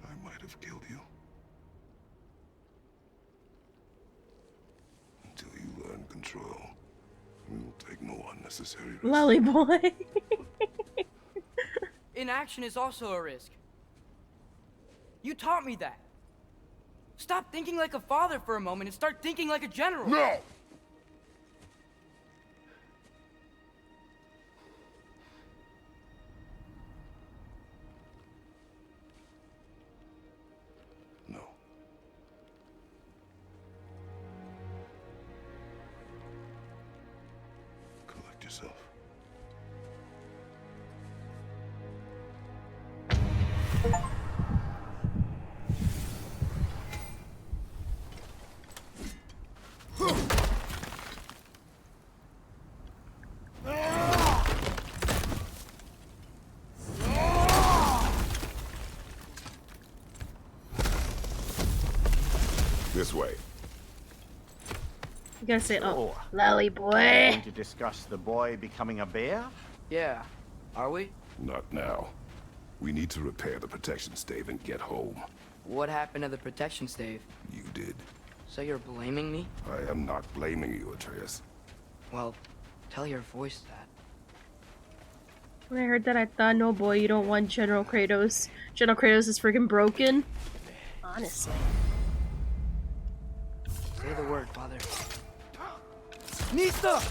I might have killed you. Until you learn control, we will take no unnecessary risks. Lolly boy. Inaction is also a risk. You taught me that. Stop thinking like a father for a moment and start thinking like a general. No! No. Collect yourself. This way. You gotta say, So, lolly boy. Going to discuss the boy becoming a bear? Yeah. Are we? Not now. We need to repair the protection stave and get home. What happened to the protection stave? You did. So you're blaming me? I am not blaming you, Atreus. Well, tell your voice that. When I heard that, I thought, no boy, you don't want General Kratos. General Kratos is freaking broken. Honestly. Say the word, father. Nista!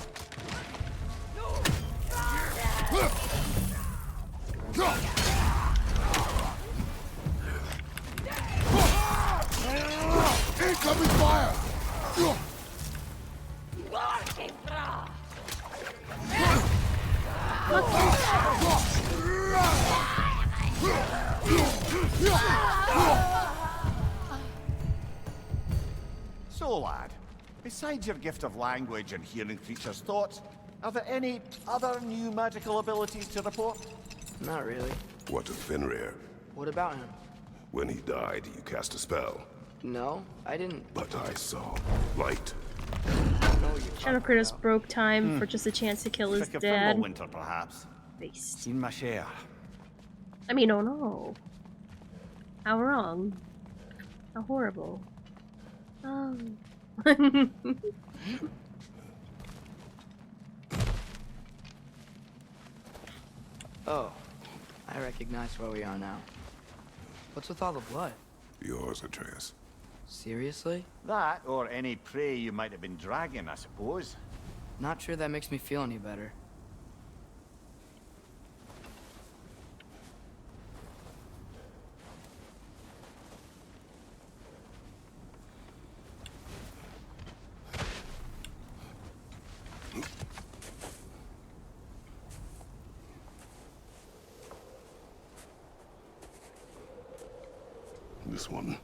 Incoming fire! So, lad, besides your gift of language and hearing creatures' thoughts, are there any other new magical abilities to report? Not really. What of Fenrir? What about him? When he died, you cast a spell. No, I didn't. But I saw light. General Kratos broke time for just a chance to kill his Trick of dad. Fimbulwinter, perhaps. Based. Seen my share. I mean, oh no. How wrong. How horrible. Oh. Oh, I recognize where we are now. What's with all the blood? Yours, Atreus. Seriously? That, or any prey you might have been dragging, I suppose. Not sure that makes me feel any better. This one.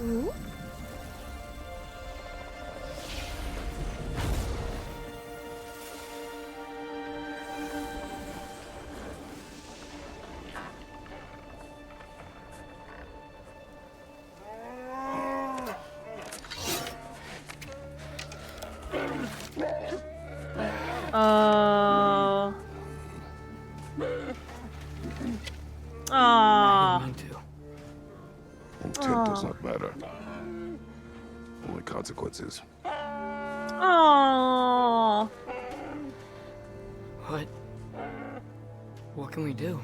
Ooh. Oh. Intent does not matter. Only consequences. Oh. What can we do?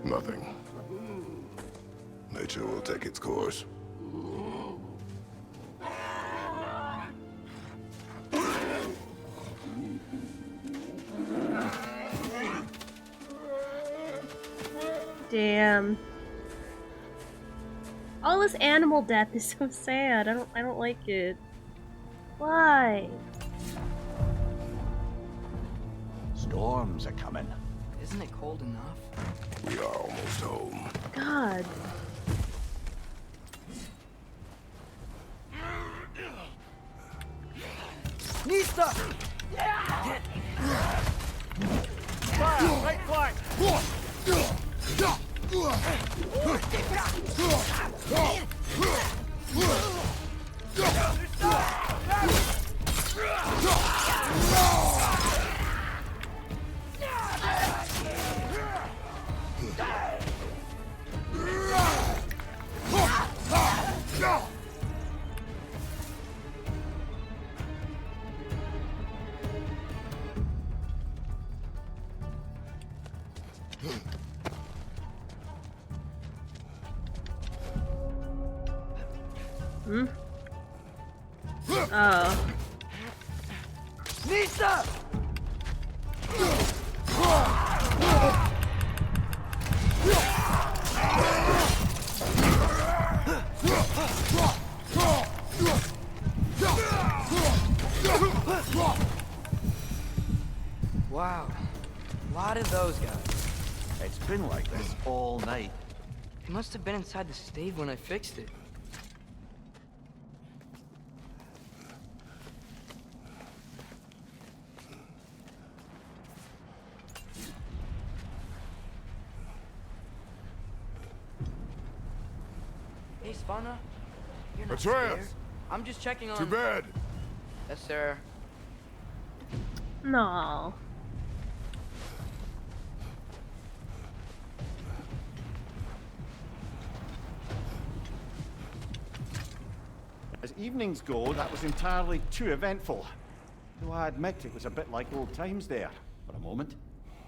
Nothing. Nature will take its course. Damn. All this animal death is so sad. I don't like it. Why? Storms are coming. Isn't it cold enough? We are almost home. God. Nista! Fire! Right flank! Hmm? Oh. Nista! Wow. A lot of those guys. It's been like this all night. He must have been inside the stave when I fixed it. Spawner? You're not Atreus! scared. I'm just checking on... Too bad. Yes, sir. No. As evenings go, that was entirely too eventful. Though I admit it was a bit like old times there, for a moment.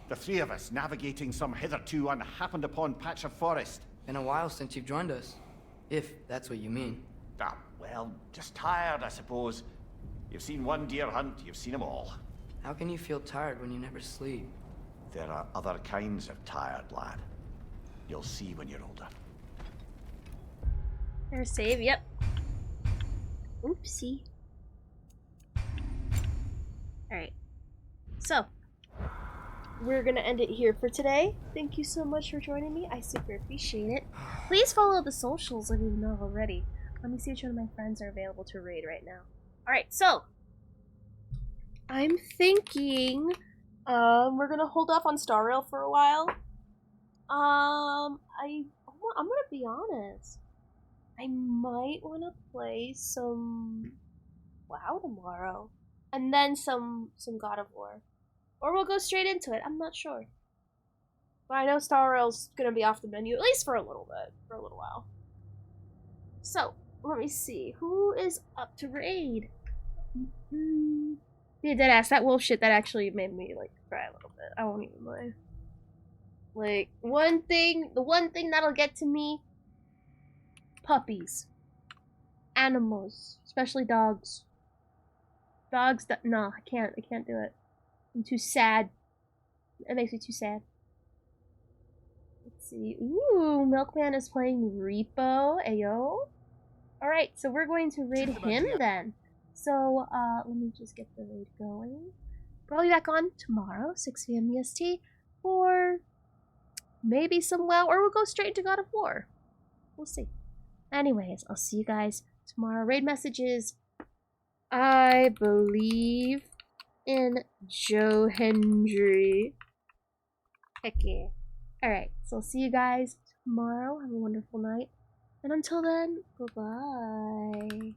The three of us navigating some hitherto unhappened upon patch of forest. Been a while since you've joined us. If that's what you mean. Ah, well, just tired, I suppose. You've seen one deer hunt, you've seen them all. How can you feel tired when you never sleep? There are other kinds of tired, lad. You'll see when you're older. There's save, yep. Oopsie. Alright. So, we're gonna end it here for today. Thank you so much for joining me. I super appreciate it. Please follow the socials if you know already. Let me see which one of my friends are available to raid right now. Alright, so I'm thinking we're gonna hold off on Star Rail for a while. I'm gonna be honest. I might want to play some WoW tomorrow, and then some God of War, or we'll go straight into it. I'm not sure, but I know Star Rail's gonna be off the menu at least for a little bit, for a little while. So let me see who is up to raid. Yeah, deadass, that wolf shit that actually made me like cry a little bit. I won't even lie. Like the one thing that'll get to me. Puppies. Animals. Especially dogs. Dogs that no, I can't do it. I'm too sad. It makes me too sad. Let's see. Ooh, Milkman is playing Repo. Ayo. Alright, so we're going to raid him then. So, let me just get the raid going. Probably back on tomorrow, 6 p.m. EST. Or maybe some WoW, or we'll go straight into God of War. We'll see. Anyways, I'll see you guys tomorrow. Raid messages, I believe in Joe Hendry. Heck yeah. Alright, so I'll see you guys tomorrow. Have a wonderful night. And until then, bye-bye.